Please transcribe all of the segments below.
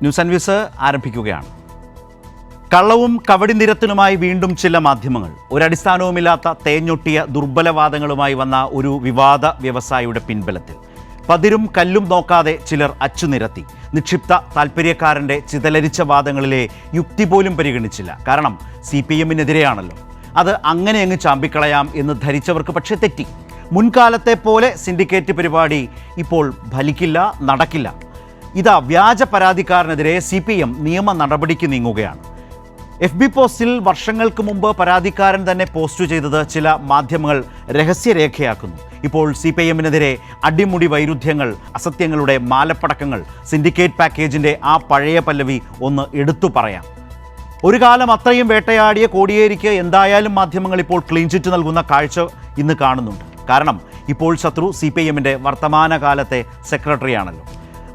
News and views ആരംഭിക്കുകയാണ്. കള്ളവും കവടി നിരത്തിനുമായി വീണ്ടും ചില മാധ്യമങ്ങൾ ഒരടിസ്ഥാനവുമില്ലാത്ത തേഞ്ഞൊട്ടിയ ദുർബലവാദങ്ങളുമായി വന്ന ഒരു വിവാദ വ്യവസായിയുടെ പിൻബലത്തിൽ പതിരും കല്ലും നോക്കാതെ ചിലർ അച്ചുനിരത്തി നിക്ഷിപ്ത താൽപ്പര്യക്കാരൻ്റെ ചിതലരിച്ച വാദങ്ങളിലെ യുക്തി പോലും പരിഗണിച്ചില്ല. കാരണം CPM-നെതിരെയാണല്ലോ. അത് അങ്ങനെ അങ്ങ് ചാമ്പിക്കളയാം എന്ന് ധരിച്ചവർക്ക് പക്ഷേ തെറ്റി. മുൻകാലത്തെ പോലെ സിൻഡിക്കേറ്റ് പരിപാടി ഇപ്പോൾ ഫലിക്കില്ല, നടക്കില്ല. ഇതാ വ്യാജ പരാതിക്കാരനെതിരെ CPM നിയമ നടപടിക്ക് നീങ്ങുകയാണ്. FB പോസ്റ്റിൽ വർഷങ്ങൾക്ക് മുമ്പ് പരാതിക്കാരൻ തന്നെ പോസ്റ്റ് ചെയ്തത് ചില മാധ്യമങ്ങൾ രഹസ്യരേഖയാക്കുന്നു. ഇപ്പോൾ CPM-നെതിരെ അടിമുടി വൈരുദ്ധ്യങ്ങൾ, അസത്യങ്ങളുടെ മാലപ്പടക്കങ്ങൾ. സിൻഡിക്കേറ്റ് പാക്കേജിൻ്റെ ആ പഴയ പല്ലവി ഒന്ന് എടുത്തു പറയാം. ഒരു കാലം അത്രയും വേട്ടയാടിയ കോടിയേരിക്ക് എന്തായാലും മാധ്യമങ്ങൾ ഇപ്പോൾ ക്ലീൻ ചിറ്റ് നൽകുന്ന കാഴ്ച ഇന്ന് കാണുന്നുണ്ട്. കാരണം ഇപ്പോൾ ശത്രു CPM-ൻ്റെ വർത്തമാനകാലത്തെ സെക്രട്ടറിയാണല്ലോ.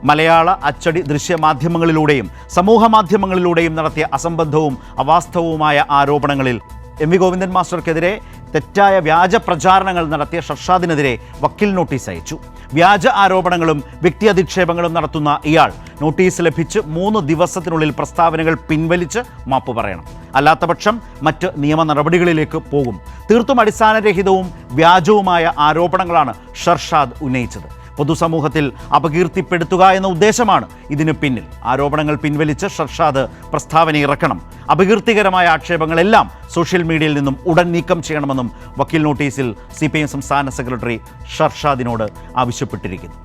മലയാള അച്ചടി ദൃശ്യമാധ്യമങ്ങളിലൂടെയും സമൂഹ മാധ്യമങ്ങളിലൂടെയും നടത്തിയ അസംബന്ധവും അവാസ്തവവുമായ ആരോപണങ്ങളിൽ MV ഗോവിന്ദൻ മാസ്റ്റർക്കെതിരെ തെറ്റായ വ്യാജ പ്രചാരണങ്ങൾ നടത്തിയ ഷർഷാദിനെതിരെ വക്കീൽ നോട്ടീസ് അയച്ചു. വ്യാജ ആരോപണങ്ങളും വ്യക്തി അധിക്ഷേപങ്ങളും നടത്തുന്ന ഇയാൾ നോട്ടീസ് ലഭിച്ച് 3 ദിവസത്തിനുള്ളിൽ പ്രസ്താവനകൾ പിൻവലിച്ച് മാപ്പ് പറയണം. അല്ലാത്തപക്ഷം മറ്റ് നിയമ നടപടികളിലേക്ക് പോകും. തീർത്തും അടിസ്ഥാനരഹിതവും വ്യാജവുമായ ആരോപണങ്ങളാണ് ഷർഷാദ് ഉന്നയിച്ചത്. പൊതുസമൂഹത്തിൽ അപകീർത്തിപ്പെടുത്തുക എന്ന ഉദ്ദേശമാണ് ഇതിന് പിന്നിൽ. ആരോപണങ്ങൾ പിൻവലിച്ച് ഷർഷാദ് പ്രസ്താവന ഇറക്കണം. അപകീർത്തികരമായ ആക്ഷേപങ്ങളെല്ലാം സോഷ്യൽ മീഡിയയിൽ നിന്നും ഉടൻ നീക്കം ചെയ്യണമെന്നും വക്കീൽ നോട്ടീസിൽ CPM സംസ്ഥാന സെക്രട്ടറി ഷർഷാദിനോട് ആവശ്യപ്പെട്ടിരിക്കുന്നു.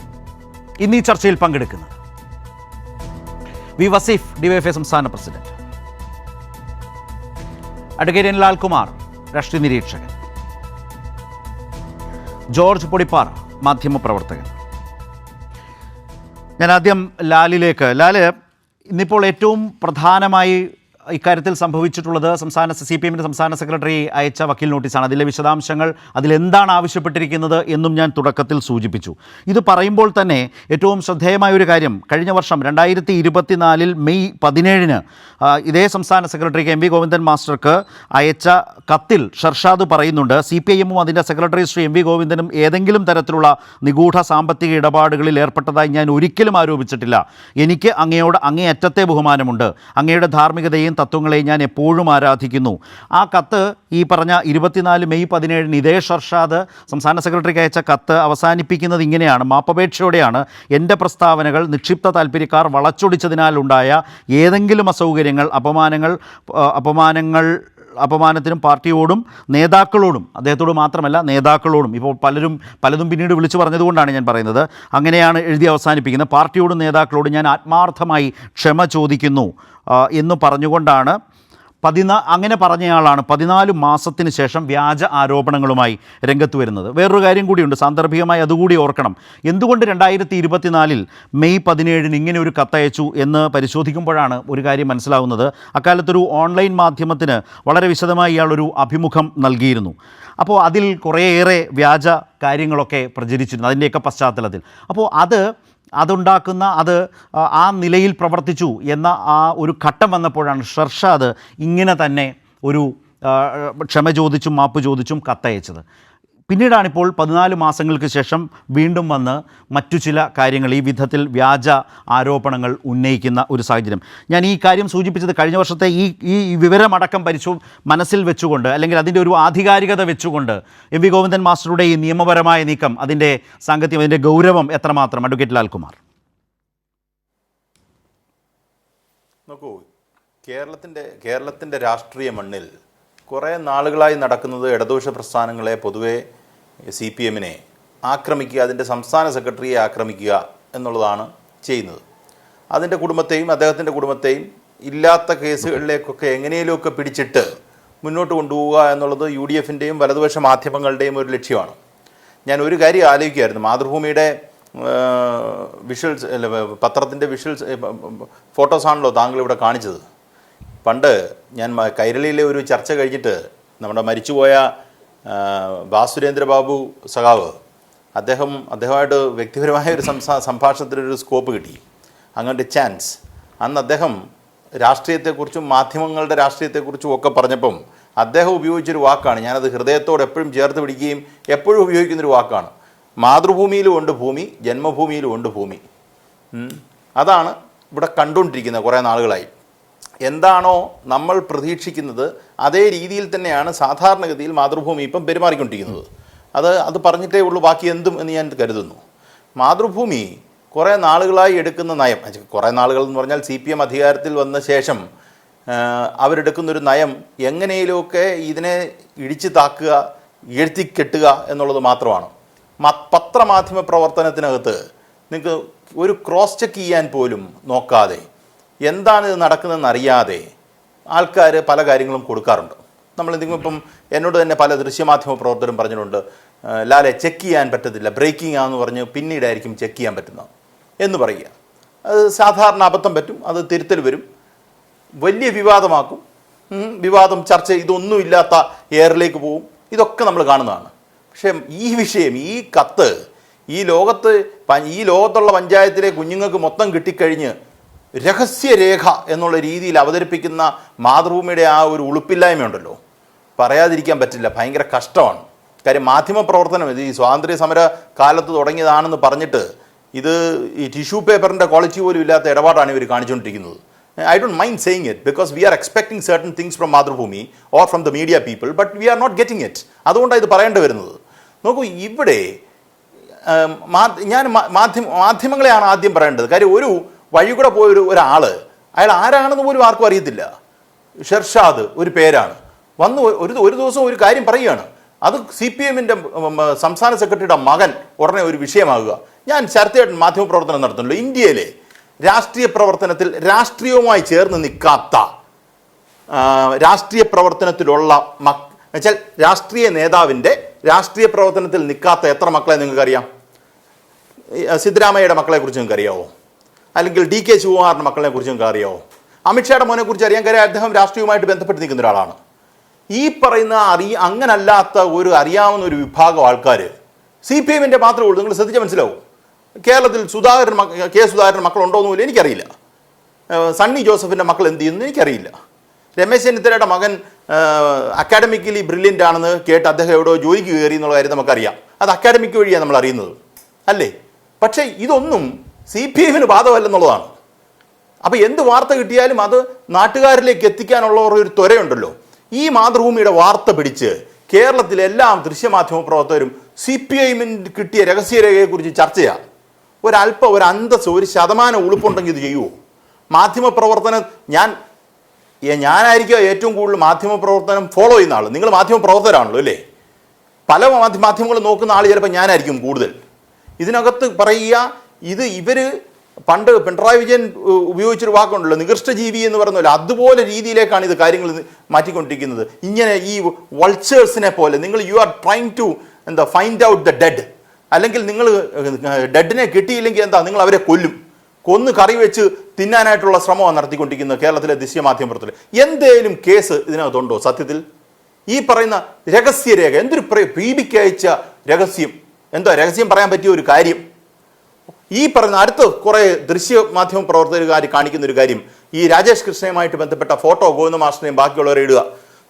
ഇന്ന് ഈ ചർച്ചയിൽ പങ്കെടുക്കുന്നത് വി വസീഫ്, DYFI സംസ്ഥാന പ്രസിഡന്റ്, അഡ്വക്കേറ്റ് ലാൽകുമാർ, രാഷ്ട്രീയ നിരീക്ഷകൻ, ജോർജ് പൊടിപ്പാറ, മാധ്യമപ്രവർത്തകൻ. ഞാൻ ആദ്യം ലാലിലേക്ക്. ലാല്, ഇന്നിപ്പോൾ ഏറ്റവും പ്രധാനമായി ഇക്കാര്യത്തിൽ സംഭവിച്ചിട്ടുള്ളത് CPM-ൻ്റെ സംസ്ഥാന സെക്രട്ടറി അയച്ച വക്കീൽ നോട്ടീസാണ്. അതിലെ വിശദാംശങ്ങൾ, അതിലെന്താണ് ആവശ്യപ്പെട്ടിരിക്കുന്നത് എന്നും ഞാൻ തുടക്കത്തിൽ സൂചിപ്പിച്ചു. ഇത് പറയുമ്പോൾ തന്നെ ഏറ്റവും ശ്രദ്ധേയമായൊരു കാര്യം, കഴിഞ്ഞ വർഷം 2024 മെയ് 17 ഇതേ സംസ്ഥാന സെക്രട്ടറിക്ക് MV ഗോവിന്ദൻ മാസ്റ്റർക്ക് അയച്ച കത്തിൽ ഷർഷാദ് പറയുന്നുണ്ട്, CPM-ഉം അതിൻ്റെ സെക്രട്ടറി ശ്രീ MV ഗോവിന്ദനും ഏതെങ്കിലും തരത്തിലുള്ള നിഗൂഢ സാമ്പത്തിക ഇടപാടുകളിൽ ഏർപ്പെട്ടതായി ഞാൻ ഒരിക്കലും ആരോപിച്ചിട്ടില്ല. എനിക്ക് അങ്ങയോട് അങ്ങേയറ്റത്തെ ബഹുമാനമുണ്ട്. അങ്ങയുടെ ധാർമ്മികതയും തത്വങ്ങളെയും ഞാൻ എപ്പോഴും ആരാധിക്കുന്നു. ആ കത്ത്, ഈ പറഞ്ഞ 24 മെയ് 17 ഇതേ ഷർഷാദ് സംസ്ഥാന സെക്രട്ടറിക്ക് അയച്ച കത്ത് അവസാനിപ്പിക്കുന്നത് ഇങ്ങനെയാണ്, മാപ്പപേക്ഷയോടെയാണ്. എൻ്റെ പ്രസ്താവനകൾ നിക്ഷിപ്ത താൽപ്പര്യക്കാർ വളച്ചൊടിച്ചതിനാലുണ്ടായ ഏതെങ്കിലും അസൗകര്യങ്ങൾ, അപമാനത്തിനും പാർട്ടിയോടും നേതാക്കളോടും, അദ്ദേഹത്തോട് മാത്രമല്ല നേതാക്കളോടും, ഇപ്പോൾ പലതും പിന്നീട് വിളിച്ചു പറഞ്ഞതുകൊണ്ടാണ് ഞാൻ പറയുന്നത്, അങ്ങനെയാണ് എഴുതി അവസാനിപ്പിക്കുന്നത്. പാർട്ടിയോടും നേതാക്കളോടും ഞാൻ ആത്മാർത്ഥമായി ക്ഷമ ചോദിക്കുന്നു എന്ന് പറഞ്ഞുകൊണ്ടാണ് അങ്ങനെ പറഞ്ഞയാളാണ് 14 മാസത്തിന് ശേഷം വ്യാജ ആരോപണങ്ങളുമായി രംഗത്ത് വരുന്നത്. വേറൊരു കാര്യം കൂടിയുണ്ട്, സാന്ദർഭികമായി അതുകൂടി ഓർക്കണം. എന്തുകൊണ്ട് 2024 മെയ് 17 ഇങ്ങനെ ഒരു കത്തയച്ചു എന്ന് പരിശോധിക്കുമ്പോഴാണ് ഒരു കാര്യം മനസ്സിലാവുന്നത്. അക്കാലത്തൊരു ഓൺലൈൻ മാധ്യമത്തിന് വളരെ വിശദമായി ഇയാളൊരു അഭിമുഖം നൽകിയിരുന്നു. അപ്പോൾ അതിൽ കുറേയേറെ വ്യാജ കാര്യങ്ങളൊക്കെ പ്രചരിച്ചിരുന്നു അതിൻ്റെയൊക്കെ പശ്ചാത്തലത്തിൽ. അപ്പോൾ അതുണ്ടാക്കുന്ന ആ നിലയിൽ പ്രവർത്തിച്ചു എന്ന ആ ഒരു ഘട്ടം വന്നപ്പോഴാണ് ഷർഷാദ് ഇങ്ങനെ തന്നെ ഒരു ക്ഷമ ചോദിച്ചും മാപ്പ് ചോദിച്ചും കത്തയച്ചത്. പിന്നീടാണിപ്പോൾ 14 മാസങ്ങൾക്ക് ശേഷം വീണ്ടും വന്ന് മറ്റു ചില കാര്യങ്ങൾ ഈ വിധത്തിൽ വ്യാജ ആരോപണങ്ങൾ ഉന്നയിക്കുന്ന ഒരു സാഹചര്യം. ഞാൻ ഈ കാര്യം സൂചിപ്പിച്ചത് കഴിഞ്ഞ വർഷത്തെ ഈ വിവരമടക്കം മനസ്സിൽ വെച്ചുകൊണ്ട്, അല്ലെങ്കിൽ അതിൻ്റെ ഒരു ആധികാരികത വെച്ചുകൊണ്ട് MV ഗോവിന്ദൻ മാസ്റ്ററുടെ ഈ നിയമപരമായ നീക്കം, അതിൻ്റെ സാങ്കത്യം, അതിൻ്റെ ഗൗരവം എത്രമാത്രം? അഡ്വക്കേറ്റ് ലാൽകുമാർ. നോക്കൂ, കേരളത്തിൻ്റെ രാഷ്ട്രീയ മണ്ണിൽ കുറേ നാളുകളായി നടക്കുന്നത് ഇടതുപക്ഷ പ്രസ്ഥാനങ്ങളെ, പൊതുവെ CPM-നെ ആക്രമിക്കുക, അതിൻ്റെ സംസ്ഥാന സെക്രട്ടറിയെ ആക്രമിക്കുക എന്നുള്ളതാണ് ചെയ്യുന്നത്. അതിൻ്റെ കുടുംബത്തെയും അദ്ദേഹത്തിൻ്റെ കുടുംബത്തെയും ഇല്ലാത്ത കേസുകളിലേക്കൊക്കെ എങ്ങനെയൊക്കെ പിടിച്ചിട്ട് മുന്നോട്ട് കൊണ്ടുപോവുക എന്നുള്ളത് UDF-ൻ്റെയും വലതുപക്ഷ മാധ്യമങ്ങളുടെയും ഒരു ലക്ഷ്യമാണ്. ഞാൻ ഒരു കാര്യം ആലോചിക്കുകയായിരുന്നു. മാതൃഭൂമിയുടെ പത്രത്തിൻ്റെ ഫോട്ടോസാണല്ലോ താങ്കൾ ഇവിടെ കാണിച്ചത്. പണ്ട് ഞാൻ കൈരളിയിലെ ഒരു ചർച്ച കഴിഞ്ഞിട്ട് നമ്മുടെ മരിച്ചുപോയ ബാസുരേന്ദ്ര ബാബു സഖാവ്, അദ്ദേഹമായിട്ട് വ്യക്തിപരമായ ഒരു സംഭാഷണത്തിനൊരു സ്കോപ്പ് കിട്ടി, അങ്ങോട്ട് ചാൻസ്. അന്ന് അദ്ദേഹം രാഷ്ട്രീയത്തെക്കുറിച്ചും മാധ്യമങ്ങളുടെ രാഷ്ട്രീയത്തെക്കുറിച്ചും ഒക്കെ പറഞ്ഞപ്പം അദ്ദേഹം ഉപയോഗിച്ചൊരു വാക്കാണ്, ഞാനത് ഹൃദയത്തോട് എപ്പോഴും ചേർത്ത് പിടിക്കുകയും എപ്പോഴും ഉപയോഗിക്കുന്നൊരു വാക്കാണ്, മാതൃഭൂമിയിലും ഉണ്ട് ഭൂമി, ജന്മഭൂമിയിലും ഉണ്ട് ഭൂമി. അതാണ് ഇവിടെ കണ്ടുകൊണ്ടിരിക്കുന്നത് കുറേ നാളുകളായി. എന്താണോ നമ്മൾ പ്രതീക്ഷിക്കുന്നത് അതേ രീതിയിൽ തന്നെയാണ് സാധാരണഗതിയിൽ മാതൃഭൂമി ഇപ്പം പെരുമാറിക്കൊണ്ടിരിക്കുന്നത്. അത് പറഞ്ഞിട്ടേ ഉള്ളൂ ബാക്കി എന്തും എന്ന് ഞാൻ കരുതുന്നു. മാതൃഭൂമി കുറേ നാളുകളായി എടുക്കുന്ന നയം, കുറേ നാളുകൾ എന്ന് പറഞ്ഞാൽ CPM അധികാരത്തിൽ വന്ന ശേഷം അവരെടുക്കുന്നൊരു നയം എങ്ങനെയൊക്കെ ഇതിനെ ഇടിച്ചു താക്കുക, എഴുത്തിക്കെട്ടുക എന്നുള്ളത് മാത്രമാണ്. പത്രമാധ്യമ പ്രവർത്തനത്തിനകത്ത് നിങ്ങൾക്ക് ഒരു ക്രോസ് ചെക്ക് ചെയ്യാൻ പോലും നോക്കാതെ, എന്താണ് ഇത് നടക്കുന്നതെന്ന് അറിയാതെ ആൾക്കാർ പല കാര്യങ്ങളും കൊടുക്കാറുണ്ട്. നമ്മൾ എന്തെങ്കിലും ഇപ്പം എന്നോട് തന്നെ പല ദൃശ്യമാധ്യമ പ്രവർത്തകരും പറഞ്ഞിട്ടുണ്ട്, ലാലെ ചെക്ക് ചെയ്യാൻ പറ്റത്തില്ല, ബ്രേക്കിംഗ് ആണെന്ന് പറഞ്ഞ് പിന്നീടായിരിക്കും ചെക്ക് ചെയ്യാൻ പറ്റുന്നത് എന്ന് പറയുക. അത് സാധാരണ അബദ്ധം പറ്റും, അത് തിരുത്തൽ വരും, വലിയ വിവാദമാക്കും, വിവാദം ചർച്ച ഇതൊന്നുമില്ലാത്ത എയറിലേക്ക് പോവും. ഇതൊക്കെ നമ്മൾ കാണുന്നതാണ്. പക്ഷേ ഈ വിഷയം, ഈ കത്ത് ഈ ലോകത്തുള്ള പഞ്ചായത്തിലെ കുഞ്ഞുങ്ങൾക്ക് മൊത്തം കിട്ടിക്കഴിഞ്ഞ് രഹസ്യരേഖ എന്നുള്ള രീതിയിൽ അവതരിപ്പിക്കുന്ന മാതൃഭൂമിയുടെ ആ ഒരു ഉളുപ്പില്ലായ്മയുണ്ടല്ലോ, പറയാതിരിക്കാൻ പറ്റില്ല. ഭയങ്കര കഷ്ടമാണ്. കാര്യം മാധ്യമപ്രവർത്തനം ഇത് ഈ സ്വാതന്ത്ര്യ സമര കാലത്ത് തുടങ്ങിയതാണെന്ന് പറഞ്ഞിട്ട് ഇത് ഈ ടിഷ്യൂ പേപ്പറിൻ്റെ ക്വാളിറ്റി പോലും ഇല്ലാത്ത ഇടപാടാണ് ഇവർ കാണിച്ചുകൊണ്ടിരിക്കുന്നത്. I don't mind saying it because we are expecting certain things from Mathrubhumi or from the media people, but we are not getting it. അതുകൊണ്ടാണ് ഇത് പറയേണ്ടി വരുന്നത്. നോക്കൂ, ഇവിടെ ഞാൻ മാധ്യമങ്ങളെയാണ് ആദ്യം പറയേണ്ടത്. കാര്യം ഒരു വഴി കൂടെ പോയ ഒരാൾ, അയാൾ ആരാണെന്ന് പോലും ആർക്കും അറിയത്തില്ല. ഷെർഷാദ് ഒരു പേരാണ്, വന്ന് ഒരു ദിവസം ഒരു കാര്യം പറയുകയാണ്, അത് CPMൻ്റെ സംസ്ഥാന സെക്രട്ടറിയുടെ മകൻ ഉടനെ ഒരു വിഷയമാകുക. ഞാൻ ശരത്തേട്ടൻ മാധ്യമപ്രവർത്തനം നടത്തുന്നുള്ളൂ. ഇന്ത്യയിലെ രാഷ്ട്രീയ പ്രവർത്തനത്തിൽ രാഷ്ട്രീയവുമായി ചേർന്ന് നിൽക്കാത്ത, രാഷ്ട്രീയ പ്രവർത്തനത്തിലുള്ള എന്നുവെച്ചാൽ രാഷ്ട്രീയ നേതാവിൻ്റെ രാഷ്ട്രീയ പ്രവർത്തനത്തിൽ നിൽക്കാത്ത എത്ര മക്കളെ നിങ്ങൾക്കറിയാം? സിദ്ധരാമയ്യയുടെ മക്കളെക്കുറിച്ച് നിങ്ങൾക്ക് അറിയാവോ? അല്ലെങ്കിൽ DK ശിവകുമാറിൻ്റെ മക്കളെ കുറിച്ച് നിങ്ങൾക്ക് അറിയാവോ? അമിത്ഷായുടെ മോനെ കുറിച്ച് അറിയാൻ കാര്യം അദ്ദേഹം രാഷ്ട്രീയവുമായിട്ട് ബന്ധപ്പെട്ട് നിൽക്കുന്ന ഒരാളാണ്. ഈ പറയുന്ന അങ്ങനല്ലാത്ത അറിയാവുന്ന ഒരു വിഭാഗം ആൾക്കാർ CPMൻ്റെ മാത്രമേ ഉള്ളൂ. നിങ്ങൾ ശ്രദ്ധിച്ചാൽ മനസ്സിലാവും. കേരളത്തിൽ കെ സുധാകരൻ മക്കളുണ്ടോ എന്ന് പോലും എനിക്കറിയില്ല. സണ്ണി ജോസഫിൻ്റെ മക്കൾ എന്ത് ചെയ്യുന്നു എനിക്കറിയില്ല. രമേശ് ചെന്നിത്തലയുടെ മകൻ അക്കാഡമിക്കലി ബ്രില്യൻ്റ് ആണെന്ന് കേട്ട് അദ്ദേഹം എവിടെയോ ജോലിക്ക് കയറി എന്നുള്ള കാര്യം നമുക്കറിയാം. അത് അക്കാഡമിക് വഴിയാണ് നമ്മൾ അറിയുന്നത്, അല്ലേ? പക്ഷേ ഇതൊന്നും CPMന് ബാധകമല്ലെന്നുള്ളതാണ്. അപ്പോൾ എന്ത് വാർത്ത കിട്ടിയാലും അത് നാട്ടുകാരിലേക്ക് എത്തിക്കാനുള്ള ഒരു ത്വരയുണ്ടല്ലോ. ഈ മാതൃഭൂമിയുടെ വാർത്ത പിടിച്ച് കേരളത്തിലെ എല്ലാ ദൃശ്യമാധ്യമ പ്രവർത്തകരും CPMന് കിട്ടിയ രഹസ്യരേഖയെക്കുറിച്ച് ചർച്ച ചെയ്യാം. ഒരു അന്തസ്, ഒരു ശതമാനം ഉളുപ്പുണ്ടെങ്കിൽ ഇത് ചെയ്യുമോ? മാധ്യമപ്രവർത്തനം ഞാനായിരിക്കും ഏറ്റവും കൂടുതൽ മാധ്യമപ്രവർത്തനം ഫോളോ ചെയ്യുന്ന ആൾ. നിങ്ങൾ മാധ്യമപ്രവർത്തകരാണല്ലോ, അല്ലേ? പല മാധ്യമങ്ങൾ നോക്കുന്ന ആൾ ചിലപ്പോൾ ഞാനായിരിക്കും കൂടുതൽ. ഇതിനകത്ത് പറയുക, ഇവർ പണ്ട് പിണറായി വിജയൻ ഉപയോഗിച്ചൊരു വാക്കുണ്ടല്ലോ, നികൃഷ്ടജീവി എന്ന് പറയുന്നല്ലോ, അതുപോലെ രീതിയിലേക്കാണ് ഇത് കാര്യങ്ങൾ മാറ്റിക്കൊണ്ടിരിക്കുന്നത്. ഇങ്ങനെ ഈ വൾച്ചേഴ്സിനെ പോലെ you are trying to find out the dead. അല്ലെങ്കിൽ നിങ്ങൾ ഡെഡിനെ കിട്ടിയില്ലെങ്കിൽ നിങ്ങൾ അവരെ കൊന്ന് കറി വെച്ച് തിന്നാനായിട്ടുള്ള ശ്രമമാണ് നടത്തിക്കൊണ്ടിരിക്കുന്നത് കേരളത്തിലെ ദൃശ്യമാധ്യമ പ്രവർത്തകർ. എന്തേലും കേസ് ഇതിനകത്തുണ്ടോ? സത്യത്തിൽ ഈ പറയുന്ന രഹസ്യരേഖ എന്തൊരു പീബിക്കയച്ച രഹസ്യം, രഹസ്യം പറയാൻ പറ്റിയ ഒരു കാര്യം. ഈ പറയുന്ന അടുത്ത് കുറേ ദൃശ്യമാധ്യമ പ്രവർത്തകർ കാണിക്കുന്ന ഒരു കാര്യം, ഈ രാജേഷ് കൃഷ്ണയുമായിട്ട് ബന്ധപ്പെട്ട ഫോട്ടോ ഗോവിന്ദ മാസ്റ്ററിനെയും ബാക്കിയുള്ളവരെ ഇടുക.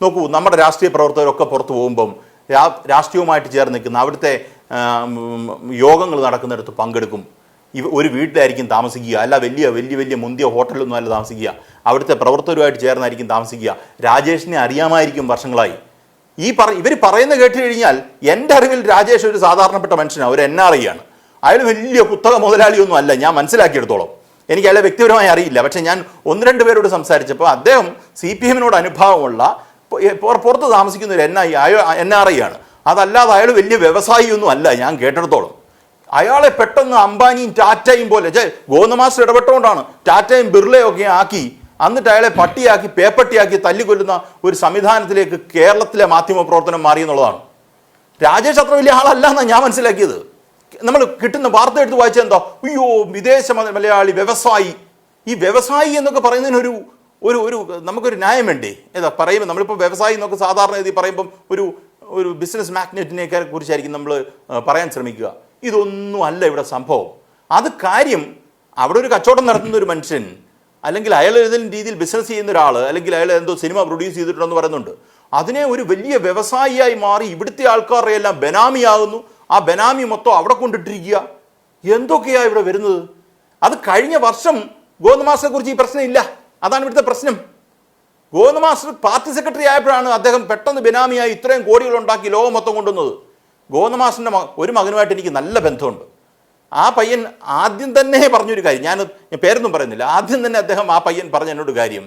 നോക്കൂ, നമ്മുടെ രാഷ്ട്രീയ പ്രവർത്തകരൊക്കെ പുറത്തു പോകുമ്പം രാഷ്ട്രീയവുമായിട്ട് ചേർന്ന് നിൽക്കുന്ന അവിടുത്തെ യോഗങ്ങൾ നടക്കുന്നിടത്ത് പങ്കെടുക്കും. ഒരു വീട്ടിലായിരിക്കും താമസിക്കുക, അല്ല വലിയ വലിയ വലിയ മുന്തിയ ഹോട്ടലൊന്നും അല്ല താമസിക്കുക, അവിടുത്തെ പ്രവർത്തകരുമായിട്ട് ചേർന്നായിരിക്കും താമസിക്കുക. രാജേഷിനെ അറിയാമായിരിക്കും വർഷങ്ങളായി. ഇവർ പറയുന്ന കേട്ട് കഴിഞ്ഞാൽ എൻ്റെ അറിവിൽ രാജേഷ് ഒരു സാധാരണപ്പെട്ട മനുഷ്യനാണ്, ഒരു NRI ആണ്. അയാൾ വലിയ കുത്തക മുതലാളിയൊന്നും അല്ല, ഞാൻ മനസ്സിലാക്കിയെടുത്തോളം. എനിക്ക് അയാളെ വ്യക്തിപരമായി അറിയില്ല. പക്ഷേ ഞാൻ 1-2 പേരോട് സംസാരിച്ചപ്പോൾ അദ്ദേഹം CPMനോട് അനുഭാവമുള്ള പുറത്ത് താമസിക്കുന്ന ഒരു NRI ആണ്. അതല്ലാതെ അയാൾ വലിയ വ്യവസായിയൊന്നും അല്ല ഞാൻ കേട്ടിടത്തോളം. അയാളെ പെട്ടെന്ന് അംബാനിയും ടാറ്റയും പോലെ ഗോവിന്ദ മാസ്റ്റർ ഇടപെട്ടുകൊണ്ടാണ് ടാറ്റയും ബിർളയും ഒക്കെ ആക്കി, എന്നിട്ട് അയാളെ പട്ടിയാക്കി പേപ്പട്ടിയാക്കി തല്ലിക്കൊല്ലുന്ന ഒരു സംവിധാനത്തിലേക്ക് കേരളത്തിലെ മാധ്യമ പ്രവർത്തനം മാറിയെന്നുള്ളതാണ്. രാജേഷ് അത്ര വലിയ ആളല്ല എന്നാണ് ഞാൻ മനസ്സിലാക്കിയത്. നമ്മൾ കിട്ടുന്ന വാർത്ത എടുത്ത് വായിച്ചാൽ അയ്യോ വിദേശ മലയാളി വ്യവസായി. ഈ വ്യവസായി എന്നൊക്കെ പറയുന്നതിനൊരു ഒരു നമുക്കൊരു ന്യായം വേണ്ടേ? പറയുമ്പോൾ നമ്മളിപ്പോൾ വ്യവസായി എന്നൊക്കെ സാധാരണ രീതി പറയുമ്പം ഒരു ബിസിനസ് മാഗ്നറ്റിനെ കുറിച്ചായിരിക്കും നമ്മൾ പറയാൻ ശ്രമിക്കുക. ഇതൊന്നും അല്ല ഇവിടെ സംഭവം. അത് കാര്യം അവിടെ ഒരു കച്ചവടം നടത്തുന്ന ഒരു മനുഷ്യൻ, അല്ലെങ്കിൽ അയാൾ ഏതെങ്കിലും രീതിയിൽ ബിസിനസ് ചെയ്യുന്ന ഒരാൾ, അല്ലെങ്കിൽ അയാൾ എന്തോ സിനിമ പ്രൊഡ്യൂസ് ചെയ്തിട്ടുണ്ടെന്ന് പറയുന്നുണ്ട്. അതിനെ ഒരു വലിയ വ്യവസായിയായി മാറി ഇവിടുത്തെ ആൾക്കാരുടെ എല്ലാം ബെനാമിയാകുന്നു. ആ ബെനാമി മൊത്തം അവിടെ കൊണ്ടിട്ടിരിക്കുക. എന്തൊക്കെയാണ് ഇവിടെ വരുന്നത്? അത് കഴിഞ്ഞ വർഷം ഗോവിന്ദ മാസ്റ്ററെ കുറിച്ച് ഈ പ്രശ്നം ഇല്ല. അതാണ് ഇവിടുത്തെ പ്രശ്നം. ഗോവിന്ദ മാസ്റ്റർ പാർട്ടി സെക്രട്ടറി ആയപ്പോഴാണ് അദ്ദേഹം പെട്ടെന്ന് ബിനാമിയായി ഇത്രയും കോടികൾ ഉണ്ടാക്കി ലോകം മൊത്തം കൊണ്ടുവന്നത്. ഗോവിന്ദ മാസ്റ്ററിൻ്റെ ഒരു മകനുമായിട്ട് എനിക്ക് നല്ല ബന്ധമുണ്ട്. ആ പയ്യൻ ആദ്യം തന്നെ പറഞ്ഞൊരു കാര്യം, ഞാൻ പേരൊന്നും പറയുന്നില്ല, ആദ്യം തന്നെ അദ്ദേഹം ആ പയ്യൻ പറഞ്ഞ എന്നോട് കാര്യം,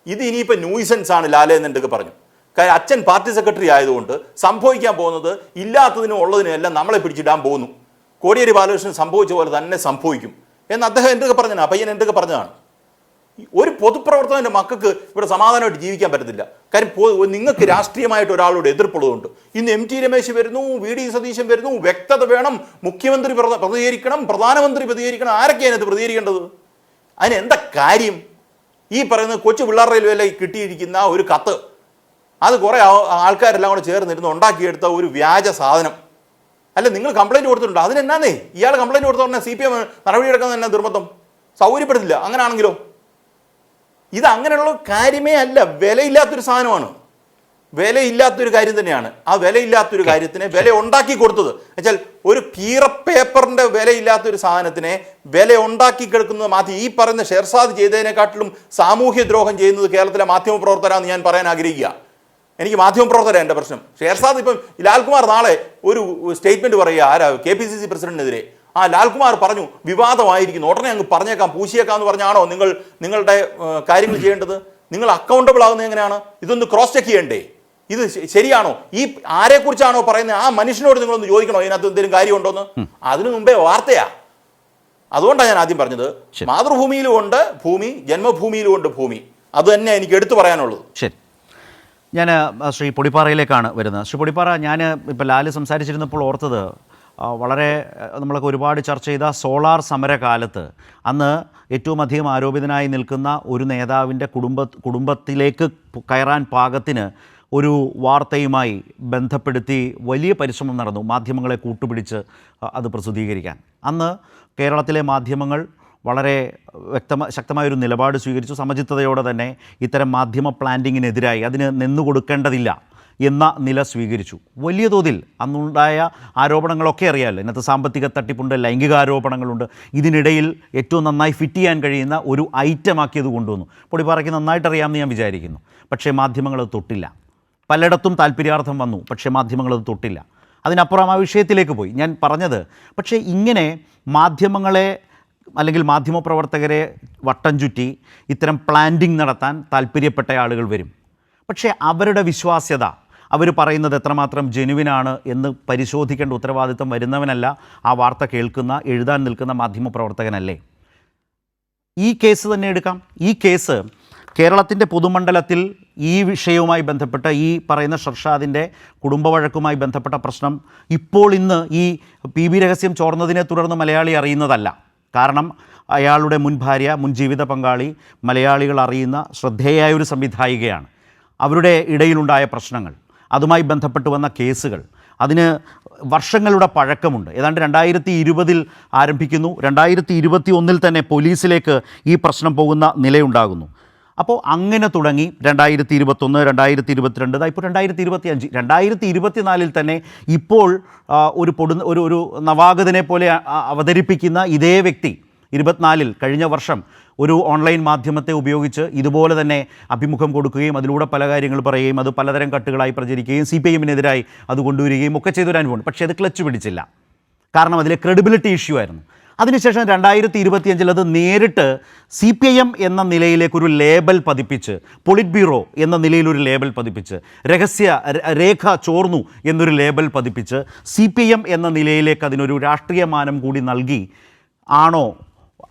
ഇത് ഇനിയിപ്പോൾ ന്യൂസൻസ് ആണ് ലാലേ എന്നെന്തൊക്കെ പറഞ്ഞു. കാര്യം അച്ഛൻ പാർട്ടി സെക്രട്ടറി ആയതുകൊണ്ട് സംഭവിക്കാൻ പോകുന്നത് ഇല്ലാത്തതിനും ഉള്ളതിനും എല്ലാം നമ്മളെ പിടിച്ചിടാൻ പോകുന്നു. കോടിയേരി ബാലകൃഷ്ണൻ സംഭവിച്ച പോലെ തന്നെ സംഭവിക്കും എന്ന് അദ്ദേഹം എന്തൊക്കെ പറഞ്ഞാണ്, ആ പയ്യൻ എന്തൊക്കെ പറഞ്ഞതാണ്. ഒരു പൊതുപ്രവർത്തകൻ്റെ മക്കൾക്ക് ഇവിടെ സമാധാനമായിട്ട് ജീവിക്കാൻ പറ്റത്തില്ല. കാര്യം നിങ്ങൾക്ക് രാഷ്ട്രീയമായിട്ട് ഒരാളോട് എതിർപ്പുള്ളതുകൊണ്ട് ഇന്ന് എം ടി രമേശ് വരുന്നു, വി ഡി സതീശൻ വരുന്നു, വ്യക്തത വേണം, മുഖ്യമന്ത്രി പ്രതികരിക്കണം, പ്രധാനമന്ത്രി പ്രതികരിക്കണം. ആരൊക്കെയാണ് ഇത് പ്രതികരിക്കേണ്ടത്? അതിന് എന്താ കാര്യം? ഈ പറയുന്നത് കൊച്ചു പിള്ളേരുടെ വില കിട്ടിയിരിക്കുന്ന ഒരു കത്ത്, അത് കുറേ ആൾക്കാരെല്ലാം കൂടെ ചേർന്നിരുന്ന് ഉണ്ടാക്കിയെടുത്ത ഒരു വ്യാജ സാധനം. അല്ല, നിങ്ങൾ കംപ്ലൈൻറ്റ് കൊടുത്തിട്ടുണ്ട്, അതിനെന്നാന്നേ ഇയാൾ കംപ്ലൈൻറ്റ് കൊടുത്ത പറഞ്ഞാൽ CPM നടപടിയെടുക്കുന്നത് തന്നെ നിർബന്ധം സൗകര്യപ്പെടുത്തില്ല. അങ്ങനെയാണെങ്കിലോ? ഇത് അങ്ങനെയുള്ള കാര്യമേ അല്ല. വിലയില്ലാത്തൊരു സാധനമാണ്, വിലയില്ലാത്തൊരു കാര്യം തന്നെയാണ്. ആ വിലയില്ലാത്തൊരു കാര്യത്തിനെ വില ഉണ്ടാക്കി കൊടുത്തത് വെച്ചാൽ ഒരു കീറ പേപ്പറിൻ്റെ വിലയില്ലാത്തൊരു സാധനത്തിനെ വില ഉണ്ടാക്കി കിടക്കുന്നത് മാറ്റി ഈ പറയുന്ന ഷെർസാദ് ചെയ്തതിനെക്കാട്ടിലും സാമൂഹ്യ ദ്രോഹം ചെയ്യുന്നത് കേരളത്തിലെ മാധ്യമപ്രവർത്തകരാണെന്ന് ഞാൻ പറയാൻ ആഗ്രഹിക്കുക. എനിക്ക് മാധ്യമപ്രവർത്തകരാണ് എൻ്റെ പ്രശ്നം. ഷെർസാദ് ഇപ്പം ലാൽകുമാർ നാളെ ഒരു സ്റ്റേറ്റ്മെൻറ്റ് പറയുക, ആരാ KPCC പ്രസിഡന്റിനെതിരെ. ആ ലാൽകുമാർ പറഞ്ഞു വിവാദമായിരിക്കുന്നു, ഉടനെ അങ്ങ് പറഞ്ഞേക്കാം, പൂശിയേക്കാം എന്ന് പറഞ്ഞാണോ നിങ്ങളുടെ കാര്യങ്ങൾ ചെയ്യേണ്ടത്? നിങ്ങൾ അക്കൗണ്ടബിൾ ആകുന്നത് എങ്ങനെയാണ്? ഇതൊന്ന് ക്രോസ് ചെക്ക് ചെയ്യണ്ടേ? ഇത് ശരിയാണോ? ഈ ആരെക്കുറിച്ചാണോ പറയുന്നത് ആ മനുഷ്യനോട് നിങ്ങളൊന്ന് ചോദിക്കണോ ഇതിനകത്ത് എന്തെങ്കിലും കാര്യമുണ്ടോന്ന്? അതിനു മുമ്പേ വാർത്തയാ. അതുകൊണ്ടാണ് ഞാൻ ആദ്യം പറഞ്ഞത്, മാതൃഭൂമിയിലും ഉണ്ട് ഭൂമി, ജന്മഭൂമിയിലും ഉണ്ട് ഭൂമി. അത് തന്നെ എനിക്ക് എടുത്തു പറയാനുള്ളത്. ശരി, ഞാൻ ശ്രീ പൊടിപ്പാറയിലേക്കാണ് വരുന്നത്. ശ്രീ പൊടിപ്പാറ, ഞാൻ ഇപ്പോൾ ലാല് സംസാരിച്ചിരുന്നപ്പോൾ ഓർത്തത്, വളരെ നമ്മളൊക്കെ ഒരുപാട് ചർച്ച ചെയ്ത സോളാർ സമരകാലത്ത് അന്ന് ഏറ്റവും അധികം ആരോപിതനായി നിൽക്കുന്ന ഒരു നേതാവിൻ്റെ കുടുംബത്തിലേക്ക് കയറാൻ പാകത്തിന് ഒരു വാർത്തയുമായി ബന്ധപ്പെടുത്തി വലിയ പരിശ്രമം നടന്നു, മാധ്യമങ്ങളെ കൂട്ടുപിടിച്ച് അത് പ്രസിദ്ധീകരിക്കാൻ. അന്ന് കേരളത്തിലെ മാധ്യമങ്ങൾ വളരെ ശക്തമായൊരു നിലപാട് സ്വീകരിച്ചു. സമചിത്തതയോടെ തന്നെ ഇത്തരം മാധ്യമ പ്ലാന്റിങ്ങിനെതിരായി അതിന് നിന്നുകൊടുക്കേണ്ടതില്ല എന്ന നില സ്വീകരിച്ചു. വലിയ തോതിൽ അന്നുണ്ടായ ആരോപണങ്ങളൊക്കെ അറിയാമല്ലോ. ഇതിനകത്ത് സാമ്പത്തിക തട്ടിപ്പുണ്ട്, ലൈംഗികാരോപണങ്ങളുണ്ട്. ഇതിനിടയിൽ ഏറ്റവും നന്നായി ഫിറ്റ് ചെയ്യാൻ കഴിയുന്ന ഒരു ഐറ്റമാക്കിയത് കൊണ്ടുവന്നു. പൊടിപ്പാറയ്ക്ക് നന്നായിട്ട് അറിയാമെന്ന് ഞാൻ വിചാരിക്കുന്നു. പക്ഷേ മാധ്യമങ്ങളത് തൊട്ടില്ല. പലയിടത്തും താല്പര്യാർത്ഥം വന്നു, പക്ഷേ മാധ്യമങ്ങളത് തൊട്ടില്ല. അതിനപ്പുറം ആ വിഷയത്തിലേക്ക് പോയി. ഞാൻ പറഞ്ഞത്, പക്ഷേ ഇങ്ങനെ മാധ്യമങ്ങളെ അല്ലെങ്കിൽ മാധ്യമപ്രവർത്തകരെ വട്ടം ചുറ്റി ഇത്തരം പ്ലാന്റിങ് നടത്താൻ താല്പര്യപ്പെട്ട ആളുകൾ വരും. പക്ഷേ അവരുടെ വിശ്വാസ്യത, അവർ പറയുന്നത് എത്രമാത്രം ജെനുവിനാണ് എന്ന് പരിശോധിക്കേണ്ട ഉത്തരവാദിത്വം വരുന്നവനല്ല ആ വാർത്ത കേൾക്കുന്ന, എഴുതാൻ നിൽക്കുന്ന മാധ്യമപ്രവർത്തകനല്ലേ? ഈ കേസ് തന്നെ എടുക്കാം. ഈ കേസ് കേരളത്തിൻ്റെ പൊതുമണ്ഡലത്തിൽ ഈ വിഷയവുമായി ബന്ധപ്പെട്ട ഈ പറയുന്ന ഷർഷാദിൻ്റെ കുടുംബവഴക്കുമായി ബന്ധപ്പെട്ട പ്രശ്നം ഇന്ന് ഈ PB രഹസ്യം ചോർന്നതിനെ തുടർന്ന് മലയാളി അറിയുന്നതല്ല. കാരണം അയാളുടെ മുൻ ഭാര്യ, മുൻ ജീവിത പങ്കാളി മലയാളികൾ അറിയുന്ന ശ്രദ്ധേയായ ഒരു സംവിധായികയാണ്. അവരുടെ ഇടയിലുണ്ടായ പ്രശ്നങ്ങൾ, അതുമായി ബന്ധപ്പെട്ട് വന്ന കേസുകൾ, അതിന് വർഷങ്ങളുടെ പഴക്കമുണ്ട്. ഏതാണ്ട് 2020 ആരംഭിക്കുന്നു, 2021 തന്നെ പോലീസിലേക്ക് ഈ പ്രശ്നം പോകുന്ന നിലയുണ്ടാകുന്നു. അപ്പോൾ അങ്ങനെ തുടങ്ങി 2021, 2022, ഇപ്പോൾ 2025, 2024 തന്നെ ഇപ്പോൾ ഒരു നവാഗതനെ പോലെ അവതരിപ്പിക്കുന്ന ഇതേ വ്യക്തി 24 കഴിഞ്ഞ വർഷം ഒരു ഓൺലൈൻ മാധ്യമത്തെ ഉപയോഗിച്ച് ഇതുപോലെ തന്നെ അഭിമുഖം കൊടുക്കുകയും അതിലൂടെ പല കാര്യങ്ങൾ പറയുകയും അത് പലതരം കട്ടുകളായി പ്രചരിക്കുകയും CPM-നെതിരായി അത് കൊണ്ടുവരികയും ഒക്കെ ചെയ്തൊരനുഭവം. പക്ഷേ അത് ക്ലച്ച് പിടിച്ചില്ല. കാരണം അതിലെ ക്രെഡിബിലിറ്റി ഇഷ്യൂ ആയിരുന്നു. അതിനുശേഷം 2025 അത് നേരിട്ട് CPIM എന്ന നിലയിലേക്കൊരു ലേബൽ പതിപ്പിച്ച്, പൊളിറ്റ് ബ്യൂറോ എന്ന നിലയിലൊരു ലേബൽ പതിപ്പിച്ച്, രേഖ ചോർന്നു എന്നൊരു ലേബൽ പതിപ്പിച്ച് CPIM എന്ന നിലയിലേക്ക് അതിനൊരു രാഷ്ട്രീയ മാനം കൂടി നൽകി ആണോ?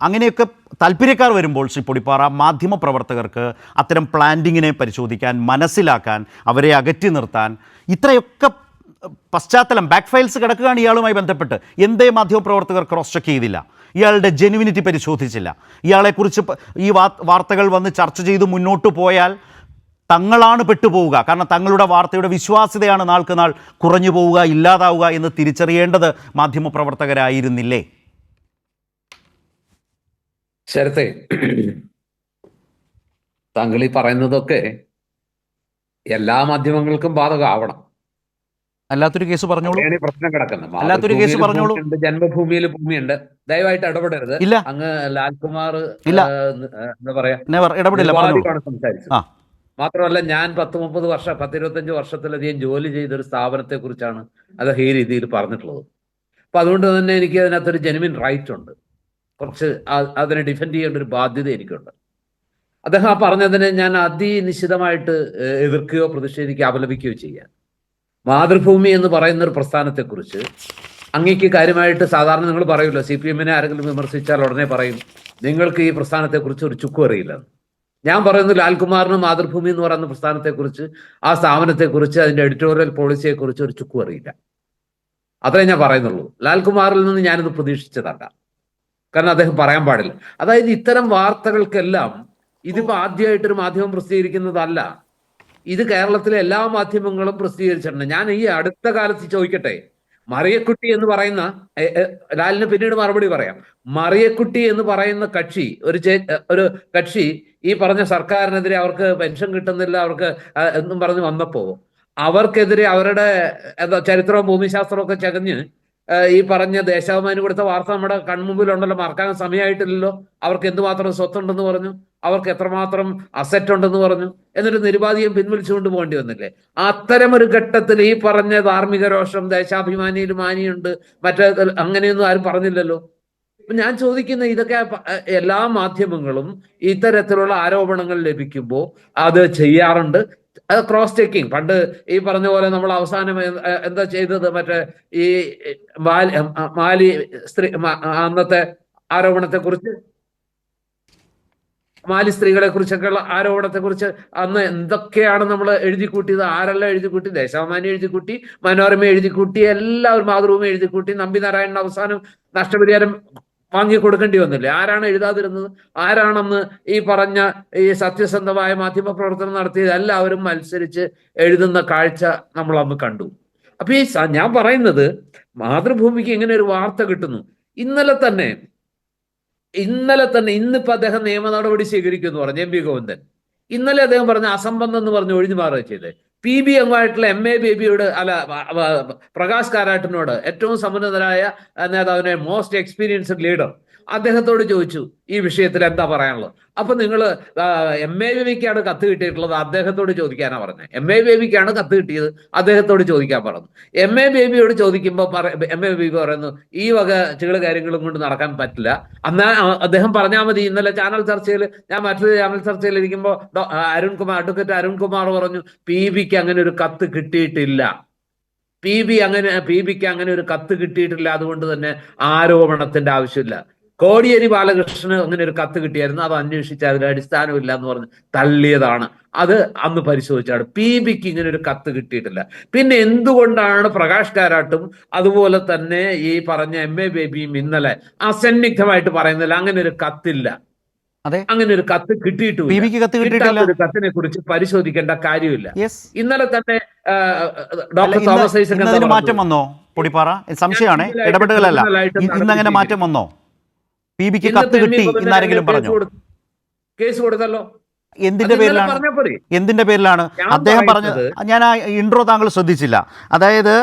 അങ്ങനെയൊക്കെ താല്പര്യക്കാർ വരുമ്പോൾ ശ്രീ പൊടിപ്പാറ, മാധ്യമപ്രവർത്തകർക്ക് അത്തരം പ്ലാന്റിങ്ങിനെ പരിശോധിക്കാൻ, മനസ്സിലാക്കാൻ, അവരെ അകറ്റി നിർത്താൻ ഇത്രയൊക്കെ പശ്ചാത്തലം, ബാക്ക് ഫയൽസ് കിടക്കുകയാണ് ഇയാളുമായി ബന്ധപ്പെട്ട്. എന്തേ മാധ്യമപ്രവർത്തകർ ക്രോസ് ചെക്ക് ചെയ്തില്ല? ഇയാളുടെ ജെനുവിനിറ്റി പരിശോധിച്ചില്ല? ഇയാളെക്കുറിച്ച് ഈ വാർത്തകൾ വന്ന് ചർച്ച ചെയ്ത് മുന്നോട്ട് പോയാൽ തങ്ങളാണ് പെട്ടുപോവുക. കാരണം തങ്ങളുടെ വാർത്തയുടെ വിശ്വാസ്യതയാണ് നാൾക്ക് നാൾ കുറഞ്ഞു പോവുക, ഇല്ലാതാവുക എന്ന് തിരിച്ചറിയേണ്ടത് മാധ്യമപ്രവർത്തകരായിരുന്നില്ലേ? ശരത്തെ, താങ്കൾ ഈ പറയുന്നതൊക്കെ എല്ലാ മാധ്യമങ്ങൾക്കും ബാധകമാവണം. അല്ലാത്തൊരു കേസ് പറഞ്ഞോളൂ. അവിടെയാണ് ഈ പ്രശ്നം കിടക്കുന്നത്. അല്ലാത്തൊരു കേസ് മാതൃഭൂമിയിൽ പറഞ്ഞോളൂ. ഭൂമിയുണ്ട്, ജന്മഭൂമിയിൽ ഭൂമിയുണ്ട്. ദയവായിട്ട് ഇടപെടരുത്. ഇല്ല അങ്ങ് ലാൽകുമാർ ഇല്ല, എന്താ പറയാ, നെവർ, ഇടപെടില്ല, പറഞ്ഞോളൂ. നിരുപാധികമാണ് സംസാരിച്ചത്. ആ മാത്രമല്ല, ഞാൻ 10-25 വർഷത്തിലധികം ജോലി ചെയ്തൊരു സ്ഥാപനത്തെ കുറിച്ചാണ് അദ്ദേഹം ഈ രീതിയിൽ പറഞ്ഞിട്ടുള്ളത്. അപ്പൊ അതുകൊണ്ട് തന്നെ എനിക്ക് അതിനകത്തൊരു ജെനുവിൻ റൈറ്റ് ഉണ്ട്. കുറച്ച് അതിനെ ഡിഫെൻഡ് ചെയ്യേണ്ട ഒരു ബാധ്യത എനിക്കുണ്ട്. അദ്ദേഹം ആ പറഞ്ഞതിനെ ഞാൻ അതിനിശ്ചിതമായിട്ട് എതിർക്കുകയോ പ്രതിഷേധിക്കുകയോ അപലപിക്കുകയോ ചെയ്യാൻ. മാതൃഭൂമി എന്ന് പറയുന്ന ഒരു പ്രസ്ഥാനത്തെക്കുറിച്ച് അങ്ങേക്ക് കാര്യമായിട്ട് സാധാരണ നിങ്ങൾ പറയുമല്ലോ, CPM-നെ ആരെങ്കിലും വിമർശിച്ചാൽ ഉടനെ പറയും നിങ്ങൾക്ക് ഈ പ്രസ്ഥാനത്തെക്കുറിച്ച് ഒരു ചുക്കും അറിയില്ലെന്ന്. ഞാൻ പറയുന്നു, ലാൽകുമാറിന് മാതൃഭൂമി എന്ന് പറയുന്ന പ്രസ്ഥാനത്തെക്കുറിച്ച്, ആ സ്ഥാപനത്തെക്കുറിച്ച്, അതിന്റെ എഡിറ്റോറിയൽ പോളിസിയെക്കുറിച്ച് ഒരു ചുക്കും അറിയില്ല. അത്രേ ഞാൻ പറയുന്നുള്ളൂ. ലാൽകുമാറിൽ നിന്ന് ഞാനിത് പ്രതീക്ഷിച്ചതല്ല. കാരണം അദ്ദേഹം പറയാൻ പാടില്ല. അതായത് ഇത്തരം വാർത്തകൾക്കെല്ലാം ഇതിപ്പോ ആദ്യമായിട്ടൊരു മാധ്യമം പ്രസിദ്ധീകരിക്കുന്നതല്ല. ഇത് കേരളത്തിലെ എല്ലാ മാധ്യമങ്ങളും പ്രസിദ്ധീകരിച്ചിട്ടുണ്ട്. ഞാൻ ഈ അടുത്ത കാലത്ത് ചോദിക്കട്ടെ, മറിയക്കുട്ടി എന്ന് പറയുന്ന, ലാലിന് പിന്നീട് മറുപടി പറയാം, മറിയക്കുട്ടി എന്ന് പറയുന്ന കക്ഷി, ഒരു കക്ഷി ഈ പറഞ്ഞ സർക്കാരിനെതിരെ അവർക്ക് പെൻഷൻ കിട്ടുന്നില്ല, അവർക്ക് എന്നും പറഞ്ഞ് വന്നപ്പോ അവർക്കെതിരെ അവരുടെ ചരിത്രവും ഭൂമിശാസ്ത്രവും ഒക്കെ ചകഞ്ഞ് ഈ പറഞ്ഞ ദേശാഭിമാനി കൊടുത്ത വാർത്ത നമ്മുടെ കൺമുമ്പിലുണ്ടല്ലോ, മറക്കാൻ സമയമായിട്ടില്ലല്ലോ. അവർക്ക് എന്തുമാത്രം സ്വത്തുണ്ടെന്ന് പറഞ്ഞു, അവർക്ക് എത്രമാത്രം അസറ്റ് ഉണ്ടെന്ന് പറഞ്ഞു, എന്നിട്ട് നിരുപാധികം പിൻവലിച്ചുകൊണ്ട് പോകേണ്ടി വന്നില്ലേ? അത്തരമൊരു ഘട്ടത്തിൽ ഈ പറഞ്ഞ ധാർമ്മിക രോഷം ദേശാഭിമാനിയിൽ മാനിയുണ്ട്, മറ്റേ അങ്ങനെയൊന്നും ആരും പറഞ്ഞില്ലല്ലോ. ഞാൻ ചോദിക്കുന്ന, ഇതൊക്കെ എല്ലാ മാധ്യമങ്ങളും ഇത്തരത്തിലുള്ള ആരോപണങ്ങൾ ലഭിക്കുമ്പോൾ അത് ചെയ്യാറുണ്ട്. ക്രോസ് ചെക്കിങ്, പണ്ട് ഈ പറഞ്ഞ പോലെ നമ്മൾ അവസാനം എന്താ ചെയ്തത്, മറ്റേ ഈ മാലി സ്ത്രീ അന്നത്തെ ആരോപണത്തെക്കുറിച്ച്, മാലി സ്ത്രീകളെ കുറിച്ചൊക്കെയുള്ള ആരോപണത്തെക്കുറിച്ച് അന്ന് എന്തൊക്കെയാണ് നമ്മൾ എഴുതിക്കൂട്ടിയത്? ആരെല്ലാം എഴുതിക്കൂട്ടി? ദേശാഭിമാനി എഴുതിക്കൂട്ടി, മനോരമ എഴുതിക്കൂട്ടി, എല്ലാവരും, മാതൃഭൂമി എഴുതിക്കൂട്ടി. നമ്പിനാരായണൻ അവസാനം നഷ്ടപരിഹാരം വാങ്ങി കൊടുക്കേണ്ടി വന്നില്ലേ? ആരാണ് എഴുതാതിരുന്നത്? ആരാണെന്ന് ഈ പറഞ്ഞ ഈ സത്യസന്ധമായ മാധ്യമ പ്രവർത്തനം നടത്തിയത്? എല്ലാവരും മത്സരിച്ച് എഴുതുന്ന കാഴ്ച നമ്മൾ അന്ന് കണ്ടു. അപ്പൊ ഈ ഞാൻ പറയുന്നത്, മാതൃഭൂമിക്ക് ഇങ്ങനെ ഒരു വാർത്ത കിട്ടുന്നു. ഇന്നലെ തന്നെ ഇന്നിപ്പോ അദ്ദേഹം നിയമ നടപടി സ്വീകരിക്കുമെന്ന് പറഞ്ഞു MV ഗോവിന്ദൻ. ഇന്നലെ അദ്ദേഹം പറഞ്ഞ അസംബന്ധം എന്ന് പറഞ്ഞ് ഒഴിഞ്ഞു മാറുക ചെയ്തേ. PB അംഗമായിട്ടുള്ള MA ബേബിയോട്, പ്രകാശ് കാരാട്ടിനോട്, ഏറ്റവും സമ്പന്നതരായ നേതാവിനെ, മോസ്റ്റ് എക്സ്പീരിയൻസ്ഡ് ലീഡർ, അദ്ദേഹത്തോട് ചോദിച്ചു ഈ വിഷയത്തിൽ എന്താ പറയാനുള്ളത്. അപ്പൊ നിങ്ങൾ MA ബേബിക്കാണ് കത്ത് കിട്ടിയിട്ടുള്ളത്, അദ്ദേഹത്തോട് ചോദിക്കാനാ പറഞ്ഞത്. MA ബേബിക്കാണ് കത്ത് കിട്ടിയത്, അദ്ദേഹത്തോട് ചോദിക്കാൻ പറഞ്ഞു. MA ബേബിയോട് ചോദിക്കുമ്പോൾ MA ബേബി പറയുന്നു ഈ വക ചില കാര്യങ്ങളും കൊണ്ട് നടക്കാൻ പറ്റില്ല. എന്നാ അദ്ദേഹം പറഞ്ഞാൽ മതി. ഇന്നലെ ചാനൽ ചർച്ചയിൽ, ഞാൻ മറ്റൊരു ചാനൽ ചർച്ചയിൽ ഇരിക്കുമ്പോൾ അഡ്വക്കേറ്റ് അരുൺകുമാർ പറഞ്ഞു PBക്ക് അങ്ങനെ ഒരു കത്ത് കിട്ടിയിട്ടില്ല. PBക്ക് അങ്ങനെ ഒരു കത്ത് കിട്ടിയിട്ടില്ല. അതുകൊണ്ട് തന്നെ ആരോപണത്തിന്റെ ആവശ്യമില്ല. കോടിയേരി ബാലകൃഷ്ണന് അങ്ങനെ ഒരു കത്ത് കിട്ടിയായിരുന്നു, അത് അന്വേഷിച്ച് അതിൽ അടിസ്ഥാനമില്ല എന്ന് പറഞ്ഞ് തള്ളിയതാണ്. അത് അന്ന് പരിശോധിച്ചാണ്. PBക്ക് ഇങ്ങനെ ഒരു കത്ത് കിട്ടിയിട്ടില്ല. പിന്നെ എന്തുകൊണ്ടാണ് പ്രകാശ് കാരാട്ടും അതുപോലെ തന്നെ ഈ പറഞ്ഞ MA ബേബിയും ഇന്നലെ അസന്നിഗ്ധമായിട്ട് പറയുന്നില്ല അങ്ങനെ ഒരു കത്തില്ല, അങ്ങനെ ഒരു കത്ത് കിട്ടിയിട്ടില്ല, ഒരു കത്തിനെ കുറിച്ച് പരിശോധിക്കേണ്ട കാര്യമില്ല? ഇന്നലെ തന്നെ ഡോക്ടർ തോമസ് ഐസക് മാറ്റം വന്നോ? പൊടിപ്പാറ സംശയമാണ്, ഇടപെടലല്ല. ഇന്നങ്ങനെ മാറ്റം വന്നോ? PBക്ക് കത്ത് കിട്ടി എന്നാരെങ്കിലും പറഞ്ഞു? കേസ് കൊടുത്തല്ലോ. എന്തിന്റെ പേരിലാണ് അദ്ദേഹം പറഞ്ഞത്? ഞാൻ ആ ഇൻട്രോ താങ്കൾ ശ്രദ്ധിച്ചില്ല. അതായത്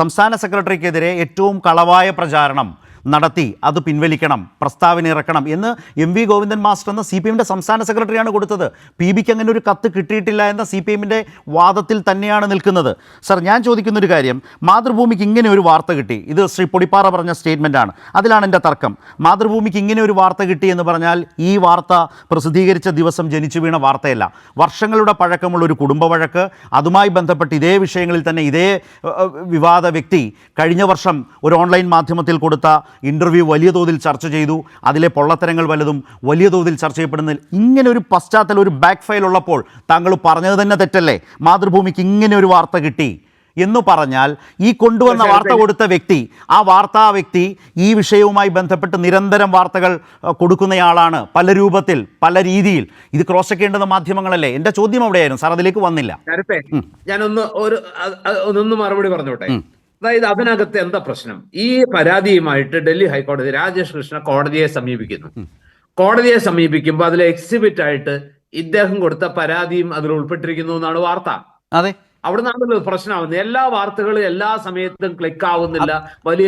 സംസ്ഥാന സെക്രട്ടറിക്കെതിരെ ഏറ്റവും കളവായ പ്രചാരണം നടത്തി, അത് പിൻവലിക്കണം, പ്രസ്താവന ഇറക്കണം എന്ന് MV ഗോവിന്ദൻ മാസ്റ്റർ എന്ന CPM-ന്റെ സംസ്ഥാന സെക്രട്ടറിയാണ് കൊടുത്തത്. PBക്ക് അങ്ങനെ ഒരു കത്ത് കിട്ടിയിട്ടില്ല എന്ന CPM-ന്റെ വാദത്തിൽ തന്നെയാണ് നിൽക്കുന്നത്. സർ, ഞാൻ ചോദിക്കുന്നൊരു കാര്യം, മാതൃഭൂമിക്ക് ഇങ്ങനെ ഒരു വാർത്ത കിട്ടി, ഇത് ശ്രീ പൊടിപ്പാറ പറഞ്ഞ സ്റ്റേറ്റ്മെൻറ്റാണ്, അതിലാണ് എൻ്റെ തർക്കം. മാതൃഭൂമിക്ക് ഇങ്ങനെ ഒരു വാർത്ത കിട്ടി എന്ന് പറഞ്ഞാൽ ഈ വാർത്ത പ്രസിദ്ധീകരിച്ച ദിവസം ജനിച്ചു വീണ വാർത്തയല്ല. വർഷങ്ങളുടെ പഴക്കമുള്ള ഒരു കുടുംബ വഴക്ക്, അതുമായി ബന്ധപ്പെട്ട് ഇതേ വിഷയങ്ങളിൽ തന്നെ ഇതേ വിവാദ വ്യക്തി കഴിഞ്ഞ വർഷം ഒരു ഓൺലൈൻ മാധ്യമത്തിൽ കൊടുത്ത ഇൻ്റർവ്യൂ വലിയ തോതിൽ ചർച്ച ചെയ്തു. അതിലെ പൊള്ളത്തരങ്ങൾ വല്ലതും വലിയ തോതിൽ ചർച്ച ചെയ്യപ്പെടുന്നതിൽ ഇങ്ങനെ ഒരു പശ്ചാത്തലം, ഒരു ബാക്ക് ഫയൽ ഉള്ളപ്പോൾ താങ്കൾ പറഞ്ഞത് തന്നെ തെറ്റല്ലേ? മാതൃഭൂമിക്ക് ഇങ്ങനെ ഒരു വാർത്ത കിട്ടി എന്ന് പറഞ്ഞാൽ ഈ കൊണ്ടുവന്ന വാർത്ത കൊടുത്ത വ്യക്തി, ആ വാർത്താ വ്യക്തി ഈ വിഷയവുമായി ബന്ധപ്പെട്ട് നിരന്തരം വാർത്തകൾ കൊടുക്കുന്നയാളാണ്, പല രൂപത്തിൽ, പല രീതിയിൽ. ഇത് ക്രോസ് ചെക്ക് ചെയ്യേണ്ടുന്ന മാധ്യമങ്ങളല്ലേ? എൻ്റെ ചോദ്യം അവിടെയായിരുന്നു സാർ, അതിലേക്ക് വന്നില്ല. ഞാനൊന്ന് മറുപടി പറഞ്ഞോട്ടെ. അതായത് അതിനകത്ത് എന്താ പ്രശ്നം? ഈ പരാതിയുമായിട്ട് ഡൽഹി ഹൈക്കോടതി രാജേഷ് കൃഷ്ണ കോടതിയെ സമീപിക്കുന്നു. കോടതിയെ സമീപിക്കുമ്പോൾ അതിലെ എക്സിബിറ്റ് ആയിട്ട് ഇദ്ദേഹം കൊടുത്ത പരാതിയും അതിൽ ഉൾപ്പെട്ടിരിക്കുന്നു എന്നാണ് വാർത്ത. അതെ, അവിടുന്നാണല്ലോ പ്രശ്നമാവുന്നത്. എല്ലാ വാർത്തകളും എല്ലാ സമയത്തും ക്ലിക്ക് ആവുന്നില്ല, വലിയ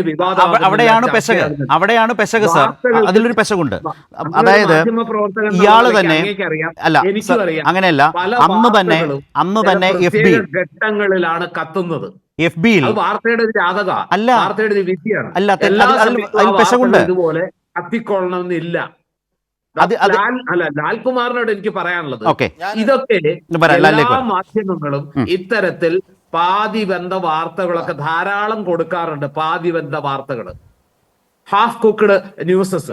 അവിടെയാണ് പെശക്, അവിടെയാണ് പെശക് സാർ. അതിലൊരു പെശകുണ്ട്. അതായത് ഇയാള് തന്നെ അല്ല, അങ്ങനെയല്ല, അന്ന് തന്നെ ഘട്ടങ്ങളിലാണ് കത്തുന്നത്. FB യിൽ വാർത്തയുടെ ഒരു ജാതക അല്ല, വാർത്തയുടെ ഒരു വിധിയാണ്. അല്ല, പെശകുണ്ട്. ഇതുപോലെ കത്തിക്കൊള്ളണമെന്നില്ല. ലാൽകുമാറിനോട് എനിക്ക് പറയാനുള്ളത്, ഇതൊക്കെ എല്ലാ മാധ്യമങ്ങളും ഇത്തരത്തിൽ പാതിബന്ധ വാർത്തകളൊക്കെ ധാരാളം കൊടുക്കാറുണ്ട്. പാതിബന്ധ വാർത്തകൾ, ഹാഫ് കുക്ക്ഡ് ന്യൂസസ്,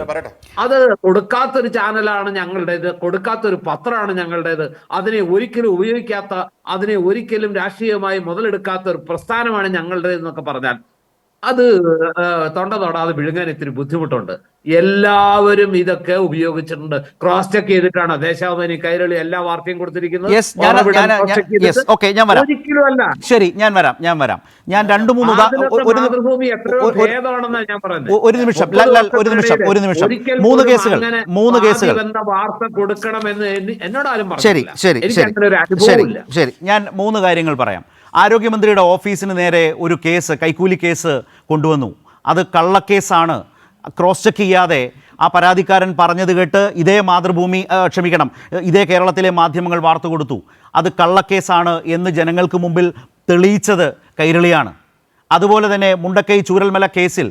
അത് കൊടുക്കാത്തൊരു ചാനലാണ് ഞങ്ങളുടേത്, കൊടുക്കാത്തൊരു പത്രമാണ് ഞങ്ങളുടേത്. അതിനെ ഒരിക്കലും ഉപയോഗിക്കാത്ത, അതിനെ ഒരിക്കലും രാഷ്ട്രീയമായി മുതലെടുക്കാത്ത ഒരു പ്രസ്ഥാനമാണ് ഞങ്ങളുടേത് എന്നൊക്കെ പറഞ്ഞാൽ അത് തൊണ്ട തൊടാതെ വിഴുങ്ങാൻ ഇത്തിരി ബുദ്ധിമുട്ടുണ്ട്. എല്ലാവരും ഇതൊക്കെ ഉപയോഗിച്ചിട്ടുണ്ട്. ക്രോസ് ചെക്ക് ചെയ്തിട്ടാണ് ദേശാഭിമാനി, കൈരളി എല്ലാ വാർത്തയും കൊടുത്തിരിക്കുന്നത്. ഒരിക്കലും അല്ല. ശരി, ഞാൻ വരാം. ഞാൻ 2-3 മാതൃഭൂമി എത്രയോ ഭേദമാണെന്നാണ് ഞാൻ പറയുന്നത്. ഒരു നിമിഷം. 3 കേസുകൾ വാർത്ത കൊടുക്കണമെന്ന് എന്നോട് ആരും ശരി, ഞാൻ 3 കാര്യങ്ങൾ പറയാം. ആരോഗ്യമന്ത്രിയുടെ ഓഫീസിന് നേരെ ഒരു കേസ്, കൈക്കൂലി കേസ് കൊണ്ടുവന്നു. അത് കള്ളക്കേസാണ്. ക്രോസ് ചെക്ക് ചെയ്യാതെ ആ പരാതിക്കാരൻ പറഞ്ഞത് കേട്ട് ഇതേ കേരളത്തിലെ മാധ്യമങ്ങൾ വാർത്ത കൊടുത്തു. അത് കള്ളക്കേസാണ് എന്ന് ജനങ്ങൾക്ക് മുമ്പിൽ തെളിയിച്ചത് കൈരളിയാണ്. അതുപോലെ തന്നെ മുണ്ടക്കൈ ചൂരൽമല കേസിൽ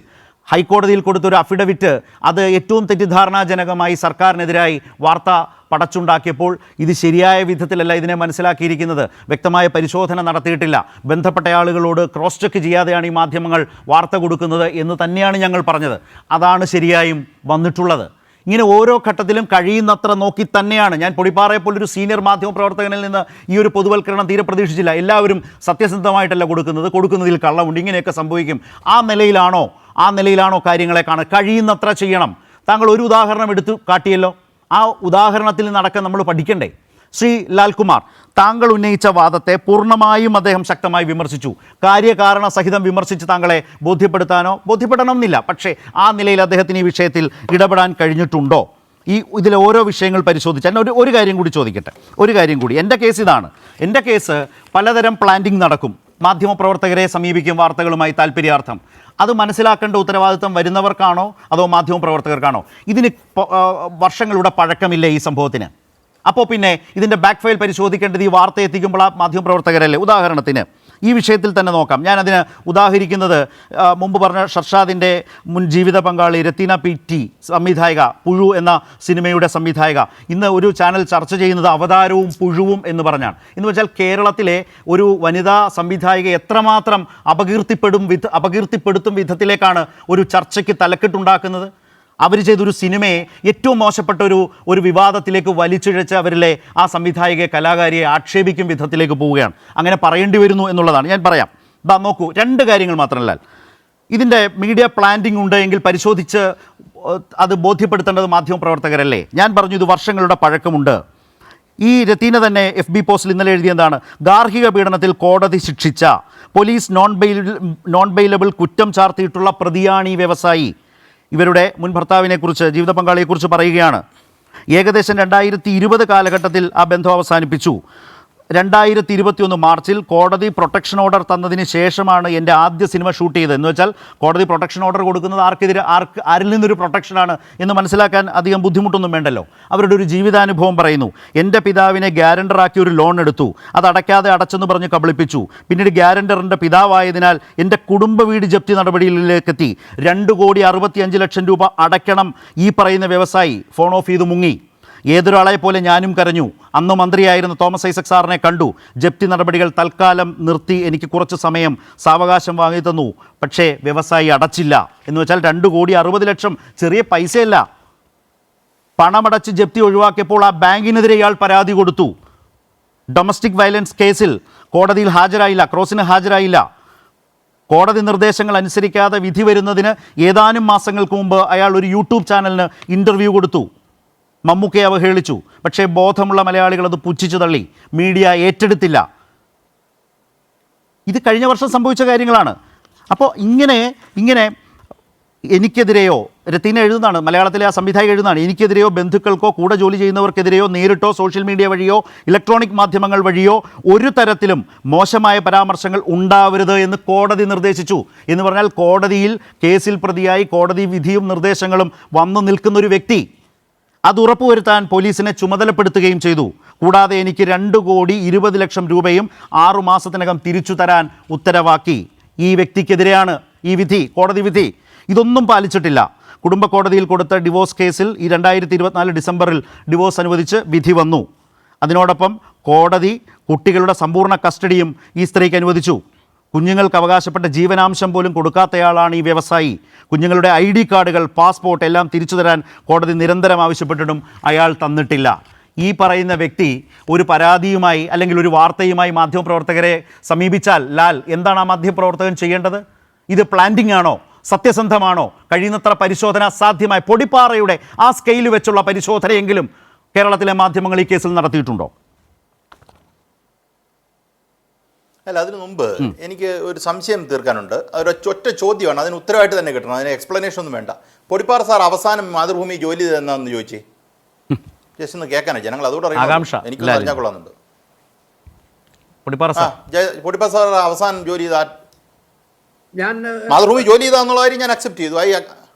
ഹൈക്കോടതിയിൽ കൊടുത്തൊരു അഫിഡവിറ്റ്, അത് ഏറ്റവും തെറ്റിദ്ധാരണാജനകമായി സർക്കാരിനെതിരായി വാർത്ത പടച്ചുണ്ടാക്കിയപ്പോൾ ഇത് ശരിയായ വിധത്തിലല്ല ഇതിനെ മനസ്സിലാക്കിയിരിക്കുന്നത്. വ്യക്തമായ പരിശോധന നടത്തിയിട്ടില്ല. ബന്ധപ്പെട്ട ആളുകളോട് ക്രോസ് ചെക്ക് ചെയ്യാതെയാണ് ഈ മാധ്യമങ്ങൾ വാർത്ത കൊടുക്കുന്നത് എന്ന് തന്നെയാണ് ഞങ്ങൾ പറഞ്ഞത്. അതാണ് ശരിയായും വന്നിട്ടുള്ളത്. ഇങ്ങനെ ഓരോ ഘട്ടത്തിലും കഴിയുന്നത്ര നോക്കി തന്നെയാണ്. ഞാൻ പൊടിപ്പാറയെപ്പോലൊരു സീനിയർ മാധ്യമ പ്രവർത്തകനിൽ നിന്ന് ഈ ഒരു പൊതുവൽക്കരണം തീരെ പ്രതീക്ഷിച്ചില്ല. എല്ലാവരും സത്യസന്ധമായിട്ടല്ല കൊടുക്കുന്നതിൽ കള്ളമുണ്ട്, ഇങ്ങനെയൊക്കെ സംഭവിക്കും. ആ നിലയിലാണോ കാര്യങ്ങളെ കാണാൻ കഴിയുന്നത്ര ചെയ്യണം. താങ്കൾ ഒരു ഉദാഹരണം എടുത്തു കാട്ടിയല്ലോ. ആ ഉദാഹരണത്തിൽ നിന്നടക്കം നമ്മൾ പഠിക്കണ്ടേ? ശ്രീ ലാൽകുമാർ, താങ്കൾ ഉന്നയിച്ച വാദത്തെ പൂർണ്ണമായും അദ്ദേഹം ശക്തമായി വിമർശിച്ചു. കാര്യകാരണ സഹിതം വിമർശിച്ച് താങ്കളെ ബോധ്യപ്പെടണമെന്നില്ല. പക്ഷേ ആ നിലയിൽ അദ്ദേഹത്തിന് ഈ വിഷയത്തിൽ ഇടപെടാൻ കഴിഞ്ഞിട്ടുണ്ടോ? ഇതിലെ ഓരോ വിഷയങ്ങൾ പരിശോധിച്ച് ഒരു കാര്യം കൂടി ചോദിക്കട്ടെ. എൻ്റെ കേസ് ഇതാണ്. എൻ്റെ കേസ് പലതരം പ്ലാന്റിംഗ് നടക്കും. മാധ്യമപ്രവർത്തകരെ സമീപിക്കും വാർത്തകളുമായി താല്പര്യാർത്ഥം. അത് മനസ്സിലാക്കേണ്ട ഉത്തരവാദിത്വം വരുന്നവർക്കാണോ അതോ മാധ്യമപ്രവർത്തകർക്കാണോ? ഇതിന് വർഷങ്ങളുടെ പഴക്കമില്ലേ ഈ സംഭവത്തിന്? അപ്പോൾ പിന്നെ ഇതിൻ്റെ ബാക്ക് ഫയൽ പരിശോധിക്കേണ്ടത് ഈ വാർത്ത എത്തിക്കുമ്പോൾ ആ മാധ്യമപ്രവർത്തകരല്ലേ? ഉദാഹരണത്തിന് ഈ വിഷയത്തിൽ തന്നെ നോക്കാം. ഞാനതിന് ഉദാഹരിക്കുന്നത് മുമ്പ് പറഞ്ഞ ഷർഷാദിൻ്റെ മുൻ ജീവിത പങ്കാളി രത്തീന PT സംവിധായിക, പുഴു എന്ന സിനിമയുടെ സംവിധായിക, ഇന്ന് ഒരു ചാനൽ ചർച്ച ചെയ്യുന്നത് അവതാരവും പുഴുവും എന്ന് പറഞ്ഞാണ്. എന്ന് വെച്ചാൽ കേരളത്തിലെ ഒരു വനിതാ സംവിധായിക എത്രമാത്രം അപകീർത്തിപ്പെടുത്തും വിധത്തിലേക്കാണ് ഒരു ചർച്ചയ്ക്ക് തലക്കെട്ടുണ്ടാക്കുന്നത്. അവർ ചെയ്തൊരു സിനിമയെ ഏറ്റവും മോശപ്പെട്ട ഒരു വിവാദത്തിലേക്ക് വലിച്ചിഴച്ച് അവരിലെ ആ സംവിധായകയെ, കലാകാരിയെ ആക്ഷേപിക്കും വിധത്തിലേക്ക് പോവുകയാണ്. അങ്ങനെ പറയേണ്ടി വരുന്നു എന്നുള്ളതാണ്. ഞാൻ പറയാം. നോക്കൂ, 2 കാര്യങ്ങൾ മാത്രമല്ല. ഇതിൻ്റെ മീഡിയ പ്ലാന്റിംഗ് ഉണ്ട് എങ്കിൽ പരിശോധിച്ച് അത് ബോധ്യപ്പെടുത്തേണ്ടത് മാധ്യമപ്രവർത്തകരല്ലേ? ഞാൻ പറഞ്ഞു ഇത് വർഷങ്ങളുടെ പഴക്കമുണ്ട്. ഈ രത്തീന തന്നെ FB പോസ്റ്റിൽ ഇന്നലെ എഴുതിയെന്താണ്? ഗാർഹിക പീഡനത്തിൽ കോടതി ശിക്ഷിച്ച, പോലീസ് നോൺ ബെയിലബിൾ കുറ്റം ചാർത്തിയിട്ടുള്ള പ്രതിയാണ് ഈ വ്യവസായി. ഇവരുടെ മുൻ ഭർത്താവിനെക്കുറിച്ച്, ജീവിത പങ്കാളിയെക്കുറിച്ച് പറയുകയാണ്. ഏകദേശം 2020 കാലഘട്ടത്തിൽ ആ ബന്ധം അവസാനിപ്പിച്ചു. 2021 മാർച്ചിൽ കോടതി പ്രൊട്ടക്ഷൻ ഓർഡർ തന്നതിന് ശേഷമാണ് എൻ്റെ ആദ്യ സിനിമ ഷൂട്ട് ചെയ്തത്. എന്ന് വെച്ചാൽ കോടതി പ്രൊട്ടക്ഷൻ ഓർഡർ കൊടുക്കുന്നത് ആരിൽ നിന്നൊരു പ്രൊട്ടക്ഷനാണ് എന്ന് മനസ്സിലാക്കാൻ അധികം ബുദ്ധിമുട്ടൊന്നും വേണ്ടല്ലോ. അവരുടെ ഒരു ജീവിതാനുഭവം പറയുന്നു. എൻ്റെ പിതാവിനെ ഗ്യാരണ്ടറാക്കി ഒരു ലോൺ എടുത്തു, അത് അടയ്ക്കാതെ അടച്ചെന്ന് പറഞ്ഞ് കബളിപ്പിച്ചു. പിന്നീട് ഗ്യാരണ്ടറിൻ്റെ പിതാവായതിനാൽ എൻ്റെ കുടുംബ വീട് ജപ്തി നടപടിയിലേക്കെത്തി. 2,65,00,000 രൂപ അടയ്ക്കണം ഈ പറയുന്ന വ്യവസായി. ഫോൺ ഓഫ് ചെയ്ത് മുങ്ങി. ഏതൊരാളെ പോലെ ഞാനും കരഞ്ഞു. അന്ന് മന്ത്രിയായിരുന്ന തോമസ് ഐസക് സാറിനെ കണ്ടു. ജപ്തി നടപടികൾ തൽക്കാലം നിർത്തി എനിക്ക് കുറച്ച് സമയം സാവകാശം വാങ്ങി തന്നു. പക്ഷേ വ്യവസായി അടച്ചില്ല. എന്ന് വെച്ചാൽ 2,60,00,000 ചെറിയ പൈസയല്ല. പണമടച്ച് ജപ്തി ഒഴിവാക്കിയപ്പോൾ ആ ബാങ്കിനെതിരെ ഇയാൾ പരാതി കൊടുത്തു. ഡൊമസ്റ്റിക് വയലൻസ് കേസിൽ കോടതിയിൽ ഹാജരായില്ല, ക്രോസിന് ഹാജരായില്ല. കോടതി നിർദ്ദേശങ്ങൾ അനുസരിക്കാതെ വിധി വരുന്നതിന് ഏതാനും മാസങ്ങൾക്ക് മുമ്പ് അയാൾ ഒരു യൂട്യൂബ് ചാനലിന് ഇൻ്റർവ്യൂ കൊടുത്തു. മമ്മൂക്കയെ അവഹേളിച്ചു. പക്ഷേ ബോധമുള്ള മലയാളികൾ അത് പുച്ഛിച്ചു തള്ളി. മീഡിയ ഏറ്റെടുത്തില്ല. ഇത് കഴിഞ്ഞ വർഷം സംഭവിച്ച കാര്യങ്ങളാണ്. അപ്പോൾ ഇങ്ങനെ എനിക്കെതിരെയോ രത്തീന എഴുതുന്നതാണ്, മലയാളത്തിലെ ആ സംവിധായക എഴുതുന്നതാണ്, എനിക്കെതിരെയോ ബന്ധുക്കൾക്കോ കൂടെ ജോലി ചെയ്യുന്നവർക്കെതിരെയോ നേരിട്ടോ സോഷ്യൽ മീഡിയ വഴിയോ ഇലക്ട്രോണിക് മാധ്യമങ്ങൾ വഴിയോ ഒരു തരത്തിലും മോശമായ പരാമർശങ്ങൾ ഉണ്ടാവരുത് എന്ന് കോടതി നിർദ്ദേശിച്ചു. എന്ന് പറഞ്ഞാൽ കോടതിയിൽ കേസിൽ പ്രതിയായി കോടതി വിധിയും നിർദ്ദേശങ്ങളും വന്നു നിൽക്കുന്ന ഒരു വ്യക്തി അത് ഉറപ്പുവരുത്താൻ പോലീസിനെ ചുമതലപ്പെടുത്തുകയും ചെയ്തു. കൂടാതെ എനിക്ക് 2,20,00,000 രൂപയും 6 മാസത്തിനകം തിരിച്ചു തരാൻ ഉത്തരവാക്കി. ഈ വ്യക്തിക്കെതിരെയാണ് ഈ വിധി, കോടതി വിധി. ഇതൊന്നും പാലിച്ചിട്ടില്ല. കുടുംബ കോടതിയിൽ കൊടുത്ത ഡിവോഴ്സ് കേസിൽ ഈ 2024 ഡിസംബറിൽ ഡിവോഴ്സ് അനുവദിച്ച് വിധി വന്നു. അതിനോടൊപ്പം കോടതി കുട്ടികളുടെ സമ്പൂർണ്ണ കസ്റ്റഡിയും ഈ സ്ത്രീക്ക് അനുവദിച്ചു. കുഞ്ഞുങ്ങൾക്ക് അവകാശപ്പെട്ട ജീവനാംശം പോലും കൊടുക്കാത്തയാളാണ് ഈ വ്യവസായി. കുഞ്ഞുങ്ങളുടെ ID കാർഡുകൾ, പാസ്പോർട്ട് എല്ലാം തിരിച്ചു തരാൻ കോടതി നിരന്തരം ആവശ്യപ്പെട്ടിട്ടും അയാൾ തന്നിട്ടില്ല. ഈ പറയുന്ന വ്യക്തി ഒരു പരാതിയുമായി അല്ലെങ്കിൽ ഒരു വാർത്തയുമായി മാധ്യമപ്രവർത്തകരെ സമീപിച്ചാൽ ലാൽ, എന്താണ് ആ മാധ്യമപ്രവർത്തകൻ ചെയ്യേണ്ടത്? ഇത് പ്ലാന്റിംഗ് ആണോ? സത്യസന്ധമാണോ? കഴിയുന്നത്ര പരിശോധന സാധ്യമായ പൊടിപ്പാറയുടെ ആ സ്കെയിൽ വെച്ചുള്ള പരിശോധനയെങ്കിലും കേരളത്തിലെ മാധ്യമങ്ങൾ ഈ കേസിൽ നടത്തിയിട്ടുണ്ടോ? അല്ല, അതിനു മുമ്പ് എനിക്ക് ഒരു സംശയം തീർക്കാനുണ്ട്. ഒറ്റ ചോദ്യമാണ്, അതിന് ഉത്തരവായിട്ട് തന്നെ കിട്ടണം, അതിന് എക്സ്പ്ലനേഷൻ ഒന്നും വേണ്ട. പൊടിപ്പാറ സാർ അവസാനം മാതൃഭൂമി ജോലി ചെയ്തെന്നാന്ന് ചോദിച്ചേ, ജസ്റ്റ് ഒന്ന് കേൾക്കാനോ ജനങ്ങൾ അതുകൂടെ അറിയാം. എനിക്ക് അറിഞ്ഞാൽ കൊള്ളാന്നുണ്ട്. പൊടിപ്പാറ സാർ അവസാനം ജോലി ചെയ്ത ഞാൻ മാതൃഭൂമി ജോലി ചെയ്താന്നുള്ള കാര്യം ഞാൻ അക്സെപ്റ്റ് ചെയ്തു.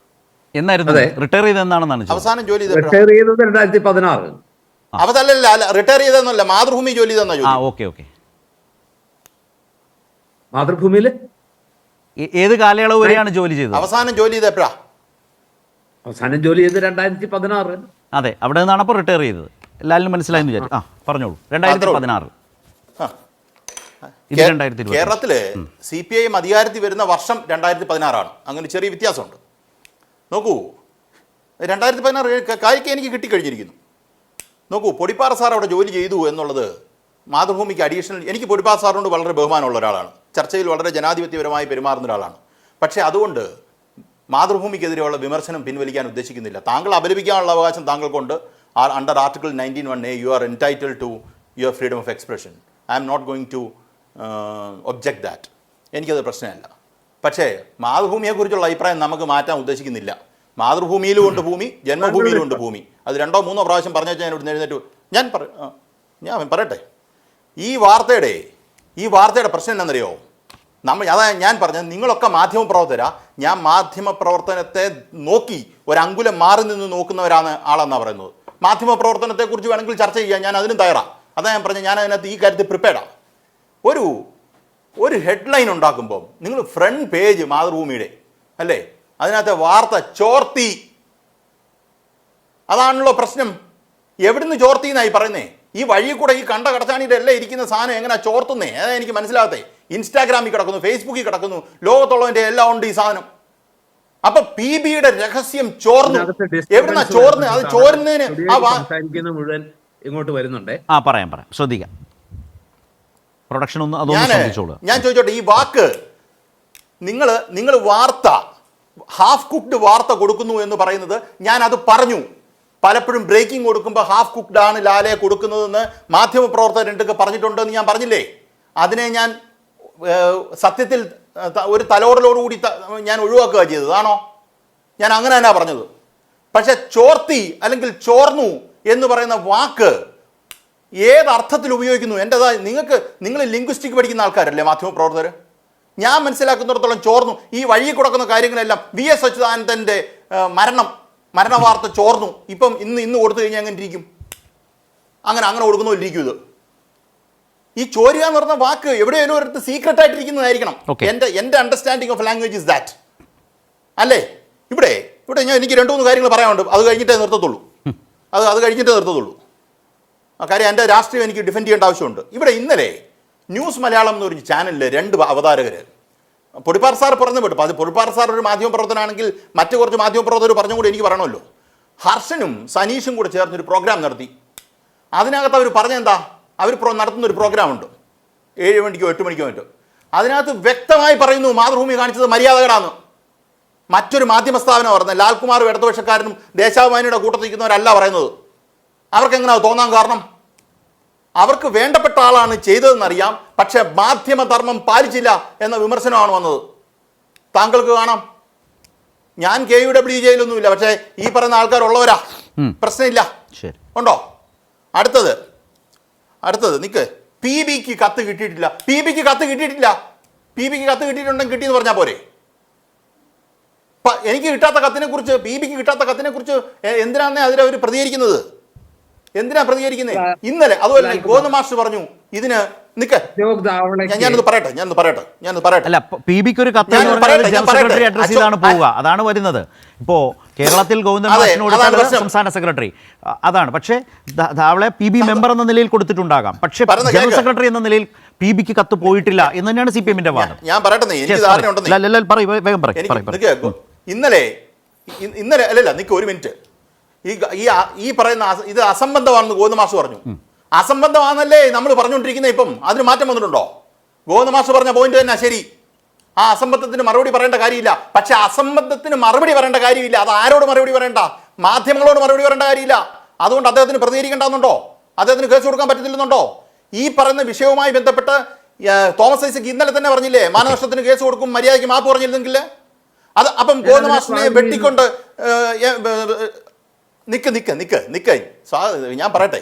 എന്നായിരുന്നു റിട്ടയർ ചെയ്തെന്നാണെന്നാണ് അവസാനം ജോലി ചെയ്തത്? റിട്ടയർ ചെയ്തത് 2016. അതല്ല, റിട്ടയർ ചെയ്തെന്നല്ല, മാതൃഭൂമി ജോലി ചെയ്തെന്നാ ജോലി. ഓക്കെ. മാതൃഭൂമിയിൽ ഏത് കാലയളവ് വരെയാണ് ജോലി ചെയ്തത്? അവസാനം ജോലി ചെയ്ത് എപ്പോഴാ? അവസാനം ജോലി ചെയ്ത് 2016. അതെ, അവിടെ നിന്നാണ് അപ്പോൾ റിട്ടയർ ചെയ്തത്. എല്ലാവരും മനസ്സിലായെന്ന് വിചാരിച്ചു. പറഞ്ഞോളൂ. 2016. കേരളത്തില് CPIM അധികാരത്തിൽ വരുന്ന വർഷം 2016 അങ്ങനെ ചെറിയ വ്യത്യാസമുണ്ട്. നോക്കൂ, 2016 കായ്ക്ക് എനിക്ക് കിട്ടിക്കഴിഞ്ഞിരിക്കുന്നു. നോക്കൂ, പൊടിപ്പാറ സാർ അവിടെ ജോലി ചെയ്തു എന്നുള്ളത് മാതൃഭൂമിക്ക് അഡീഷണൽ. എനിക്ക് പൊടിപ്പാറ സാറിനോട് വളരെ ബഹുമാനമുള്ള ഒരാളാണ്, ചർച്ചയിൽ വളരെ ജനാധിപത്യപരമായി പെരുമാറുന്ന ഒരാളാണ്. പക്ഷേ അതുകൊണ്ട് മാതൃഭൂമിക്കെതിരെയുള്ള വിമർശനം പിൻവലിക്കാൻ ഉദ്ദേശിക്കുന്നില്ല. താങ്കൾ അപലപിക്കാനുള്ള അവകാശം താങ്കൾക്കുണ്ട്. Under article 19(1)(a) you are entitled to your freedom of expression. I am not going to object that. എനിക്കത് പ്രശ്നമല്ല. പക്ഷേ മാതൃഭൂമിയെക്കുറിച്ചുള്ള അഭിപ്രായം നമുക്ക് മാറ്റാൻ ഉദ്ദേശിക്കുന്നില്ല. മാതൃഭൂമിയിലും ഉണ്ട് ഭൂമി, ജന്മഭൂമിയിലും ഉണ്ട് ഭൂമി. അത് 2-3 പ്രാവശ്യം പറഞ്ഞു വെച്ചാൽ ഞാൻ ഇവിടെ എഴുന്നേറ്റു. ഞാൻ പറയട്ടെ, ഈ വാർത്തയുടെ പ്രശ്നം എന്താണെന്നറിയോ? അതാ ഞാൻ പറഞ്ഞത്, നിങ്ങളൊക്കെ മാധ്യമപ്രവർത്തകരാ. ഞാൻ മാധ്യമപ്രവർത്തനത്തെ നോക്കി ഒരങ്കുലം മാറി നിന്ന് നോക്കുന്നവരാണ് ആളെന്നാണ് പറയുന്നത്. മാധ്യമപ്രവർത്തനത്തെക്കുറിച്ച് വേണമെങ്കിൽ ചർച്ച ചെയ്യാൻ ഞാൻ അതിനും തയ്യാറാണ്. അതാ ഞാൻ പറഞ്ഞത്, ഞാൻ അതിനകത്ത് ഈ കാര്യത്തിൽ പ്രിപ്പയർഡാണ്. ഒരു ഹെഡ്ലൈൻ ഉണ്ടാക്കുമ്പോൾ നിങ്ങൾ ഫ്രണ്ട് പേജ് മാതൃഭൂമിയുടെ അല്ലേ, അതിനകത്തെ വാർത്ത ചോർത്തി, അതാണല്ലോ പ്രശ്നം. എവിടുന്ന് ചോർത്തി എന്നായി പറയുന്നേ? ഈ വഴി കൂടെ ഈ കണ്ട കടച്ചാണിയുടെ എല്ലാം ഇരിക്കുന്ന സാധനം എങ്ങനെയാ ചോർത്തുന്നേ? അതാ എനിക്ക് മനസ്സിലാകത്തെ. ഇൻസ്റ്റാഗ്രാമിൽ കിടക്കുന്നു, ഫേസ്ബുക്കിൽ കിടക്കുന്നു, ലോകത്തുള്ളതിൻ്റെ എല്ലാം ഉണ്ട് ഈ സാധനം. അപ്പൊ PBയുടെ രഹസ്യം ചോർന്നു. എവിടുന്നാ ചോർന്ന്? അത് ചോരുന്നതിന് മുഴുവൻ ഇങ്ങോട്ട് വരുന്നുണ്ടേ. പറയാം ശ്രദ്ധിക്കാം. പ്രൊഡക്ഷൻ ഒന്ന് അതൊന്ന് ശ്രദ്ധിച്ചോളൂ. ഞാൻ ചോദിച്ചോട്ടെ, ഈ വാക്ക് നിങ്ങൾ വാർത്ത ഹാഫ് കുക്ക്ഡ് വാർത്ത കൊടുക്കുന്നു എന്ന് പറയുന്നത്, ഞാൻ അത് പറഞ്ഞു. പലപ്പോഴും ബ്രേക്കിംഗ് കൊടുക്കുമ്പോൾ ഹാഫ് കുക്ക്ഡ് ആണ് ലാലെ കൊടുക്കുന്നതെന്ന് മാധ്യമപ്രവർത്തകർ രണ്ടൊക്കെ പറഞ്ഞിട്ടുണ്ടെന്ന് ഞാൻ പറഞ്ഞില്ലേ? അതിനെ ഞാൻ സത്യത്തിൽ ഒരു തലോടലോടുകൂടി ഞാൻ ഒഴിവാക്കുക ചെയ്തതാണോ? ഞാൻ അങ്ങനെ തന്നെയാ പറഞ്ഞത്. പക്ഷെ ചോർത്തി അല്ലെങ്കിൽ ചോർന്നു എന്ന് പറയുന്ന വാക്ക് ഏതർത്ഥത്തിൽ ഉപയോഗിക്കുന്നു? നിങ്ങൾ ലിംഗ്വിസ്റ്റിക് പഠിക്കുന്ന ആൾക്കാരല്ലേ മാധ്യമപ്രവർത്തകർ? ഞാൻ മനസ്സിലാക്കുന്നിടത്തോളം ചോർന്നു, ഈ വഴി കൊടുക്കുന്ന കാര്യങ്ങളെല്ലാം VS അച്യുതാനന്ദൻ്റെ മരണ വാർത്ത ചോർന്നു. ഇപ്പം ഇന്ന് കൊടുത്തു കഴിഞ്ഞാൽ അങ്ങനെ ഇരിക്കും, അങ്ങനെ കൊടുക്കുന്നവരിക്കും. ഇത് ഈ ചോരുക എന്ന് പറഞ്ഞ വാക്ക് എവിടെയെങ്കിലും ഒരിടത്ത് സീക്രട്ട് ആയിട്ടിരിക്കുന്നതായിരിക്കണം. എൻ്റെ understanding of language is that അല്ലേ? ഇവിടെ എനിക്ക് 2-3 കാര്യങ്ങൾ പറയാനുണ്ട്. അത് കഴിഞ്ഞിട്ടേ നിർത്തത്തുള്ളൂ. കാര്യം എൻ്റെ രാഷ്ട്രീയം എനിക്ക് ഡിഫെൻഡ് ചെയ്യേണ്ട ആവശ്യമുണ്ട്. ഇവിടെ ഇന്നലെ ന്യൂസ് മലയാളം എന്ന് പറഞ്ഞ ചാനലിൽ 2 അവതാരകർ പൊടിപ്പാറ സാർ പറഞ്ഞു വിട്ടു. അത് പൊടിപ്പാറ സാർ ഒരു മാധ്യമപ്രവർത്തനാണെങ്കിൽ മറ്റു കുറച്ച് മാധ്യമപ്രവർത്തകർ പറഞ്ഞുകൂടി എനിക്ക് പറയണമല്ലോ. ഹർഷനും സനീഷും കൂടെ ചേർന്നൊരു പ്രോഗ്രാം നടത്തി. അതിനകത്ത് അവർ പറഞ്ഞെന്താ, അവർ നടത്തുന്നൊരു പ്രോഗ്രാമുണ്ട് 7 മണിക്കോ 8 മണിക്കോ മറ്റോ. അതിനകത്ത് വ്യക്തമായി പറയുന്നു മാതൃഭൂമി കാണിച്ചത് മര്യാദകേടാണ്. മറ്റൊരു മാധ്യമ സ്ഥാപനം പറഞ്ഞത്, ലാൽകുമാറും ഇടതുപക്ഷക്കാരനും ദേശാഭിമാനിയുടെ കൂട്ടത്തിൽ നിൽക്കുന്നവരല്ല പറയുന്നത്. അവർക്കെങ്ങനെയാണ് തോന്നാൻ കാരണം? അവർക്ക് വേണ്ടപ്പെട്ട ആളാണ് ചെയ്തതെന്നറിയാം, പക്ഷെ മാധ്യമധർമ്മം പാലിച്ചില്ല എന്ന വിമർശനമാണ് വന്നത്. താങ്കൾക്ക് കാണാം. ഞാൻ KUWJ-യിലൊന്നുമില്ല, പക്ഷേ ഈ പറയുന്ന ആൾക്കാരുള്ളവരാ, പ്രശ്നമില്ല. ശരി, ഉണ്ടോ? അടുത്തത് നിക്ക്. PBക്ക് കത്ത് കിട്ടിയിട്ടില്ല. PBക്ക് കത്ത് കിട്ടിയിട്ടുണ്ടെങ്കിൽ കിട്ടിയെന്ന് പറഞ്ഞാൽ പോരെ? എനിക്ക് കിട്ടാത്ത കത്തിനെ കുറിച്ച്, PBക്ക് കിട്ടാത്ത കത്തിനെ കുറിച്ച് എന്തിനാണ് അതിലവർ പ്രതികരിക്കുന്നത്? എന്തിനാ പ്രതികരിക്കുന്നത്? ഇന്നലെ അതുപോലെ ഗോവിന്ദ മാസ്റ്റർ പറഞ്ഞു ഇതിന് നിക്ക്, ഞാനൊന്ന് പറയട്ടെ. അല്ല, PBക്ക് ഒരു കത്ത് സെക്രട്ടറി അഡ്രസ് ചെയ്താണ് പോവുക, അതാണ് വരുന്നത്. ഇപ്പോ കേരളത്തിൽ ഗോവിന്ദൻ മാഷിനോട് സംസ്ഥാന സെക്രട്ടറി അതാണ്. പക്ഷേ ധാവളെ PB മെമ്പർ എന്ന നിലയിൽ കൊടുത്തിട്ടുണ്ടാകാം, പക്ഷേ ജനറൽ സെക്രട്ടറി എന്ന നിലയിൽ PBക്ക് കത്ത് പോയിട്ടില്ല എന്ന് തന്നെയാണ് CPM-ന്റെ വാദം. ഞാൻ പറയട്ടെ, ഇന്നലെ അല്ലല്ല നിക്ക് ഒരു മിനിറ്റ്. ഈ പറയുന്ന ഇത് അസംബന്ധമാണെന്ന് ഗോവിന്ദ മാഷ് പറഞ്ഞു. അസംബന്ധമാണെന്നല്ലേ നമ്മൾ പറഞ്ഞുകൊണ്ടിരിക്കുന്നത്. ഇപ്പം അതിന് മാറ്റം വന്നിട്ടുണ്ടോ? ഗോവിന്ദ മാഷ് പറഞ്ഞ പോയിന്റ് തന്നെ ശരി. ആ അസംബന്ധത്തിന് മറുപടി പറയേണ്ട കാര്യമില്ല. പക്ഷെ അസംബന്ധത്തിന് മറുപടി പറയേണ്ട കാര്യമില്ല. അത് ആരോട് മറുപടി പറയേണ്ട? മാധ്യമങ്ങളോട് മറുപടി പറയേണ്ട കാര്യമില്ല. അതുകൊണ്ട് അദ്ദേഹത്തിന് പ്രതികരിക്കേണ്ടെന്നുണ്ടോ? അദ്ദേഹത്തിന് കേസ് കൊടുക്കാൻ പറ്റത്തില്ലെന്നുണ്ടോ? ഈ പറയുന്ന വിഷയവുമായി ബന്ധപ്പെട്ട് തോമസ് ഐസക് ഇന്നലെ തന്നെ പറഞ്ഞില്ലേ, മാനനഷ്ടത്തിന് കേസ് കൊടുക്കും, മര്യാദയ്ക്ക് മാപ്പ് പറഞ്ഞിരുന്നെങ്കിൽ അത് അപ്പം ഗോവിന്ദ മാഷിനെ വെട്ടിക്കൊണ്ട് നിക്ക് ഞാൻ പറയട്ടെ.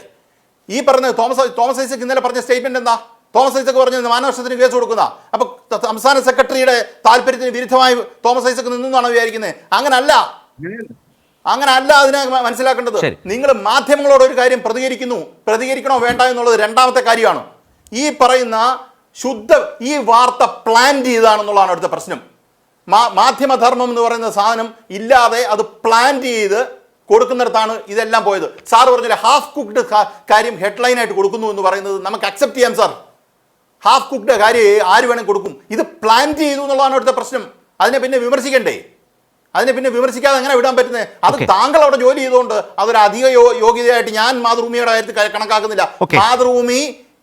ഈ പറഞ്ഞ തോമസ് ഐസക് ഇന്നലെ പറഞ്ഞ സ്റ്റേറ്റ്മെന്റ് എന്താ? തോമസ് ഐസക് പറഞ്ഞത് മാനനഷ്ടത്തിന് കേസ് കൊടുക്കുന്ന. അപ്പൊ സംസ്ഥാന സെക്രട്ടറിയുടെ താല്പര്യത്തിന് വിരുദ്ധമായി തോമസ് ഐസക് നിന്നാണ് വിചാരിക്കുന്നത്? അങ്ങനല്ല അതിനെ മനസ്സിലാക്കേണ്ടത്. നിങ്ങൾ മാധ്യമങ്ങളോട് ഒരു കാര്യം പ്രതികരിക്കണോ വേണ്ട എന്നുള്ളത് രണ്ടാമത്തെ കാര്യമാണ്. ഈ പറയുന്ന ഈ വാർത്ത പ്ലാൻ ചെയ്താണെന്നുള്ളതാണ് അടുത്ത പ്രശ്നം. മാധ്യമധർമ്മം എന്ന് പറയുന്ന സാധനം ഇല്ലാതെ അത് പ്ലാൻ ചെയ്ത് കൊടുക്കുന്നിടത്താണ് ഇതെല്ലാം പോയത്. സാർ പറഞ്ഞില്ലേ ഹാഫ് കുക്ക്ഡ് കാര്യം ഹെഡ്ലൈനായിട്ട് കൊടുക്കുന്നു എന്ന് പറയുന്നത് നമുക്ക് അക്സെപ്റ്റ് ചെയ്യാം സാർ. ഹാഫ് കുക്ക്ഡ് കാര്യം ആര് വേണമെങ്കിൽ കൊടുക്കും. ഇത് പ്ലാൻ ചെയ്തു എന്നുള്ളതാണ് അടുത്ത പ്രശ്നം. അതിനെ പിന്നെ വിമർശിക്കണ്ടേ? അതിനെ പിന്നെ വിമർശിക്കാതെ എങ്ങനെ വിടാൻ പറ്റുന്നത്? അത് താങ്കൾ അവിടെ ജോലി ചെയ്തുകൊണ്ട് അതൊരു അധിക യോഗ്യതയായിട്ട് ഞാൻ മാതൃഭൂമിയുടെ കാര്യത്തിൽ കണക്കാക്കുന്നില്ല. മാതൃഭൂമി,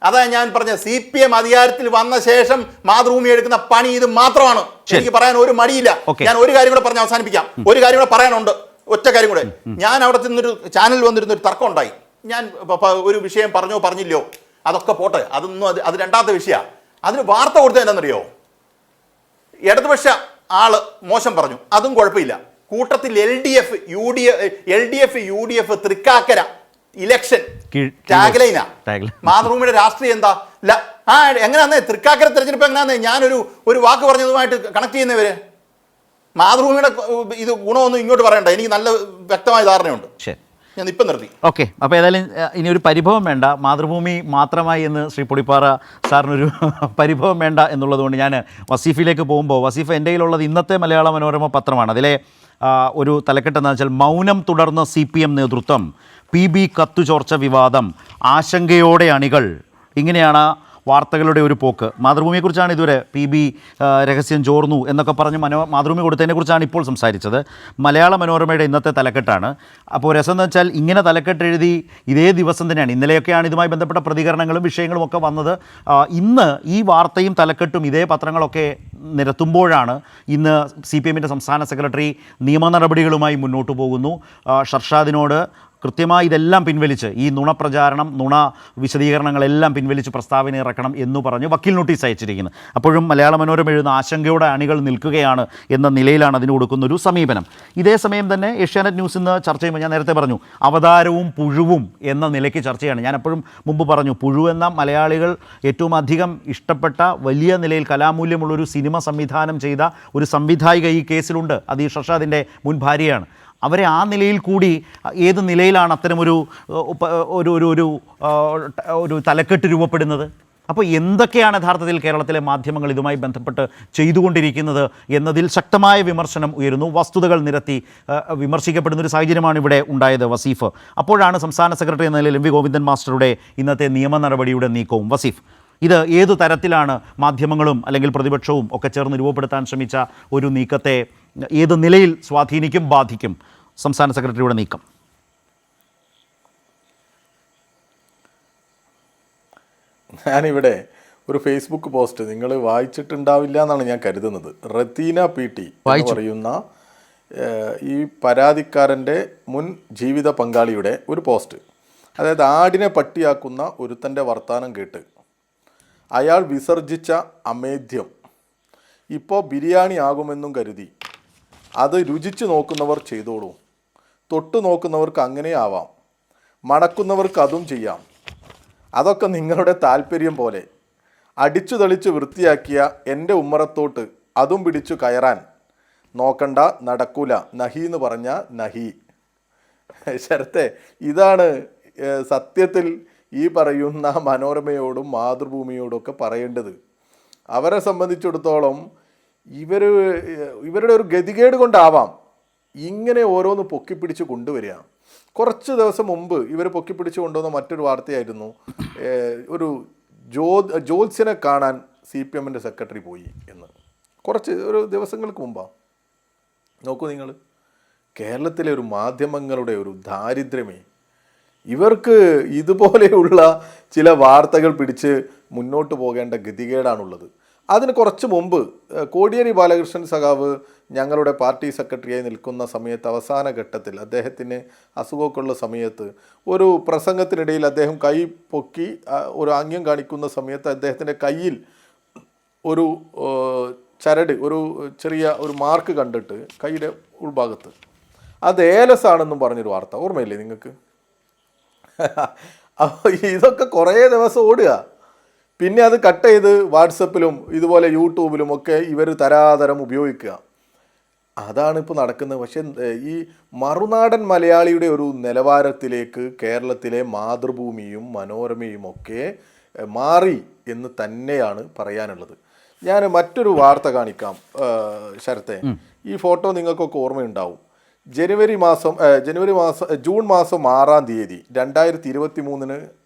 അതാ ഞാൻ പറഞ്ഞ CPM അധികാരത്തിൽ വന്ന ശേഷം മാതൃഭൂമി എടുക്കുന്ന പണി ഇത് മാത്രമാണ്. എനിക്ക് പറയാൻ ഒരു മടിയില്ല. ഞാൻ ഒരു കാര്യം കൂടെ പറഞ്ഞ് അവസാനിപ്പിക്കാം. ഒരു കാര്യം കൂടെ പറയാനുണ്ട്, ഒറ്റ കാര്യം കൂടെ. ഞാൻ അവിടെ നിന്നൊരു ചാനലിൽ വന്നിരുന്നൊരു തർക്കം ഉണ്ടായി. ഞാൻ ഒരു വിഷയം പറഞ്ഞില്ലയോ, അതൊക്കെ പോട്ടെ, അത് രണ്ടാമത്തെ വിഷയമാണ്. അതിന് വാർത്ത കൊടുത്തത് എന്താണെന്നറിയോ? ഇടതുപക്ഷ ആള് മോശം പറഞ്ഞു, അതും കുഴപ്പമില്ല. കൂട്ടത്തിൽ LDF UDF തൃക്കാക്കര ഇലക്ഷൻ ടാഗ്ലൈനാ. മാതൃഭൂമിയുടെ രാഷ്ട്രീയം എന്താ? എങ്ങനെയാന്നേ തൃക്കാക്കര തെരഞ്ഞെടുപ്പ് എങ്ങനെയാന്നേ ഞാനൊരു വാക്ക് പറഞ്ഞതുമായിട്ട് കണക്ട് ചെയ്യുന്നവര്? മാതൃഭൂമിയുടെ ഇത് ഗുണമൊന്നും ഇങ്ങോട്ട് പറയണ്ട, എനിക്ക് നല്ല വ്യക്തമായ ധാരണയുണ്ട്. ഞാൻ ഇപ്പം നിർത്തി. ഓക്കെ, അപ്പോൾ ഏതായാലും ഇനി ഒരു പരിഭവം വേണ്ട, മാതൃഭൂമി മാത്രമായി എന്ന് ശ്രീ പൊടിപ്പാറ സാറിനൊരു പരിഭവം വേണ്ട എന്നുള്ളതുകൊണ്ട് ഞാൻ വസീഫിലേക്ക് പോകുമ്പോൾ, വസീഫ് എൻ്റെ കയ്യിലുള്ളത് ഇന്നത്തെ മലയാള മനോരമ പത്രമാണ്. അതിലെ ഒരു തലക്കെട്ടെന്ന് വെച്ചാൽ മൗനം തുടർന്ന CPM നേതൃത്വം, PB കത്തുചോർച്ച വിവാദം, ആശങ്കയോടെ അണികൾ. ഇങ്ങനെയാണ് വാർത്തകളുടെ ഒരു പോക്ക്. മാതൃഭൂമിയെക്കുറിച്ചാണ് ഇതുവരെ PB രഹസ്യം ചോർന്നു എന്നൊക്കെ പറഞ്ഞ് മാതൃഭൂമി കൊടുത്തതിനെക്കുറിച്ചാണ് ഇപ്പോൾ സംസാരിച്ചത്. മലയാള മനോരമയുടെ ഇന്നത്തെ തലക്കെട്ടാണ്. അപ്പോൾ രസം എന്ന് വെച്ചാൽ ഇങ്ങനെ തലക്കെട്ട് എഴുതി ഇതേ ദിവസം തന്നെയാണ്, ഇന്നലെയൊക്കെയാണ് ഇതുമായി ബന്ധപ്പെട്ട പ്രതികരണങ്ങളും വിഷയങ്ങളും ഒക്കെ വന്നത്. ഇന്ന് ഈ വാർത്തയും തലക്കെട്ടും ഇതേ പത്രങ്ങളൊക്കെ നിരത്തുമ്പോഴാണ് ഇന്ന് CPM-ൻ്റെ സംസ്ഥാന സെക്രട്ടറി നിയമ നടപടികളുമായി മുന്നോട്ട് പോകുന്നു. ഷർഷാദിനോട് കൃത്യമായി ഇതെല്ലാം പിൻവലിച്ച്, ഈ നുണപ്രചാരണം, നുണ വിശദീകരണങ്ങളെല്ലാം പിൻവലിച്ച് പ്രസ്താവന ഇറക്കണം എന്ന് പറഞ്ഞ് വക്കീൽ നോട്ടീസ് അയച്ചിരിക്കുന്നത്. അപ്പോഴും മലയാള മനോരമ എഴുതുന്ന ആശങ്കയോടെ അണികൾ നിൽക്കുകയാണ് എന്ന നിലയിലാണ് അതിന് കൊടുക്കുന്നൊരു സമീപനം. ഇതേ സമയം തന്നെ ഏഷ്യാനെറ്റ് ന്യൂസ് ഇന്ന് ചർച്ച ചെയ്യുമ്പോൾ ഞാൻ നേരത്തെ പറഞ്ഞു, അവതാരവും പുഴുവും എന്ന നിലയ്ക്ക് ചർച്ചയാണ്. ഞാൻ എപ്പോഴും മുമ്പ് പറഞ്ഞു, പുഴു എന്ന മലയാളികൾ ഏറ്റവും അധികം ഇഷ്ടപ്പെട്ട വലിയ നിലയിൽ കലാമൂല്യമുള്ളൊരു സിനിമ സംവിധാനം ചെയ്ത ഒരു സംവിധായിക ഈ കേസിലുണ്ട്. അത് ഈ ഷർഷാദിൻ്റെ മുൻ ഭാര്യയാണ്. അവരെ ആ നിലയിൽ കൂടി ഏത് നിലയിലാണ് അത്തരമൊരു ഒരു തലക്കെട്ട് രൂപപ്പെടുന്നത്? അപ്പോൾ എന്തൊക്കെയാണ് യഥാർത്ഥത്തിൽ കേരളത്തിലെ മാധ്യമങ്ങൾ ഇതുമായി ബന്ധപ്പെട്ട് ചെയ്തുകൊണ്ടിരിക്കുന്നത് എന്നതിൽ ശക്തമായ വിമർശനം ഉയരുന്നു. വസ്തുതകൾ നിരത്തി വിമർശിക്കപ്പെടുന്നൊരു സാഹചര്യമാണ് ഇവിടെ ഉണ്ടായത്. വസീഫ്, അപ്പോഴാണ് സംസ്ഥാന സെക്രട്ടറി എന്ന നിലയിൽ MV ഗോവിന്ദൻ മാസ്റ്ററുടെ ഇന്നത്തെ നിയമ നടപടിയുടെ നീക്കവും. വസീഫ്, ഇത് ഏതു തരത്തിലാണ് മാധ്യമങ്ങളും അല്ലെങ്കിൽ പ്രതിപക്ഷവും ഒക്കെ ചേർന്ന് രൂപപ്പെടുത്താൻ ശ്രമിച്ച ഒരു നീക്കത്തെ ഏത് നിലയിൽ സ്വാധീനിക്കും, ബാധിക്കും സംസ്ഥാന സെക്രട്ടറിയുടെ നീക്കം? ഞാനിവിടെ ഒരു ഫേസ്ബുക്ക് പോസ്റ്റ് നിങ്ങൾ വായിച്ചിട്ടുണ്ടാവില്ല എന്നാണ് ഞാൻ കരുതുന്നത്. റത്തീന PT എന്ന് പറയുന്ന ഈ പരാതിക്കാരൻ്റെ മുൻ ജീവിത പങ്കാളിയുടെ ഒരു പോസ്റ്റ്. അതായത് ആടിനെ പട്ടിയാക്കുന്ന ഒരുത്തൻ്റെ വർത്താനം കേട്ട് അയാൾ വിസർജിച്ച അമേദ്യം ഇപ്പോൾ ബിരിയാണി ആകുമെന്നും കരുതി അത് രുചിച്ച് നോക്കുന്നവർ ചെയ്തോളൂ. തൊട്ടു നോക്കുന്നവർക്ക് അങ്ങനെ ആവാം, മണക്കുന്നവർക്ക് അതും ചെയ്യാം. അതൊക്കെ നിങ്ങളുടെ താല്പര്യം പോലെ. അടിച്ചു തെളിച്ച് വൃത്തിയാക്കിയ എൻ്റെ ഉമ്മറത്തോട്ട് അതും പിടിച്ചു കയറാൻ നോക്കണ്ട, നടക്കൂല. നഹി എന്ന് പറഞ്ഞ നഹി. ശരത്തെ, ഇതാണ് സത്യത്തിൽ ഈ പറയുന്ന മനോരമയോടും മാതൃഭൂമിയോടും ഒക്കെ പറയേണ്ടത്. അവരെ സംബന്ധിച്ചിടത്തോളം ഇവരുടെ ഒരു ഗതികേട് കൊണ്ടാവാം ഇങ്ങനെ ഓരോന്ന് പൊക്കിപ്പിടിച്ച് കൊണ്ടുവരിക. കുറച്ച് ദിവസം മുമ്പ് ഇവർ പൊക്കിപ്പിടിച്ച് കൊണ്ടുവന്ന മറ്റൊരു വാർത്തയായിരുന്നു, ഒരു ജോത്സ്യനെ കാണാൻ CPM-ൻ്റെ സെക്രട്ടറി പോയി എന്ന്. ഒരു ദിവസങ്ങൾക്ക് മുമ്പാണ്. നോക്കൂ നിങ്ങൾ, കേരളത്തിലെ ഒരു മാധ്യമങ്ങളുടെ ഒരു ദാരിദ്ര്യമേ. ഇവർക്ക് ഇതുപോലെയുള്ള ചില വാർത്തകൾ പിടിച്ച് മുന്നോട്ട് പോകേണ്ട ഗതികേടാണുള്ളത്. അതിന് കുറച്ച് മുമ്പ് കോടിയേരി ബാലകൃഷ്ണൻ സഖാവ് ഞങ്ങളുടെ പാർട്ടി സെക്രട്ടറിയായി നിൽക്കുന്ന സമയത്ത്, അവസാന ഘട്ടത്തിൽ അദ്ദേഹത്തിന് അസുഖമൊക്കെ ഉള്ള സമയത്ത്, ഒരു പ്രസംഗത്തിനിടയിൽ അദ്ദേഹം കൈ പൊക്കി ഒരു ആംഗ്യം കാണിക്കുന്ന സമയത്ത് അദ്ദേഹത്തിൻ്റെ കയ്യിൽ ഒരു ചരട്, ഒരു ചെറിയ ഒരു മാർക്ക് കണ്ടിട്ട് കൈയുടെ ഉൾഭാഗത്ത് അത് ഏലസ് ആണെന്നും പറഞ്ഞൊരു വാർത്ത ഓർമ്മയില്ലേ നിങ്ങൾക്ക്? ഇതൊക്കെ കുറേ ദിവസം ഓടുക. പിന്നെ അത് കട്ട് ചെയ്ത് വാട്സപ്പിലും ഇതുപോലെ യൂട്യൂബിലും ഒക്കെ ഇവർ തരാതരം ഉപയോഗിക്കുക. അതാണ് ഇപ്പോൾ നടക്കുന്നത്. പക്ഷേ ഈ മറുനാടൻ മലയാളിയുടെ ഒരു നിലവാരത്തിലേക്ക് കേരളത്തിലെ മാതൃഭൂമിയും മനോരമയും ഒക്കെ മാറി എന്ന് തന്നെയാണ് പറയാനുള്ളത്. ഞാൻ മറ്റൊരു വാർത്ത കാണിക്കാം ശരത്തെ. ഈ ഫോട്ടോ നിങ്ങൾക്കൊക്കെ ഓർമ്മയുണ്ടാവും. ജൂൺ മാസം 6-ാം തീയതി 2023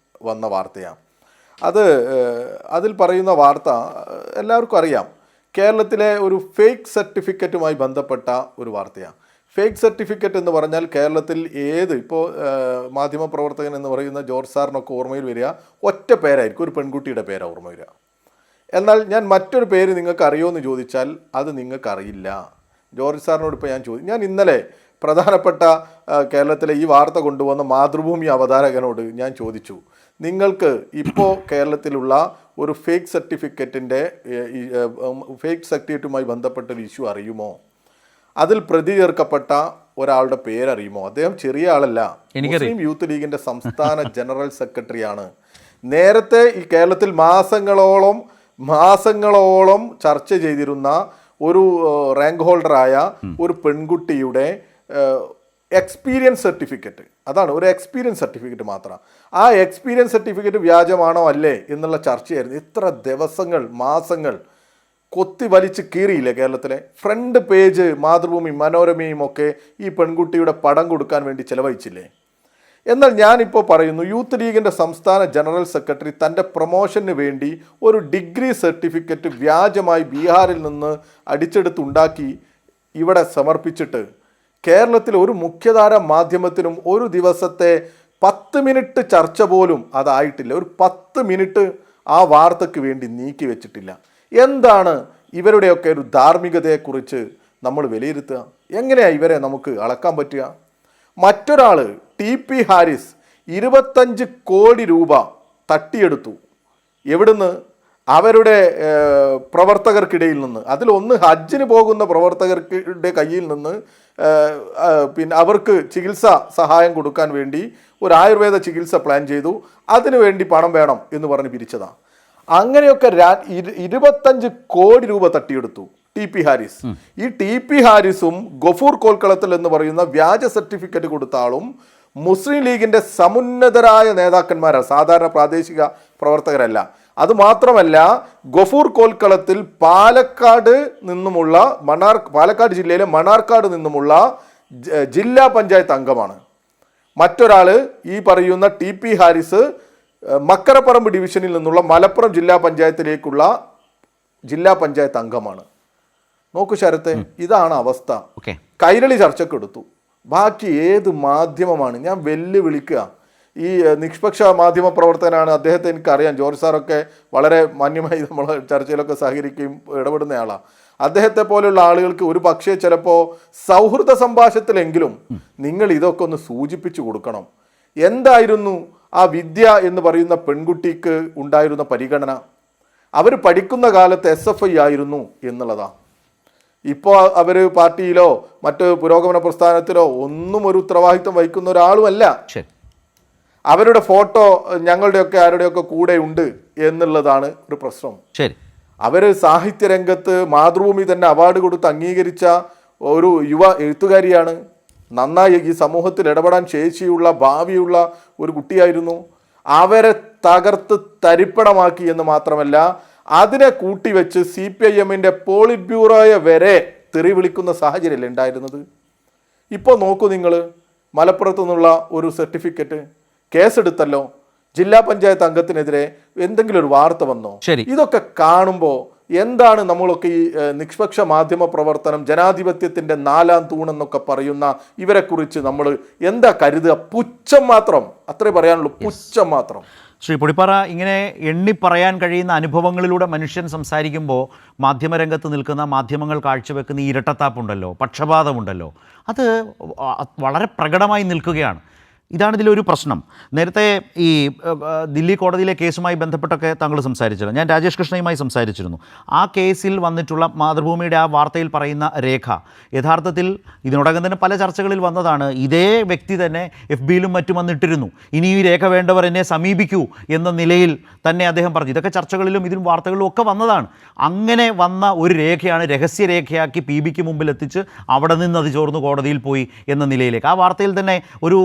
വന്ന വാർത്തയാണ്. അതിൽ പറയുന്ന വാർത്ത എല്ലാവർക്കും അറിയാം. കേരളത്തിലെ ഒരു ഫേക്ക് സർട്ടിഫിക്കറ്റുമായി ബന്ധപ്പെട്ട ഒരു വാർത്തയാണ്. ഫേക്ക് സർട്ടിഫിക്കറ്റ് എന്ന് പറഞ്ഞാൽ കേരളത്തിൽ ഇപ്പോൾ മാധ്യമപ്രവർത്തകൻ എന്ന് പറയുന്ന ജോർജ് സാറിനൊക്കെ ഓർമ്മയിൽ വരിക ഒറ്റ പേരായിരിക്കും, ഒരു പെൺകുട്ടിയുടെ പേരാണ് ഓർമ്മ വരിക. എന്നാൽ ഞാൻ മറ്റൊരു പേര് നിങ്ങൾക്ക് അറിയുമോ എന്ന് ചോദിച്ചാൽ അത് നിങ്ങൾക്കറിയില്ല. ജോർജ് സാറിനോട് ഇപ്പോൾ ഞാൻ ഇന്നലെ പ്രധാനപ്പെട്ട കേരളത്തിലെ ഈ വാർത്ത കൊണ്ടുവന്ന മാതൃഭൂമി അവതാരകനോട് ഞാൻ ചോദിച്ചു, നിങ്ങൾക്ക് ഇപ്പോൾ കേരളത്തിലുള്ള ഒരു ഫേക്ക് സർട്ടിഫിക്കറ്റുമായി ബന്ധപ്പെട്ടൊരു ഇഷ്യൂ അറിയുമോ? അതിൽ പ്രതി ചേർക്കപ്പെട്ട ഒരാളുടെ പേരറിയുമോ? അദ്ദേഹം ചെറിയ ആളല്ല, മുസ്ലിം യൂത്ത് ലീഗിൻ്റെ സംസ്ഥാന ജനറൽ സെക്രട്ടറിയാണ്. നേരത്തെ ഈ കേരളത്തിൽ മാസങ്ങളോളം ചർച്ച ചെയ്തിരുന്ന ഒരു റാങ്ക് ഹോൾഡറായ ഒരു പെൺകുട്ടിയുടെ എക്സ്പീരിയൻസ് സർട്ടിഫിക്കറ്റ്, അതാണ് ഒരു എക്സ്പീരിയൻസ് സർട്ടിഫിക്കറ്റ് മാത്രം. ആ എക്സ്പീരിയൻസ് സർട്ടിഫിക്കറ്റ് വ്യാജമാണോ അല്ലേ എന്നുള്ള ചർച്ചയായിരുന്നു. ഇത്ര ദിവസങ്ങൾ, മാസങ്ങൾ കൊത്തി വലിച്ച് കീറിയില്ലേ കേരളത്തിലെ? ഫ്രണ്ട് പേജ് മാതൃഭൂമി മനോരമയും ഒക്കെ ഈ പെൺകുട്ടിയുടെ പടം കൊടുക്കാൻ വേണ്ടി ചിലവഴിച്ചില്ലേ? എന്നാൽ ഞാനിപ്പോൾ പറയുന്നു, യൂത്ത് ലീഗിൻ്റെ സംസ്ഥാന ജനറൽ സെക്രട്ടറി തൻ്റെ പ്രൊമോഷന് വേണ്ടി ഒരു ഡിഗ്രി സർട്ടിഫിക്കറ്റ് വ്യാജമായി ബീഹാറിൽ നിന്ന് അടിച്ചെടുത്തുണ്ടാക്കി ഇവിടെ സമർപ്പിച്ചിട്ട് കേരളത്തിൽ ഒരു മുഖ്യധാര മാധ്യമത്തിനും ഒരു ദിവസത്തെ 10 മിനിറ്റ് ചർച്ച പോലും അതായിട്ടില്ല. ഒരു 10 മിനിറ്റ് ആ വാർത്തയ്ക്ക് വേണ്ടി നീക്കി വെച്ചിട്ടില്ല. എന്താണ് ഇവരുടെയൊക്കെ ഒരു ധാർമ്മികതയെക്കുറിച്ച് നമ്മൾ വിലയിരുത്തുക? എങ്ങനെയാണ് ഇവരെ നമുക്ക് അളക്കാൻ പറ്റുക? മറ്റൊരാൾ TP ഹാരിസ് 25 കോടി രൂപ തട്ടിയെടുത്തു. എവിടുന്ന്? അവരുടെ പ്രവർത്തകർക്കിടയിൽ നിന്ന്. അതിലൊന്ന് ഹജ്ജിന് പോകുന്ന പ്രവർത്തകരുടെ കയ്യിൽ നിന്ന് പിന്നെ അവർക്ക് ചികിത്സാ സഹായം കൊടുക്കാൻ വേണ്ടി ഒരു ആയുർവേദ ചികിത്സ പ്ലാൻ ചെയ്തു. അതിനു വേണ്ടി പണം വേണം എന്ന് പറഞ്ഞ് പിരിച്ചതാണ്. അങ്ങനെയൊക്കെ 25 കോടി രൂപ തട്ടിയെടുത്തു TP ഹാരിസ്. ഈ TP ഹാരിസും ഗഫൂർ കോൽക്കളത്തിൽ എന്ന് പറയുന്ന വ്യാജ സർട്ടിഫിക്കറ്റ് കൊടുത്ത ആളും മുസ്ലിം ലീഗിൻ്റെ സമുന്നതരായ നേതാക്കന്മാരാണ്, സാധാരണ പ്രാദേശിക പ്രവർത്തകരല്ല. അതുമാത്രമല്ല, ഗഫൂർ കോൽക്കളത്തിൽ പാലക്കാട് ജില്ലയിലെ മണ്ണാർക്കാട് നിന്നുമുള്ള ജില്ലാ പഞ്ചായത്ത് അംഗമാണ്. മറ്റൊരാൾ ഈ പറയുന്ന TP ഹാരിസ് മക്കരപ്പറമ്പ് ഡിവിഷനിൽ നിന്നുള്ള മലപ്പുറം ജില്ലാ പഞ്ചായത്തിലേക്കുള്ള ജില്ലാ പഞ്ചായത്ത് അംഗമാണ്. നോക്കൂ ശരത്തെ, ഇതാണ് അവസ്ഥ. കൈരളി ചർച്ചക്കെടുത്തു. ബാക്കി ഏത് മാധ്യമമാണ്? ഞാൻ വെല്ലുവിളിക്കുക. ഈ നിഷ്പക്ഷ മാധ്യമ പ്രവർത്തകനാണ് അദ്ദേഹത്തെ എനിക്കറിയാം. ജോർജ് സാറൊക്കെ വളരെ മാന്യമായി നമ്മൾ ചർച്ചയിലൊക്കെ സഹകരിക്കുകയും ഇടപെടുന്ന ആളാണ്. അദ്ദേഹത്തെ പോലെയുള്ള ആളുകൾക്ക് ഒരു പക്ഷേ ചിലപ്പോൾ സൗഹൃദ സംഭാഷണത്തിലെങ്കിലും നിങ്ങൾ ഇതൊക്കെ ഒന്ന് സൂചിപ്പിച്ചു കൊടുക്കണം. എന്തായിരുന്നു ആ വിദ്യ എന്ന് പറയുന്ന പെൺകുട്ടിക്ക് ഉണ്ടായിരുന്ന പരിഗണന? അവർ പഠിക്കുന്ന കാലത്ത് SFI ആയിരുന്നു എന്നുള്ളതാണ്. ഇപ്പോൾ അവർ പാർട്ടിയിലോ മറ്റ് പുരോഗമന പ്രസ്ഥാനത്തിലോ ഒന്നും ഒരു ഉത്തരവാദിത്വം വഹിക്കുന്ന ഒരാളുമല്ല. ശരി. അവരുടെ ഫോട്ടോ ഞങ്ങളുടെയൊക്കെ ആരുടെയൊക്കെ കൂടെ ഉണ്ട് എന്നുള്ളതാണ് ഒരു പ്രശ്നം. ശരി. അവർ സാഹിത്യരംഗത്ത് മാതൃഭൂമി തന്നെ അവാർഡ് കൊടുത്ത് അംഗീകരിച്ച ഒരു യുവ എഴുത്തുകാരിയാണ്. നന്നായി ഈ സമൂഹത്തിൽ ഇടപെടാൻ ശേഷിയുള്ള ഭാവിയുള്ള ഒരു കുട്ടിയായിരുന്നു. അവരെ തകർത്ത് തരിപ്പണമാക്കി എന്ന് മാത്രമല്ല, അതിനെ കൂട്ടിവെച്ച് CPIM-ന്റെ പോളിറ്റ് ബ്യൂറോയെ വരെ തെറി വിളിക്കുന്ന സാഹചര്യമല്ലേ ഉണ്ടായിരുന്നത്. ഇപ്പോൾ നോക്കൂ നിങ്ങൾ, മലപ്പുറത്തു നിന്നുള്ള ഒരു സർട്ടിഫിക്കറ്റ് കേസെടുത്തല്ലോ, ജില്ലാ പഞ്ചായത്ത് അംഗത്തിനെതിരെ എന്തെങ്കിലും ഒരു വാർത്ത വന്നോ? ഇതൊക്കെ കാണുമ്പോൾ എന്താണ് നമ്മളൊക്കെ ഈ നിഷ്പക്ഷ മാധ്യമ പ്രവർത്തനം, ജനാധിപത്യത്തിന്റെ 4ാം തൂണെന്നൊക്കെ പറയുന്ന ഇവരെ കുറിച്ച് നമ്മൾ എന്താ കരുതുക? പുച്ഛം മാത്രം, അത്രേ പറയാനുള്ളൂ, പുച്ഛം മാത്രം. ശ്രീ പൊടിപ്പാറ, ഇങ്ങനെ എണ്ണി പറയാൻ കഴിയുന്ന അനുഭവങ്ങളിലൂടെ മനുഷ്യൻ സംസാരിക്കുമ്പോൾ മാധ്യമരംഗത്ത് നിൽക്കുന്ന മാധ്യമങ്ങൾ കാഴ്ചവെക്കുന്ന ഈ ഇരട്ടത്താപ്പുണ്ടല്ലോ, പക്ഷപാതമുണ്ടല്ലോ, അത് വളരെ പ്രകടമായി നിൽക്കുകയാണ്. ഇതാണ് ഇതിലൊരു പ്രശ്നം. നേരത്തെ ഈ ദില്ലി കോടതിയിലെ കേസുമായി ബന്ധപ്പെട്ടൊക്കെ താങ്കൾ സംസാരിച്ചിരുന്നു. ഞാൻ രാജേഷ് കൃഷ്ണയുമായി സംസാരിച്ചിരുന്നു. ആ കേസിൽ വന്നിട്ടുള്ള മാതൃഭൂമിയുടെ ആ വാർത്തയിൽ പറയുന്ന രേഖ യഥാർത്ഥത്തിൽ ഇതിനോടകം തന്നെ പല ചർച്ചകളിൽ വന്നതാണ്. ഇതേ വ്യക്തി തന്നെ FB-യിലും മറ്റും വന്നിട്ടിരുന്നു. ഇനി ഈ രേഖ വേണ്ടവർ എന്നെ സമീപിക്കൂ എന്ന നിലയിൽ തന്നെ അദ്ദേഹം പറഞ്ഞു. ഇതൊക്കെ ചർച്ചകളിലും ഇതിലും വാർത്തകളിലും ഒക്കെ വന്നതാണ്. അങ്ങനെ വന്ന ഒരു രേഖയാണ് രഹസ്യരേഖയാക്കി PB-ക്ക് മുമ്പിൽ എത്തിച്ച് അവിടെ നിന്ന് അത് ചോർന്ന് കോടതിയിൽ പോയി എന്ന നിലയിലേക്ക്. ആ വാർത്തയിൽ തന്നെ ഒരു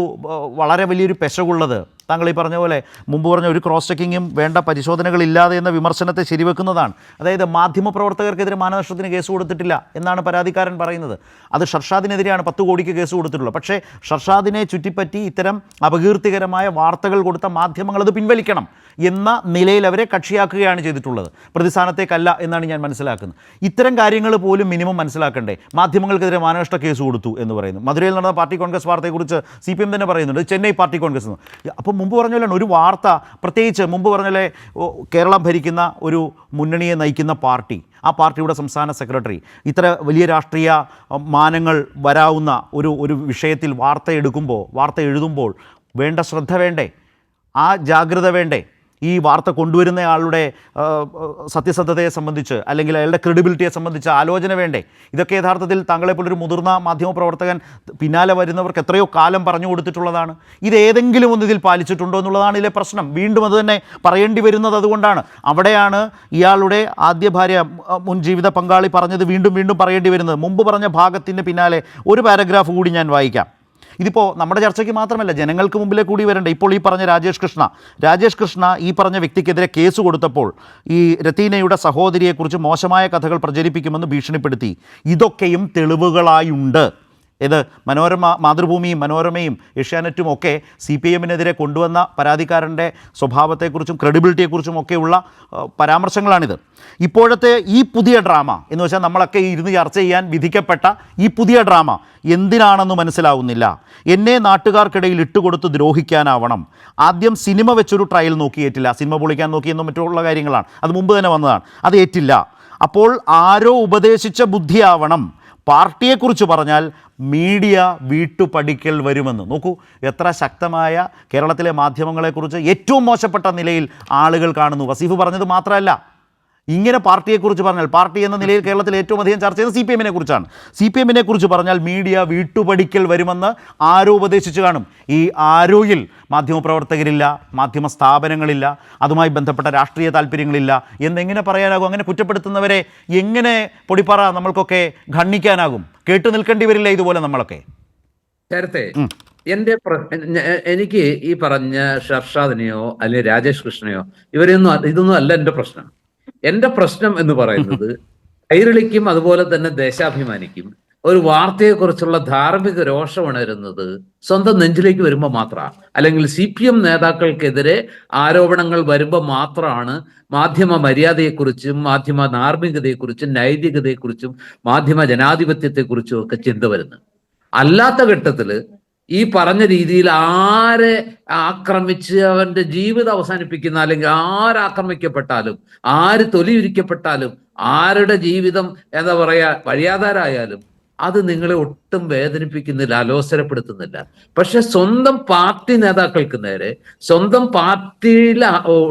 വളരെ വലിയൊരു പെശകുള്ളത് താങ്കൾ ഈ പറഞ്ഞ പോലെ മുമ്പ് പറഞ്ഞ ഒരു ക്രോസ് ചെക്കിങ്ങും വേണ്ട പരിശോധനകളില്ലാതെ എന്ന വിമർശനത്തെ ശരിവെക്കുന്നതാണ്. അതായത് മാധ്യമപ്രവർത്തകർക്കെതിരെ മാനനഷ്ടത്തിന് കേസ് കൊടുത്തിട്ടില്ല എന്നാണ് പരാതിക്കാരൻ പറയുന്നത്. അത് ഷർഷാദിനെതിരെയാണ് 10 കോടിക്ക് കേസ് കൊടുത്തിട്ടുള്ളത്. പക്ഷേ ഷർഷാദിനെ ചുറ്റിപ്പറ്റി ഇത്തരം അപകീർത്തികരമായ വാർത്തകൾ കൊടുത്ത മാധ്യമങ്ങൾ അത് പിൻവലിക്കണം എന്ന നിലയിൽ അവരെ കക്ഷിയാക്കുകയാണ് ചെയ്തിട്ടുള്ളത്. പ്രതിസ്ഥാനത്തേക്കല്ല എന്നാണ് ഞാൻ മനസ്സിലാക്കുന്നത്. ഇത്തരം കാര്യങ്ങൾ പോലും മിനിമം മനസ്സിലാക്കണ്ടേ? മാധ്യമങ്ങൾക്കെതിരെ മാനനഷ്ട കേസ് കൊടുത്തു എന്ന് പറയുന്നു. മധുരയിൽ നടന്ന പാർട്ടി കോൺഗ്രസ് വാർത്തയെക്കുറിച്ച് CPM തന്നെ പറയുന്നുണ്ട്, ചെന്നൈ പാർട്ടി കോൺഗ്രസ് എന്ന്. അപ്പോൾ മുമ്പ് പറഞ്ഞ പോലെയാണ് ഒരു വാർത്ത, പ്രത്യേകിച്ച് മുമ്പ് പറഞ്ഞ പോലെ കേരളം ഭരിക്കുന്ന ഒരു മുന്നണിയെ നയിക്കുന്ന പാർട്ടി, ആ പാർട്ടിയുടെ സംസ്ഥാന സെക്രട്ടറി ഇത്ര വലിയ രാഷ്ട്രീയ മാനങ്ങൾ വരാവുന്ന ഒരു വിഷയത്തിൽ വാർത്ത എഴുതുമ്പോൾ വേണ്ട ശ്രദ്ധ വേണ്ടേ? ആ ജാഗ്രത വേണ്ടേ? ഈ വാർത്ത കൊണ്ടുവരുന്നയാളുടെ സത്യസന്ധതയെ സംബന്ധിച്ച് അല്ലെങ്കിൽ അയാളുടെ ക്രെഡിബിലിറ്റിയെ സംബന്ധിച്ച് ആലോചന വേണ്ടേ? ഇതൊക്കെ യഥാർത്ഥത്തിൽ താങ്കളെപ്പോലൊരു മുതിർന്ന മാധ്യമപ്രവർത്തകൻ പിന്നാലെ വരുന്നവർക്ക് എത്രയോ കാലം പറഞ്ഞു കൊടുത്തിട്ടുള്ളതാണ്. ഇതേതെങ്കിലും ഒന്നിതിൽ പാലിച്ചിട്ടുണ്ടോ എന്നുള്ളതാണ് ഇതിലെ പ്രശ്നം. വീണ്ടും അത് തന്നെ പറയേണ്ടി വരുന്നത് അതുകൊണ്ടാണ്. അവിടെയാണ് ഇയാളുടെ ആദ്യ ഭാര്യ, മുൻ ജീവിത പങ്കാളി പറഞ്ഞത് വീണ്ടും വീണ്ടും പറയേണ്ടി വരുന്നത്. മുമ്പ് പറഞ്ഞ ഭാഗത്തിൻ്റെ പിന്നാലെ ഒരു പാരഗ്രാഫ് കൂടി ഞാൻ വായിക്കാം. ഇതിപ്പോൾ നമ്മുടെ ചർച്ചയ്ക്ക് മാത്രമല്ല, ജനങ്ങൾക്ക് മുമ്പിലെ കൂടി വരണ്ടേ. ഇപ്പോൾ ഈ പറഞ്ഞ രാജേഷ് കൃഷ്ണ ഈ പറഞ്ഞ വ്യക്തിക്കെതിരെ കേസ് കൊടുത്തപ്പോൾ ഈ രത്തീനയുടെ സഹോദരിയെക്കുറിച്ച് മോശമായ കഥകൾ പ്രചരിപ്പിക്കുമെന്ന് ഭീഷണിപ്പെടുത്തി. ഇതൊക്കെയും തെളിവുകളായുണ്ട്. ഇത് മാതൃഭൂമിയും മനോരമയും ഏഷ്യാനെറ്റും ഒക്കെ CPM-നെതിരെ കൊണ്ടുവന്ന പരാതിക്കാരൻ്റെ സ്വഭാവത്തെക്കുറിച്ചും ക്രെഡിബിലിറ്റിയെക്കുറിച്ചും ഒക്കെയുള്ള പരാമർശങ്ങളാണിത്. ഇപ്പോഴത്തെ ഈ പുതിയ ഡ്രാമ എന്ന് വെച്ചാൽ നമ്മളൊക്കെ ഇരുന്ന് ചർച്ച ചെയ്യാൻ വിധിക്കപ്പെട്ട ഈ പുതിയ ഡ്രാമ എന്തിനാണെന്ന് മനസ്സിലാവുന്നില്ല. എന്നെ നാട്ടുകാർക്കിടയിൽ ഇട്ടുകൊടുത്ത് ദ്രോഹിക്കാനാവണം. ആദ്യം സിനിമ വെച്ചൊരു ട്രയൽ നോക്കിയേറ്റില്ല, സിനിമ പൊളിക്കാൻ നോക്കിയെന്നും മറ്റുള്ള കാര്യങ്ങളാണ്, അത് മുമ്പ് തന്നെ വന്നതാണ്, അത് ഏറ്റില്ല. അപ്പോൾ ആരോ ഉപദേശിച്ച ബുദ്ധിയാവണം. പാർട്ടിയെക്കുറിച്ച് പറഞ്ഞാൽ മീഡിയ വീട്ടുപടിക്കൽ വരുമെന്ന്. നോക്കൂ എത്ര ശക്തമായ കേരളത്തിലെ മാധ്യമങ്ങളെക്കുറിച്ച് ഏറ്റവും മോശപ്പെട്ട നിലയിൽ ആളുകൾ കാണുന്നു. വസീഫ് പറഞ്ഞത് മാത്രമല്ല, ഇങ്ങനെ പാർട്ടിയെക്കുറിച്ച് പറഞ്ഞാൽ, പാർട്ടി എന്ന നിലയിൽ കേരളത്തിൽ ഏറ്റവും അധികം ചർച്ച ചെയ്യുന്നത് CPM-നെ കുറിച്ചാണ്. CPM-നെ കുറിച്ച് പറഞ്ഞാൽ മീഡിയ വീട്ടുപടിക്കൽ വരുമെന്ന് ആരോ ഉപദേശിച്ച് കാണും. ഈ ആരോയിൽ മാധ്യമപ്രവർത്തകരില്ല, മാധ്യമ സ്ഥാപനങ്ങളില്ല, അതുമായി ബന്ധപ്പെട്ട രാഷ്ട്രീയ താല്പര്യങ്ങളില്ല എന്നെങ്ങനെ പറയാനാകും? അങ്ങനെ കുറ്റപ്പെടുത്തുന്നവരെ എങ്ങനെ പൊടിപ്പാറ നമ്മൾക്കൊക്കെ ഖണ്ഡിക്കാനാകും? കേട്ടു നിൽക്കേണ്ടി വരില്ല ഇതുപോലെ നമ്മളൊക്കെ? നേരത്തെ എനിക്ക് ഈ പറഞ്ഞ ഷർഷാദിനെയോ അല്ലെങ്കിൽ രാജേഷ് കൃഷ്ണയോ ഇതൊന്നും അല്ല എൻ്റെ പ്രശ്നം. എന്റെ പ്രശ്നം എന്ന് പറയുന്നത് കൈരളിക്കും അതുപോലെ തന്നെ ദേശാഭിമാനിക്കും ഒരു വാർത്തയെക്കുറിച്ചുള്ള ധാർമ്മിക രോഷം ഉണരുന്നത് സ്വന്തം നെഞ്ചിലേക്ക് വരുമ്പോൾ മാത്രമാണ്, അല്ലെങ്കിൽ CPM നേതാക്കൾക്കെതിരെ ആരോപണങ്ങൾ വരുമ്പോൾ മാത്രമാണ് മാധ്യമ മര്യാദയെക്കുറിച്ചും മാധ്യമ ധാർമ്മികതയെക്കുറിച്ചും നൈതികതയെക്കുറിച്ചും മാധ്യമ ജനാധിപത്യത്തെക്കുറിച്ചും ഒക്കെ ചിന്ത വരുന്നത്. അല്ലാത്ത ഘട്ടത്തില് ഈ പറഞ്ഞ രീതിയിൽ ആരെ ആക്രമിച്ച് അവന്റെ ജീവിതം അവസാനിപ്പിക്കുന്ന, അല്ലെങ്കിൽ ആരാക്രമിക്കപ്പെട്ടാലും ആര് തൊലിയുരിക്കപ്പെട്ടാലും ആരുടെ ജീവിതം എന്താ പറയാ വഴിയാധാരായാലും അത് നിങ്ങളെ ഒട്ടും വേദനിപ്പിക്കുന്നില്ല, അലോസരപ്പെടുത്തുന്നില്ല. പക്ഷെ സ്വന്തം പാർട്ടി നേതാക്കൾക്ക് നേരെ, സ്വന്തം പാർട്ടിയിൽ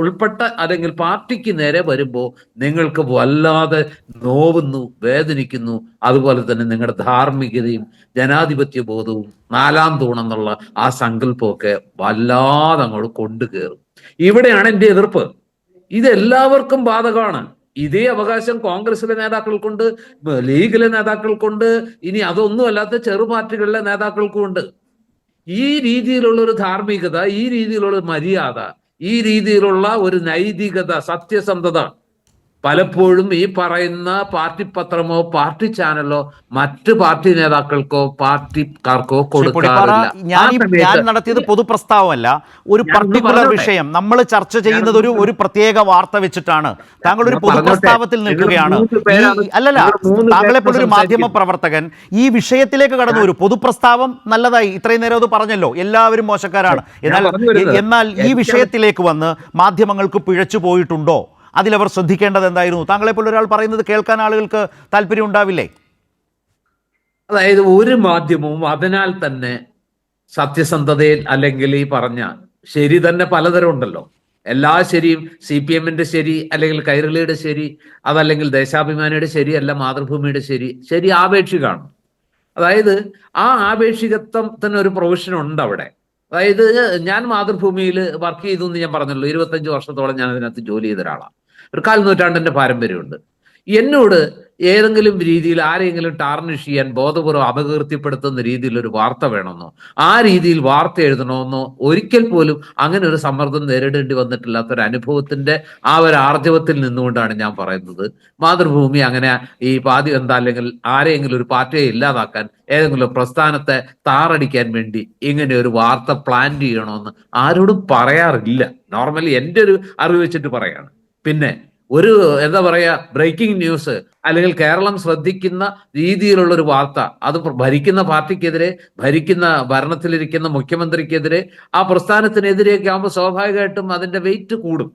ഉൾപ്പെട്ട അല്ലെങ്കിൽ പാർട്ടിക്ക് നേരെ വരുമ്പോൾ നിങ്ങൾക്ക് വല്ലാതെ നോവുന്നു, വേദനിക്കുന്നു. അതുപോലെ തന്നെ നിങ്ങളുടെ ധാർമ്മികതയും ജനാധിപത്യ ബോധവും നാലാം തൂണെന്നുള്ള ആ സങ്കല്പമൊക്കെ വല്ലാതെ അങ്ങോട്ട് കൊണ്ടുകയറും. ഇവിടെയാണ് എൻ്റെ എതിർപ്പ്. ഇതെല്ലാവർക്കും ബാധകമാണ്. ഇതേ അവകാശം കോൺഗ്രസിലെ നേതാക്കൾക്കുണ്ട്, ലീഗിലെ നേതാക്കൾക്കുണ്ട്, ഇനി അതൊന്നും അല്ലാത്ത ചെറു പാർട്ടികളിലെ നേതാക്കൾക്കും ഉണ്ട്. ഈ രീതിയിലുള്ള ഒരു ധാർമ്മികത, ഈ രീതിയിലുള്ള മര്യാദ, ഈ രീതിയിലുള്ള ഒരു നൈതികത, സത്യസന്ധത പലപ്പോഴും ഈ പറയുന്ന പാർട്ടി പത്രമോ പാർട്ടി ചാനലോ മറ്റു പാർട്ടി നേതാക്കൾക്കോ പാർട്ടിക്കാർക്കോ കൊടുക്കാറില്ല. ഞാൻ നടത്തിയത് പൊതുപ്രസ്താവമല്ല, ഒരു പർട്ടിക്കുലർ വിഷയം നമ്മൾ ചർച്ച ചെയ്യുന്നത് ഒരു പ്രത്യേക വാർത്ത വെച്ചിട്ടാണ്. താങ്കൾ ഒരു പൊതുപ്രസ്താവത്തിൽ നിൽക്കുകയാണ്. അല്ലല്ല, താങ്കളെ പോലൊരു മാധ്യമ പ്രവർത്തകൻ ഈ വിഷയത്തിലേക്ക് കടന്നു വരും. പൊതുപ്രസ്താവം നല്ലതായി, ഇത്രയും നേരം അത് പറഞ്ഞല്ലോ, എല്ലാവരും മോശക്കാരാണ്. എന്നാൽ ഈ വിഷയത്തിലേക്ക് വന്ന് മാധ്യമങ്ങൾക്ക് പിഴച്ചു പോയിട്ടുണ്ടോ? അതിലവർ ശ്രദ്ധിക്കേണ്ടത് എന്തായിരുന്നു? താങ്കളെ പോലെ ഒരാൾ പറയുന്നത് കേൾക്കാൻ ആളുകൾക്ക് താല്പര്യം ഉണ്ടാവില്ലേ? അതായത് ഒരു മാധ്യമവും അതിനാൽ തന്നെ സത്യസന്ധതയിൽ, അല്ലെങ്കിൽ ഈ പറഞ്ഞ ശരി തന്നെ പലതരം ഉണ്ടല്ലോ. എല്ലാ ശരിയും CPM-ന്റെ ശരി, അല്ലെങ്കിൽ കൈരളിയുടെ ശരി, അതല്ലെങ്കിൽ ദേശാഭിമാനിയുടെ ശരി, അല്ല മാതൃഭൂമിയുടെ ശരി ആപേക്ഷികമാണ്. അതായത് ആ ആപേക്ഷികത്വത്തിന് ഒരു പ്രൊവിഷൻ ഉണ്ട് അവിടെ. അതായത് ഞാൻ മാതൃഭൂമിയിൽ വർക്ക് ചെയ്തു എന്ന് ഞാൻ പറഞ്ഞല്ലോ. 25 വർഷത്തോളം ഞാൻ അതിനകത്ത് ജോലി ചെയ്ത ഒരാളാണ്. ഒരു 1/4 നൂറ്റാണ്ടിന്റെ പാരമ്പര്യമുണ്ട്. എന്നോട് ഏതെങ്കിലും രീതിയിൽ ആരെങ്കിലും ടാർണിഷ് ചെയ്യാൻ ബോധപൂർവ്വം അപകീർത്തിപ്പെടുത്തുന്ന രീതിയിൽ ഒരു വാർത്ത വേണമെന്നോ, ആ രീതിയിൽ വാർത്ത എഴുതണമെന്നോ ഒരിക്കൽ പോലും അങ്ങനെ ഒരു സമ്മർദ്ദം നേരിടേണ്ടി വന്നിട്ടില്ലാത്ത ഒരു അനുഭവത്തിന്റെ ആ ഒരു ആർജവത്തിൽ നിന്നുകൊണ്ടാണ് ഞാൻ പറയുന്നത്. മാതൃഭൂമി അങ്ങനെ ഈ അല്ലെങ്കിൽ ആരെങ്കിലും ഒരു പാർട്ടിയെ ഇല്ലാതാക്കാൻ, ഏതെങ്കിലും പ്രസ്ഥാനത്തെ താറടിക്കാൻ വേണ്ടി ഇങ്ങനെ ഒരു വാർത്ത പ്ലാൻ ചെയ്യണമെന്ന് ആരോടും പറയാറില്ല. നോർമലി എൻ്റെ ഒരു അറിവ് വെച്ചിട്ട് പറയാണ്. പിന്നെ ഒരു എന്താ പറയാ, ബ്രേക്കിംഗ് ന്യൂസ് അല്ലെങ്കിൽ കേരളം ശ്രദ്ധിക്കുന്ന രീതിയിലുള്ള ഒരു വാർത്ത, അത് ഭരിക്കുന്ന പാർട്ടിക്കെതിരെ, ഭരണത്തിലിരിക്കുന്ന മുഖ്യമന്ത്രിക്കെതിരെ, ആ പ്രസ്ഥാനത്തിനെതിരെയൊക്കെ ആകുമ്പോൾ സ്വാഭാവികമായിട്ടും അതിന്റെ വെയിറ്റ് കൂടും.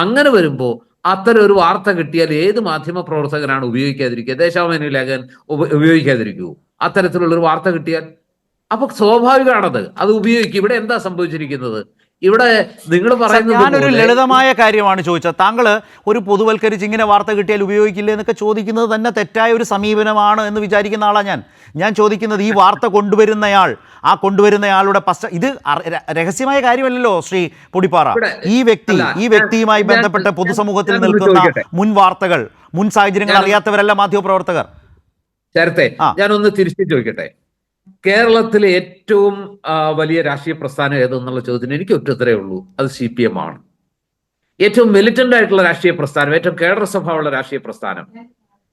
അങ്ങനെ വരുമ്പോൾ അത്തരം ഒരു വാർത്ത കിട്ടിയാൽ ഏത് മാധ്യമ പ്രവർത്തകനാണ് ഉപയോഗിക്കാതിരിക്കുക? ദേശാഭിമാനി ലേഖകൻ ഉപയോഗിക്കാതിരിക്കുമോ? അത്തരത്തിലുള്ളൊരു വാർത്ത കിട്ടിയാൽ അപ്പൊ സ്വാഭാവികമാണത്, അത് ഉപയോഗിക്കും. ഇവിടെ എന്താ സംഭവിച്ചിരിക്കുന്നത്? ഇവിടെ നിങ്ങൾ പറയുന്നത്, ഞാനൊരു ലളിതമായ കാര്യമാണ് ചോദിച്ചത്. താങ്കൾ ഒരു പൊതുവൽക്കരിച്ച് ഇങ്ങനെ വാർത്ത കിട്ടിയാൽ ഉപയോഗിക്കില്ലേ എന്നൊക്കെ ചോദിക്കുന്നത് തന്നെ തെറ്റായ ഒരു സമീപനമാണ് എന്ന് വിചാരിക്കുന്ന ആളാണ് ഞാൻ ചോദിക്കുന്നത്, ഈ വാർത്ത കൊണ്ടുവരുന്നയാൾ, ആ കൊണ്ടുവരുന്നയാളുടെ ഇത് രഹസ്യമായ കാര്യമല്ലല്ലോ ശ്രീ പൊടിപ്പാറ. ഈ വ്യക്തിയുമായി ബന്ധപ്പെട്ട് പൊതുസമൂഹത്തിൽ നിൽക്കുന്ന മുൻ വാർത്തകൾ, മുൻ സാഹചര്യങ്ങൾ അറിയാത്തവരല്ല മാധ്യമപ്രവർത്തകർ. ചേർത്തെ ഞാനൊന്ന് തിരിച്ചു ചോദിക്കട്ടെ. കേരളത്തിലെ ഏറ്റവും വലിയ രാഷ്ട്രീയ പ്രസ്ഥാനം ഏതെന്നുള്ള ചോദ്യത്തിന് എനിക്ക് ഒറ്റ ഉത്തരവേ ഉള്ളൂ, അത് CPM ആണ്. ഏറ്റവും മിലിറ്റന്റ് ആയിട്ടുള്ള രാഷ്ട്രീയ പ്രസ്ഥാനം, ഏറ്റവും കേഡർ സ്വഭാവമുള്ള രാഷ്ട്രീയ പ്രസ്ഥാനം,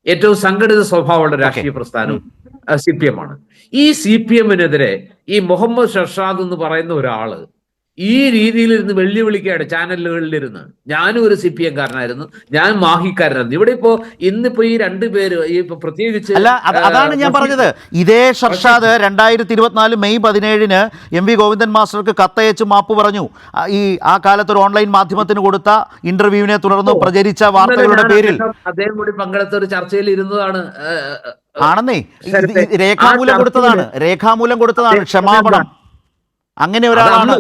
ഏറ്റവും സംഘടിത സ്വഭാവമുള്ള രാഷ്ട്രീയ പ്രസ്ഥാനം CPM ആണ്. ഈ CPM-നെതിരെ ഈ മുഹമ്മദ് ഷർഷാദ് എന്ന് പറയുന്ന ഒരാള് ഈ രീതിയിലിരുന്ന് വെല്ലുവിളിക്കുകയാണ് ചാനലുകളിലിരുന്ന്. ഞാനും ഒരു CPM-കാരനായിരുന്നു, ഞാൻ മാഹിക്കാരനായിരുന്നു. ഇവിടെ ഇന്നിപ്പോ ഈ രണ്ടുപേര് ഈ പ്രത്യേകിച്ച് അതാണ് ഞാൻ പറഞ്ഞത്. ഇതേ ഷർഷാദ് 2024 മെയ് 17 MV ഗോവിന്ദൻ മാസ്റ്റർക്ക് കത്തയച്ച് മാപ്പ് പറഞ്ഞു. ആ കാലത്ത് ഒരു ഓൺലൈൻ മാധ്യമത്തിന് കൊടുത്ത ഇന്റർവ്യൂവിനെ തുടർന്ന് പ്രചരിച്ച വാർത്തകളുടെ പേരിൽ അദ്ദേഹം കൂടി പങ്കെടുത്ത ഒരു ചർച്ചയിൽ ഇരുന്നതാണ്. ആണെന്നേ, രേഖാമൂലം കൊടുത്തതാണ് ക്ഷമാപണം. അങ്ങനെ ഒരാളാണ്.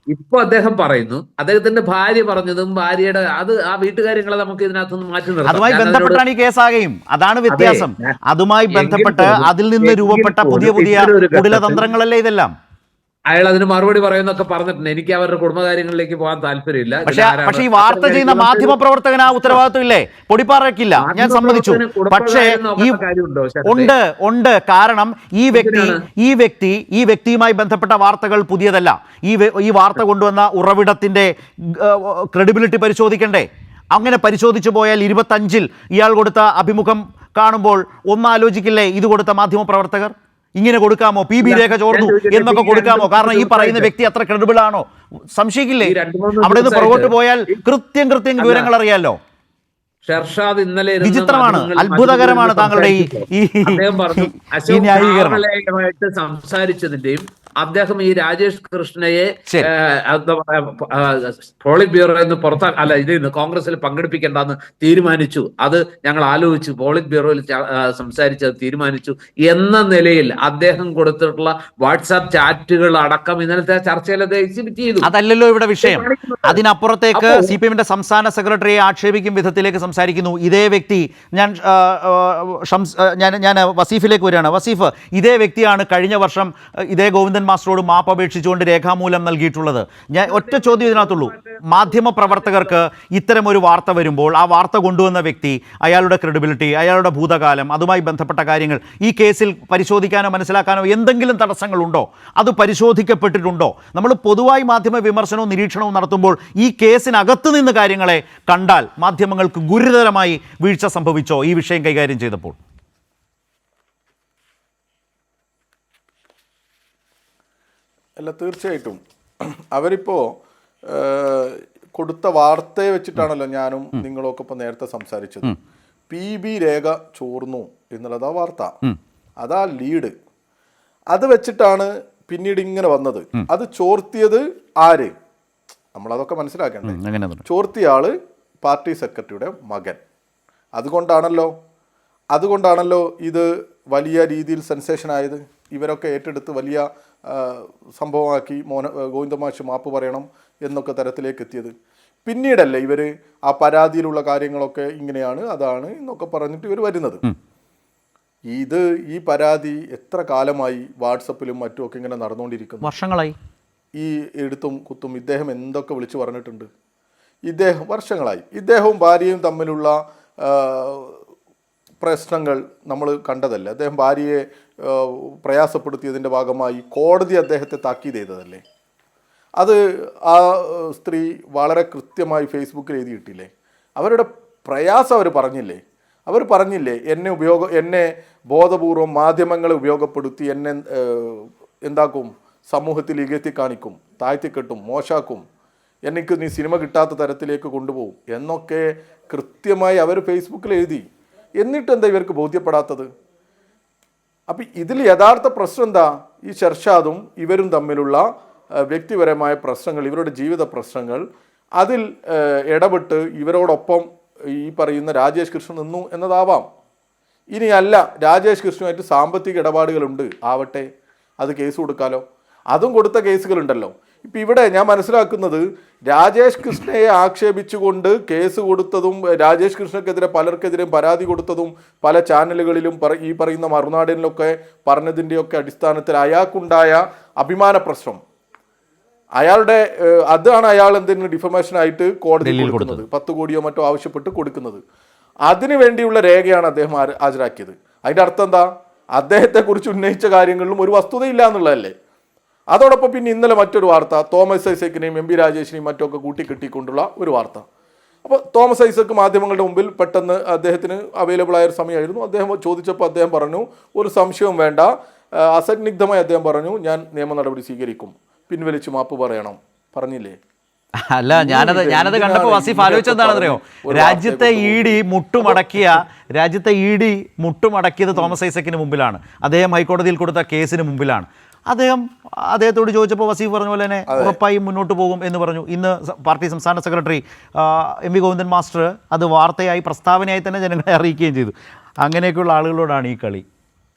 ഇപ്പൊ അദ്ദേഹം പറയുന്നു, അദ്ദേഹത്തിന്റെ ഭാര്യ പറഞ്ഞതും ഭാര്യയുടെ ആ വീട്ടുകാര്യങ്ങളെ നമുക്ക് ഇതിനകത്തുനിന്ന് മാറ്റി നിർത്താം. അതുമായി ബന്ധപ്പെട്ടാണ് ഈ കേസാകുകയും. അതാണ് വ്യത്യാസം. അതുമായി ബന്ധപ്പെട്ട് അതിൽ നിന്ന് രൂപപ്പെട്ട പുതിയ കുടിലതന്ത്രങ്ങളല്ലേ ഇതെല്ലാം. അയാൾ അതിന് മറുപടി പറയുന്നൊക്കെ പറഞ്ഞിട്ടുണ്ട്. എനിക്ക് അവരുടെ കുടുംബകാര്യങ്ങളിലേക്ക് പോകാൻ താല്പര്യമില്ല. പക്ഷേ ഈ വാർത്ത ചെയ്യുന്ന മാധ്യമ പ്രവർത്തകന് ആ ഉത്തരവാദിത്വം ഇല്ലേ? പൊടിപ്പാറയ്ക്കില്ല, ഞാൻ സമ്മതിച്ചു. പക്ഷേ ഉണ്ട്. കാരണം ഈ വ്യക്തിയുമായി ബന്ധപ്പെട്ട വാർത്തകൾ പുതിയതല്ല. ഈ വാർത്ത കൊണ്ടുവന്ന ഉറവിടത്തിന്റെ ക്രെഡിബിലിറ്റി പരിശോധിക്കണ്ടേ? അങ്ങനെ പരിശോധിച്ചു പോയാൽ 25-ൽ ഇയാൾ കൊടുത്ത അഭിമുഖം കാണുമ്പോൾ ഒന്നാലോചിക്കില്ലേ ഇത് കൊടുത്ത മാധ്യമ പ്രവർത്തകർ? ഇങ്ങനെ കൊടുക്കാമോ? PB രേഖ ചോർന്നു എന്നൊക്കെ കൊടുക്കാമോ? കാരണം ഈ പറയുന്ന വ്യക്തി അത്ര ക്രെഡിബിൾ ആണോ? സംശയിക്കില്ലേ? അവിടെ നിന്ന് പുറകോട്ട് പോയാൽ കൃത്യം വിവരങ്ങൾ അറിയാലോ. ഷർഷാദ് ഇന്നലെ വിചിത്രമാണ്, അത്ഭുതകരമാണ് താങ്കളുടെ ഈ ന്യായീകരണം. സംസാരിച്ചതിന്റെയും അദ്ദേഹം ഈ രാജേഷ് കൃഷ്ണയെ ശരി. എന്താ പറയാ പോളിറ്റ് ബ്യൂറോയിൽ നിന്ന് അല്ല ഇതിൽ കോൺഗ്രസിൽ പങ്കെടുപ്പിക്കേണ്ടെന്ന് തീരുമാനിച്ചു. അത് ഞങ്ങൾ ആലോചിച്ചു, പോളിറ്റ് ബ്യൂറോയിൽ സംസാരിച്ചത് തീരുമാനിച്ചു എന്ന നിലയിൽ അദ്ദേഹം കൊടുത്തിട്ടുള്ള വാട്സാപ്പ് ചാറ്റുകൾ അടക്കം ഇന്നലത്തെ ചർച്ചയിൽ അത് എക്സിബിറ്റ് ചെയ്തു. അതല്ലല്ലോ ഇവിടെ വിഷയം. അതിനപ്പുറത്തേക്ക് CPM-ന്റെ സംസ്ഥാന സെക്രട്ടറിയെ ആക്ഷേപിക്കും വിധത്തിലേക്ക് സംസാരിക്കുന്നു ഇതേ വ്യക്തി. ഞാൻ വസീഫിലേക്ക് വരികയാണ്. വസീഫ്, ഇതേ വ്യക്തിയാണ് കഴിഞ്ഞ വർഷം ഇതേ ഗോവിന്ദൻ മാസ്റ്ററോട് മാപ്പ് അപേക്ഷിച്ചുകൊണ്ട് രേഖാമൂലം നൽകിയിട്ടുള്ളത്. ഞാൻ ഒറ്റ ചോദ്യം ഇതിനകത്തുള്ളൂ. മാധ്യമ പ്രവർത്തകർക്ക് ഇത്തരം ഒരു വാർത്ത വരുമ്പോൾ ആ വാർത്ത കൊണ്ടുവന്ന വ്യക്തി, അയാളുടെ ക്രെഡിബിലിറ്റി, അയാളുടെ ഭൂതകാലം, അതുമായി ബന്ധപ്പെട്ട കാര്യങ്ങൾ ഈ കേസിൽ പരിശോധിക്കാനോ മനസ്സിലാക്കാനോ എന്തെങ്കിലും തടസ്സങ്ങളുണ്ടോ? അത് പരിശോധിക്കപ്പെട്ടിട്ടുണ്ടോ? നമ്മൾ പൊതുവായി മാധ്യമ വിമർശനവും നിരീക്ഷണവും നടത്തുമ്പോൾ ഈ കേസിനകത്ത് നിന്ന് കാര്യങ്ങളെ കണ്ടാൽ മാധ്യമങ്ങൾക്ക് ഗുരുതരമായി വീഴ്ച സംഭവിച്ചോ ഈ വിഷയം കൈകാര്യം ചെയ്തപ്പോൾ? അല്ല, തീർച്ചയായിട്ടും അവരിപ്പോൾ കൊടുത്ത വാർത്തയെ വെച്ചിട്ടാണല്ലോ ഞാനും നിങ്ങളൊക്കെ ഇപ്പോൾ നേരത്തെ സംസാരിച്ചത്. PB രേഖ ചോർന്നു എന്നുള്ളതാ വാർത്ത, അതാ ലീഡ്. അത് വെച്ചിട്ടാണ് പിന്നീട് ഇങ്ങനെ വന്നത്. അത് ചോർത്തിയത് ആര്? നമ്മളതൊക്കെ മനസ്സിലാക്കണ്ടേ. ചോർത്തിയ ആള് പാർട്ടി സെക്രട്ടറിയുടെ മകൻ. അതുകൊണ്ടാണല്ലോ ഇത് വലിയ രീതിയിൽ സെൻസേഷനായത്. ഇവരൊക്കെ ഏറ്റെടുത്ത് വലിയ സംഭവമാക്കി ഗോവിന്ദമാഷ് മാപ്പ് പറയണം എന്നൊക്കെ തരത്തിലേക്ക് എത്തിയത്. പിന്നീടല്ലേ ഇവർ ആ പരാതിയിലുള്ള കാര്യങ്ങളൊക്കെ ഇങ്ങനെയാണ് അതാണ് എന്നൊക്കെ പറഞ്ഞിട്ട് ഇവർ വരുന്നത്. ഈ പരാതി എത്ര കാലമായി വാട്സപ്പിലും മറ്റുമൊക്കെ ഇങ്ങനെ നടന്നുകൊണ്ടിരിക്കുന്നു? വർഷങ്ങളായി. ഈ എടുത്തും കുത്തും ഇദ്ദേഹം എന്തൊക്കെ വിളിച്ചു പറഞ്ഞിട്ടുണ്ട്. വർഷങ്ങളായി ഇദ്ദേഹവും ഭാര്യയും തമ്മിലുള്ള പ്രശ്നങ്ങൾ നമ്മൾ കണ്ടതല്ലേ. അദ്ദേഹം ഭാര്യയെ പ്രയാസപ്പെടുത്തിയതിൻ്റെ ഭാഗമായി കോടതി അദ്ദേഹത്തെ താക്കീത് ചെയ്തതല്ലേ. അത് ആ സ്ത്രീ വളരെ കൃത്യമായി ഫേസ്ബുക്കിൽ എഴുതിയിട്ടില്ലേ. അവരുടെ പ്രയാസം അവർ പറഞ്ഞില്ലേ. എന്നെ ബോധപൂർവം മാധ്യമങ്ങളെ ഉപയോഗപ്പെടുത്തി എന്നെ എന്താക്കും, സമൂഹത്തിൽ ഇകഴ്ത്തി കാണിക്കും, താഴ്ത്തിക്കെട്ടും, മോശാക്കും, എനിക്ക് നീ സിനിമ കിട്ടാത്ത തരത്തിലേക്ക് കൊണ്ടുപോകും എന്നൊക്കെ കൃത്യമായി അവർ ഫേസ്ബുക്കിൽ എഴുതി. എന്നിട്ട് എന്താ ഇവർക്ക് ബോധ്യപ്പെടാത്തത്? അപ്പം ഇതിൽ യഥാർത്ഥ പ്രശ്നം എന്താ? ഈ ഷർഷാദും ഇവരും തമ്മിലുള്ള വ്യക്തിപരമായ പ്രശ്നങ്ങൾ, ഇവരുടെ ജീവിത പ്രശ്നങ്ങൾ, അതിൽ ഇടപെട്ട് ഇവരോടൊപ്പം ഈ പറയുന്ന രാജേഷ് കൃഷ്ണൻ നിന്നു എന്നതാവാം. ഇനിയല്ല, രാജേഷ് കൃഷ്ണനുമായിട്ട് സാമ്പത്തിക ഇടപാടുകളുണ്ട് ആവട്ടെ, അത് കേസ് കൊടുക്കാലോ. അതും കൊടുത്ത കേസുകളുണ്ടല്ലോ. ഇപ്പം ഇവിടെ ഞാൻ മനസ്സിലാക്കുന്നത് രാജേഷ് കൃഷ്ണയെ ആക്ഷേപിച്ചുകൊണ്ട് കേസ് കൊടുത്തതും രാജേഷ് കൃഷ്ണക്കെതിരെ പലർക്കെതിരെയും പരാതി കൊടുത്തതും പല ചാനലുകളിലും ഈ പറയുന്ന മറുനാടിനിലൊക്കെ പറഞ്ഞതിൻ്റെയൊക്കെ അടിസ്ഥാനത്തിൽ അയാൾക്കുണ്ടായ അഭിമാന പ്രശ്നം, അതാണ് അയാൾ എന്തെങ്കിലും ഡിഫമേഷനായിട്ട് കോടതിയിൽ കൊടുക്കുന്നത്, 10 കോടിയോ മറ്റോ ആവശ്യപ്പെട്ട് കൊടുക്കുന്നത്. അതിനു വേണ്ടിയുള്ള രേഖയാണ് അദ്ദേഹം ഹാജരാക്കിയത്. അതിൻ്റെ അർത്ഥം എന്താ? അദ്ദേഹത്തെക്കുറിച്ച് ഉന്നയിച്ച കാര്യങ്ങളിലും ഒരു വസ്തുതയില്ല എന്നുള്ളതല്ലേ. അതോടൊപ്പം പിന്നെ ഇന്നലെ മറ്റൊരു വാർത്ത, തോമസ് ഐസക്കിനെയും MB രാജേഷിനെയും മറ്റൊക്കെ കൂട്ടിക്കെട്ടിക്കൊണ്ടുള്ള ഒരു വാർത്ത. അപ്പോൾ തോമസ് ഐസക്ക് മാധ്യമങ്ങളുടെ മുമ്പിൽ പെട്ടെന്ന് അദ്ദേഹത്തിന് അവൈലബിൾ ആയൊരു സമയമായിരുന്നു. അദ്ദേഹം ചോദിച്ചപ്പോൾ അദ്ദേഹം പറഞ്ഞു, ഒരു സംശയവും വേണ്ട, അസന്നിഗ്ധമായി അദ്ദേഹം പറഞ്ഞു, ഞാൻ നിയമ നടപടി സ്വീകരിക്കും, പിൻവലിച്ച് മാപ്പ് പറയണം. പറഞ്ഞില്ലേ? അല്ല, ഞാനത് കണ്ടപ്പോൾ വസീഫ് ആലോചിച്ചെന്താണെന്നറിയോ? രാജ്യത്തെ മുട്ടുമടക്കിയത് തോമസ് ഐസക്കിന് മുമ്പിലാണ്. അദ്ദേഹം ഹൈക്കോടതിയിൽ കൊടുത്ത കേസിന് മുമ്പിലാണ്. അദ്ദേഹത്തോട് ചോദിച്ചപ്പോൾ വസീഫ് പറഞ്ഞ പോലെ തന്നെ ഉറപ്പായും മുന്നോട്ട് പോകും എന്ന് പറഞ്ഞു. ഇന്ന് പാർട്ടി സംസ്ഥാന സെക്രട്ടറി MV ഗോവിന്ദൻ മാസ്റ്റർ അത് വാർത്തയായി പ്രസ്താവനയായി തന്നെ ജനങ്ങളെ അറിയിക്കുകയും ചെയ്തു. അങ്ങനെയൊക്കെയുള്ള ആളുകളോടാണ് ഈ കളി.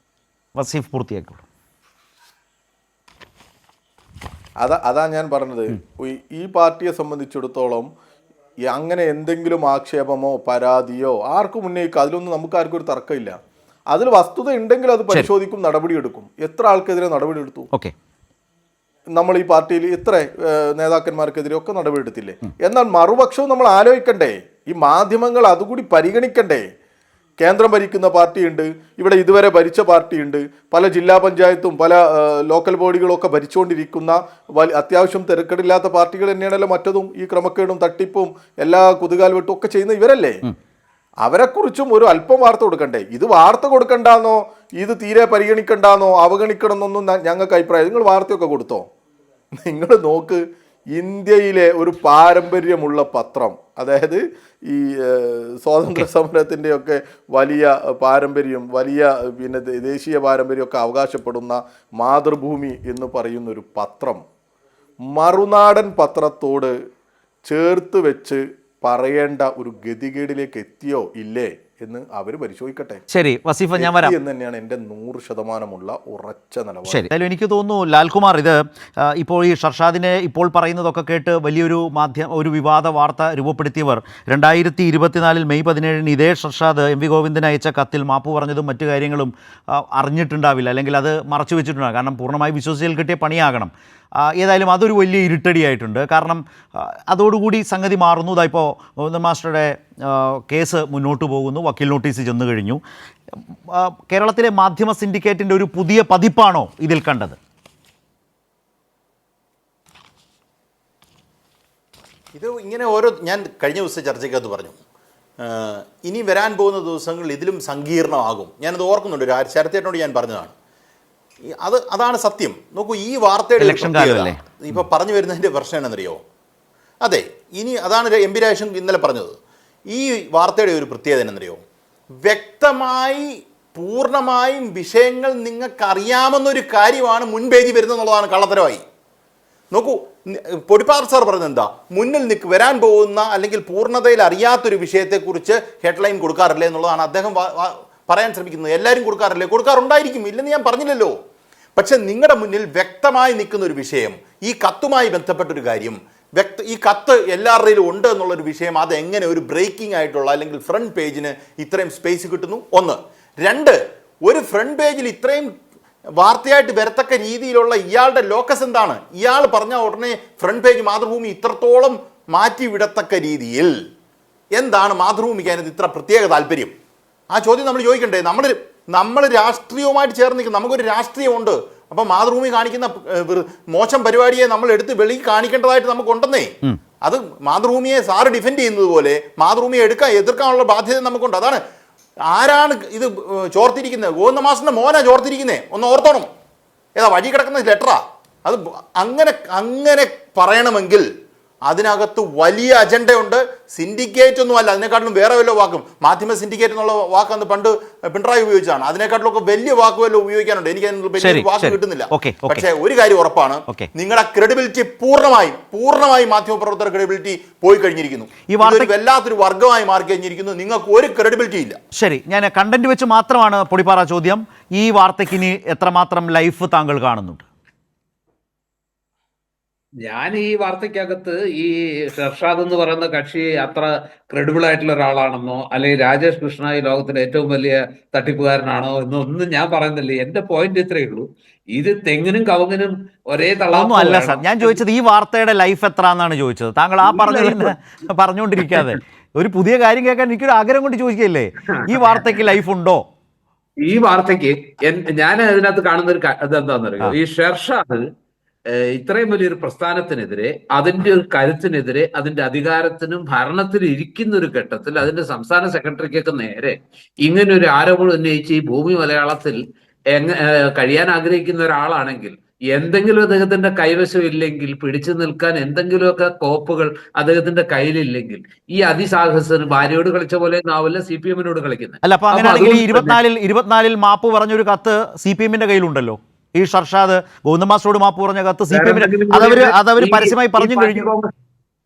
വസീഫ് പൂർത്തിയാക്കുള്ളൂ. അതാ ഞാൻ പറഞ്ഞത്, ഈ പാർട്ടിയെ സംബന്ധിച്ചിടത്തോളം അങ്ങനെ എന്തെങ്കിലും ആക്ഷേപമോ പരാതിയോ ആർക്കും ഉന്നയിക്കാം, അതിലൊന്നും നമുക്ക് ആർക്കും ഒരു തർക്കമില്ല. അതിൽ വസ്തുത ഉണ്ടെങ്കിൽ അത് പരിശോധിക്കും, നടപടിയെടുക്കും. എത്ര ആൾക്കെതിരെ നടപടിയെടുത്തു? നമ്മൾ ഈ പാർട്ടിയിൽ എത്ര നേതാക്കന്മാർക്കെതിരെ ഒക്കെ നടപടിയെടുത്തില്ലേ? എന്നാൽ മറുപക്ഷവും നമ്മൾ ആലോചിക്കണ്ടേ? ഈ മാധ്യമങ്ങൾ അതുകൂടി പരിഗണിക്കണ്ടേ? കേന്ദ്രം ഭരിക്കുന്ന പാർട്ടിയുണ്ട്, ഇവിടെ ഇതുവരെ ഭരിച്ച പാർട്ടിയുണ്ട്, പല ജില്ലാ പഞ്ചായത്തും പല ലോക്കൽ ബോഡികളൊക്കെ ഭരിച്ചുകൊണ്ടിരിക്കുന്ന അത്യാവശ്യം തിരക്കേടില്ലാത്ത പാർട്ടികൾ തന്നെയാണല്ലോ മറ്റതും. ഈ ക്രമക്കേടും തട്ടിപ്പും എല്ലാ കുതുകാൽ വെട്ടും ഒക്കെ ചെയ്യുന്ന ഇവരല്ലേ. അവരെക്കുറിച്ചും ഒരു അല്പം വാർത്ത കൊടുക്കണ്ടേ? ഇത് വാർത്ത കൊടുക്കണ്ടെന്നോ ഇത് തീരെ പരിഗണിക്കണ്ടെന്നോ അവഗണിക്കണമെന്നൊന്നും ഞങ്ങൾക്ക് അഭിപ്രായം. നിങ്ങൾ വാർത്തയൊക്കെ കൊടുത്തോ? നിങ്ങൾ നോക്ക്, ഇന്ത്യയിലെ ഒരു പാരമ്പര്യമുള്ള പത്രം, അതായത് ഈ സ്വാതന്ത്ര്യ സമരത്തിൻ്റെയൊക്കെ വലിയ പാരമ്പര്യം, വലിയ പിന്നെ ദേശീയ പാരമ്പര്യമൊക്കെ അവകാശപ്പെടുന്ന മാതൃഭൂമി എന്ന് പറയുന്ന ഒരു പത്രം മറുനാടൻ പത്രത്തോട് ചേർത്ത് വെച്ച് പറയേണ്ട ഒരു ഗതികേടിലേക്ക് എത്തിയോ ഇല്ലേ എന്ന് അവർ പരിശോധിക്കട്ടെ. ശരി വസീഫ, ഞാൻ വരാം എന്ന് തന്നെയാണ് എൻ്റെ 100% ഉറച്ച നിലപാട്. ശരി, എന്തായാലും എനിക്ക് തോന്നുന്നു ലാൽകുമാർ, ഇത് ഇപ്പോൾ ഈ ഷർഷാദിനെ ഇപ്പോൾ പറയുന്നതൊക്കെ കേട്ട് വലിയൊരു ഒരു വിവാദ വാർത്ത രൂപപ്പെടുത്തിയവർ 2024 മെയ് 17 ഇതേ ഷർഷാദ് എം വി ഗോവിന്ദന് അയച്ച കത്തിൽ മാപ്പ് പറഞ്ഞതും മറ്റു കാര്യങ്ങളും അറിഞ്ഞിട്ടുണ്ടാവില്ല, അല്ലെങ്കിൽ അത് മറച്ചു വെച്ചിട്ടുണ്ടാകും. കാരണം പൂർണ്ണമായി വിശ്വസിച്ചാൽ കിട്ടിയ പണിയാകണം. ഏതായാലും അതൊരു വലിയ ഇരുട്ടടിയായിട്ടുണ്ട്. കാരണം അതോടുകൂടി സംഗതി മാറുന്നു. ഇതായിപ്പോൾ ഗോവിന്ദൻ മാസ്റ്ററുടെ കേസ് മുന്നോട്ട് പോകുന്നു, വക്കീൽ നോട്ടീസ് ചെന്നു കഴിഞ്ഞു. കേരളത്തിലെ മാധ്യമ സിൻഡിക്കേറ്റിൻ്റെ ഒരു പുതിയ പതിപ്പാണോ ഇതിൽ കണ്ടത്? ഇത് ഇങ്ങനെ ഞാൻ കഴിഞ്ഞ ദിവസം ചർച്ചയ്ക്കകത്ത് പറഞ്ഞു, ഇനി വരാൻ പോകുന്ന ദിവസങ്ങളിൽ ഇതിലും സങ്കീർണമാകും. ഞാനത് ഓർക്കുന്നുണ്ട്, ഒരു ശരത്തേട്ടനോട് ഞാൻ പറഞ്ഞതാണ്. അതാണ് സത്യം. നോക്കൂ, ഈ വാർത്തയുടെ ഇപ്പോൾ പറഞ്ഞു വരുന്നതിൻ്റെ പ്രശ്നം എന്നറിയോ? അതെ, ഇനി അതാണ് എം പി രാജേഷൻ ഇന്നലെ പറഞ്ഞത്. ഈ വാർത്തയുടെ ഒരു പ്രത്യേകത എന്നറിയോ? വ്യക്തമായി പൂർണ്ണമായും വിഷയങ്ങൾ നിങ്ങൾക്കറിയാമെന്നൊരു കാര്യമാണ് മുൻപേജി വരുന്നതെന്നുള്ളതാണ് കള്ളത്തരമായി. നോക്കൂ, പൊടിപ്പാർ സാർ പറഞ്ഞത് എന്താ? മുന്നിൽ വരാൻ പോകുന്ന അല്ലെങ്കിൽ പൂർണ്ണതയിൽ അറിയാത്തൊരു വിഷയത്തെക്കുറിച്ച് ഹെഡ്ലൈൻ കൊടുക്കാറില്ലേ എന്നുള്ളതാണ് അദ്ദേഹം പറയാൻ ശ്രമിക്കുന്നത്. എല്ലാവരും കൊടുക്കാറില്ലേ? കൊടുക്കാറുണ്ടായിരിക്കും, ഇല്ലെന്ന് ഞാൻ പറഞ്ഞില്ലല്ലോ. പക്ഷെ നിങ്ങളുടെ മുന്നിൽ വ്യക്തമായി നിൽക്കുന്ന ഒരു വിഷയം, ഈ കത്തുമായി ബന്ധപ്പെട്ടൊരു കാര്യം, ഈ കത്ത് എല്ലാവരുടെയിലും ഉണ്ട് എന്നുള്ളൊരു വിഷയം, അതെങ്ങനെ ഒരു ബ്രേക്കിംഗ് ആയിട്ടുള്ള അല്ലെങ്കിൽ ഫ്രണ്ട് പേജിന് ഇത്രയും സ്പേസ് കിട്ടുന്നു? ഒന്ന്. രണ്ട്, ഒരു ഫ്രണ്ട് പേജിൽ ഇത്രയും വാർത്തയായിട്ട് വരത്തക്ക രീതിയിലുള്ള ഇയാളുടെ ലോക്കസ് എന്താണ്? ഇയാൾ പറഞ്ഞ ഉടനെ ഫ്രണ്ട് പേജ് മാതൃഭൂമി ഇത്രത്തോളം മാറ്റിവിടത്തക്ക രീതിയിൽ എന്താണ് മാതൃഭൂമിക്ക് അതിനകത്ത് ഇത്ര പ്രത്യേക താല്പര്യം? ആ ചോദ്യം നമ്മൾ ചോദിക്കണ്ടേ? നമ്മൾ രാഷ്ട്രീയവുമായിട്ട് ചേർന്ന് നിൽക്കും, നമുക്കൊരു രാഷ്ട്രീയമുണ്ട്. അപ്പം മാതൃഭൂമി കാണിക്കുന്ന മോശം പരിപാടിയെ നമ്മൾ എടുത്ത് വെളി കാണിക്കേണ്ടതായിട്ട് നമുക്കുണ്ടെന്നേ. അത് മാതൃഭൂമിയെ സാറ് ഡിഫെൻഡ് ചെയ്യുന്നത് പോലെ മാതൃഭൂമിയെ എതിർക്കാനുള്ള ബാധ്യത നമുക്കുണ്ട്. അതാണ് ആരാണ് ഇത് ചോർത്തിരിക്കുന്നത്? ഗോവിന്ദ മാസ്റ്ററിന്റെ മോനാ ചോർത്തിരിക്കുന്നേ, ഒന്ന് ഓർത്തോണം. ഏതാ വഴി കിടക്കുന്ന ലെറ്ററാ അത്. അങ്ങനെ പറയണമെങ്കിൽ അതിനകത്ത് വലിയ അജണ്ടയുണ്ട്. സിൻഡിക്കേറ്റ് ഒന്നും അല്ല, അതിനെക്കാട്ടിലും വേറെ വല്ല വാക്കും, മാധ്യമ സിൻഡിക്കേറ്റ് എന്നുള്ള വാക്കന്ന് പണ്ട് പിണറായി ഉപയോഗിച്ചാണ്. അതിനെക്കാട്ടിലൊക്കെ വലിയ വാക്ക് വല്ല ഉപയോഗിക്കാനുണ്ട്. എനിക്ക് അതിന് വാക്ക് കിട്ടുന്നില്ല. പക്ഷേ ഒരു കാര്യം ഉറപ്പാണ്, നിങ്ങളുടെ ക്രെഡിബിലിറ്റി പൂർണ്ണമായി മാധ്യമപ്രവർത്തകർ ക്രെഡിബിലിറ്റി പോയി കഴിഞ്ഞിരിക്കുന്നു. ഇതൊരു വല്ലാത്തൊരു വർഗമായി മാറി കഴിഞ്ഞിരിക്കുന്നു. നിങ്ങൾക്ക് ഒരു ക്രെഡിബിലിറ്റി ഇല്ല. ശരി, ഞാൻ കണ്ടന്റ് വെച്ച് മാത്രമാണ് പൊടിപ്പാറ ചോദ്യം. ഈ വാർത്തയ്ക്ക് ഇനി എത്രമാത്രം ലൈഫ് താങ്കൾ കാണുന്നുണ്ട്? ഞാൻ ഈ വാർത്തയ്ക്കകത്ത് ഈ ഷർഷാദ് എന്ന് പറയുന്ന കക്ഷി അത്ര ക്രെഡിബിൾ ആയിട്ടുള്ള ഒരാളാണെന്നോ അല്ലെങ്കിൽ രാജേഷ് കൃഷ്ണ ഈ ലോകത്തിലെ ഏറ്റവും വലിയ തട്ടിപ്പുകാരനാണോ എന്നൊന്നും ഞാൻ പറയുന്നില്ല. എന്റെ പോയിന്റ് ഇത്രയേ ഉള്ളൂ, ഇത് തെങ്ങിനും കവുങ്ങിനും ഒരേ തളമൊന്നും അല്ല സാർ. ഞാൻ ചോദിച്ചത് ഈ വാർത്തയുടെ ലൈഫ് എത്ര എന്നാണ് ചോദിച്ചത്. താങ്കൾ ആ പറഞ്ഞുകൊണ്ടിരിക്കാതെ ഒരു പുതിയ കാര്യം കേൾക്കാൻ എനിക്കൊരു ആഗ്രഹം കൊണ്ട് ചോദിക്കുകയല്ലേ. ഈ വാർത്തയ്ക്ക് ലൈഫ് ഉണ്ടോ? ഈ വാർത്തയ്ക്ക് ഞാൻ അതിനകത്ത് കാണുന്ന ഒരു ഇതെന്താണെന്ന് അറിയോ? ഈ ഷർഷാദ് ഇത്രയും വലിയൊരു പ്രസ്ഥാനത്തിനെതിരെ, അതിന്റെ ഒരു കരുത്തിനെതിരെ, അതിന്റെ അധികാരത്തിനും ഭരണത്തിനും ഇരിക്കുന്ന ഒരു ഘട്ടത്തിൽ അതിന്റെ സംസ്ഥാന സെക്രട്ടറിക്കൊക്കെ നേരെ ഇങ്ങനെ ഒരു ആരോപണം ഉന്നയിച്ച് ഈ ഭൂമി മലയാളത്തിൽ കഴിയാൻ ആഗ്രഹിക്കുന്ന ഒരാളാണെങ്കിൽ എന്തെങ്കിലും അദ്ദേഹത്തിന്റെ കൈവശം ഇല്ലെങ്കിൽ, പിടിച്ചു നിൽക്കാൻ എന്തെങ്കിലുമൊക്കെ കോപ്പുകൾ അദ്ദേഹത്തിന്റെ കയ്യിലില്ലെങ്കിൽ, ഈ അതിസാഹസന് ഭാര്യയോട് കളിച്ച പോലെ ആവില്ല CPM-നോട് കളിക്കുന്നത്. അല്ല, അപ്പൊ അങ്ങനെയാണെങ്കിൽ 24 മാപ്പ് പറഞ്ഞൊരു കത്ത് CPM-ന്റെ കയ്യിലുണ്ടല്ലോ. ഈ ഷർഷാദ് ഗോവിന്ദൻ മാസ്റ്ററോട് മാപ്പ് പറഞ്ഞ കത്ത് CPM-ന് അതവര് പരസ്യമായി പറഞ്ഞു കഴിഞ്ഞു.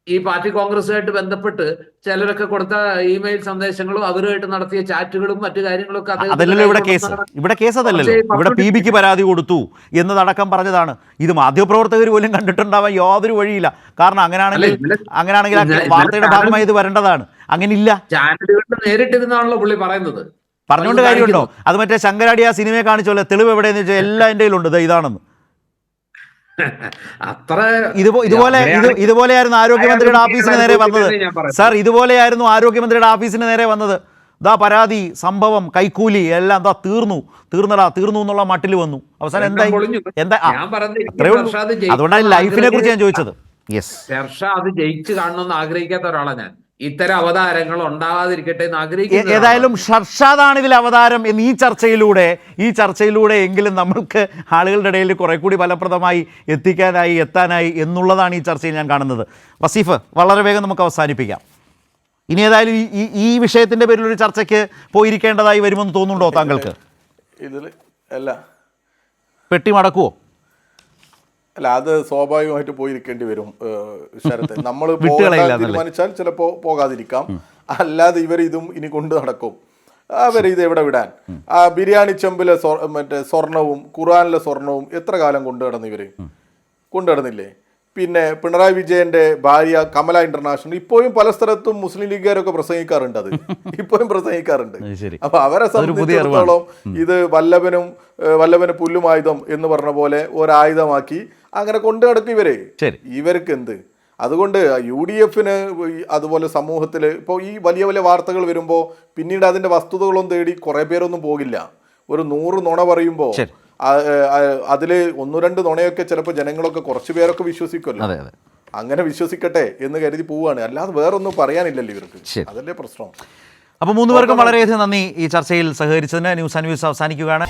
ഈ പാർട്ടി കോൺഗ്രസുമായിട്ട് ബന്ധപ്പെട്ട് ചിലരൊക്കെ കൊടുത്ത ഇമെയിൽ സന്ദേശങ്ങളും അവരുമായിട്ട് നടത്തിയ ചാറ്റുകളും മറ്റു കാര്യങ്ങളൊക്കെ അതല്ലല്ലോ ഇവിടെ കേസ് അതല്ലല്ലോ. ഇവിടെ PBക്ക് പരാതി കൊടുത്തു എന്നതടക്കം പറഞ്ഞതാണ്. ഇത് മാധ്യമപ്രവർത്തകർ പോലും കണ്ടിട്ടുണ്ടാവാൻ യാതൊരു വഴിയില്ല. കാരണം അങ്ങനെയാണെങ്കിൽ വാർത്തയുടെ ഭാഗമായി ഇത് വരേണ്ടതാണ്. അങ്ങനെയില്ല. ചാനലുകളിൽ നേരിട്ടിരുന്നാണല്ലോ പുള്ളി പറയുന്നത്. പറഞ്ഞുകൊണ്ട് കാര്യമുണ്ടോ? അത് മറ്റേ ശങ്കരാടി ആ സിനിമയെ കാണിച്ചോല്ലേ, തെളിവ് എവിടെയെന്ന് വെച്ചാൽ എല്ലാം എൻ്റെ കയ്യിലുണ്ട്, ഇതാണെന്ന്. അത്ര ഇതുപോലെയായിരുന്നു ആരോഗ്യമന്ത്രിയുടെ ഓഫീസിന് നേരെ വന്നത് സാർ. ഇതുപോലെയായിരുന്നു ആരോഗ്യമന്ത്രിയുടെ ഓഫീസിന് നേരെ വന്നത്. ദാ പരാതി, സംഭവം, കൈക്കൂലി എല്ലാം ദാ തീർന്നു എന്നുള്ള മട്ടിൽ വന്നു. അവസാനം എന്താ അതുകൊണ്ടാണ് ലൈഫിനെ കുറിച്ച് ഞാൻ ചോദിച്ചത്. ഷർഷാദ് ജയിച്ചു കാണണമെന്ന് ആഗ്രഹിക്കാത്ത ഒരാളാണ് ഞാൻ. ഇത്തരം അവതാരങ്ങൾ ഉണ്ടാകാതിരിക്കട്ടെ എന്ന് ആഗ്രഹിക്കുന്നു. ഏതായാലും ഷർഷാദാണ് ഇതിൽ അവതാരം എന്ന് ഈ ചർച്ചയിലൂടെ എങ്കിലും നമ്മൾക്ക് ആളുകളുടെ ഇടയിൽ കുറെ കൂടി ഫലപ്രദമായി എത്താനായി എന്നുള്ളതാണ് ഈ ചർച്ചയിൽ ഞാൻ കാണുന്നത്. വസീഫ്, വളരെ വേഗം നമുക്ക് അവസാനിപ്പിക്കാം. ഇനി ഏതായാലും ഈ വിഷയത്തിന്റെ പേരിൽ ഒരു ചർച്ചയ്ക്ക് പോയിരിക്കേണ്ടതായി വരുമെന്ന് തോന്നുന്നുണ്ടോ താങ്കൾക്ക്? ഇതിൽ അല്ല പെട്ടി മടക്കുവോ? അല്ല, അത് സ്വാഭാവികമായിട്ട് പോയിരിക്കേണ്ടി വരും ശരത്ത്. നമ്മൾ വിട്ടുകളയില്ല തീരുമാനിച്ചാൽ ചിലപ്പോൾ പോകാതിരിക്കാം. അല്ലാതെ ഇവർ ഇതും ഇനി കൊണ്ടു നടക്കും. ഇത് എവിടെ വിടാൻ? ആ ബിരിയാണി ചെമ്പിലെ മറ്റേ സ്വർണവും ഖുർആനിലെ സ്വർണവും എത്ര കാലം കൊണ്ടു നടന്നില്ലേ? പിന്നെ പിണറായി വിജയന്റെ ഭാര്യ കമല ഇന്റർനാഷണൽ ഇപ്പോഴും പല സ്ഥലത്തും മുസ്ലിം ലീഗുകാരൊക്കെ പ്രസംഗിക്കാറുണ്ട്. അത് ഇപ്പോഴും പ്രസംഗിക്കാറുണ്ട്. അപ്പൊ അവരെ സംബന്ധിച്ചിടത്തോളം ഇത് വല്ലഭന് പുല്ലുമായുധം എന്ന് പറഞ്ഞ പോലെ ഒരായുധമാക്കി അങ്ങനെ കൊണ്ടു നടക്കും ഇവർക്ക് എന്ത്? അതുകൊണ്ട് UDF അതുപോലെ സമൂഹത്തിൽ ഇപ്പോൾ ഈ വലിയ വലിയ വാർത്തകൾ വരുമ്പോൾ പിന്നീട് അതിന്റെ വസ്തുതകളൊന്നും തേടി കുറെ പേരൊന്നും പോകില്ല. ഒരു 100 നുണ പറയുമ്പോൾ അതില് 1-2 നുണയൊക്കെ ചിലപ്പോൾ ജനങ്ങളൊക്കെ കുറച്ചു പേരൊക്കെ വിശ്വസിക്കുമല്ലോ. അങ്ങനെ വിശ്വസിക്കട്ടെ എന്ന് കരുതി പോവുകയാണ്. അല്ലാതെ വേറൊന്നും പറയാനില്ലല്ലോ ഇവർക്ക്. അതല്ലേ പ്രശ്നം. അപ്പോൾ 3 പേർക്കും വളരെയധികം നന്ദി ഈ ചർച്ചയിൽ സഹകരിച്ചതിന്. ന്യൂസ് ആൻഡ് വ്യൂസ് അവസാനിക്കുകയാണ്.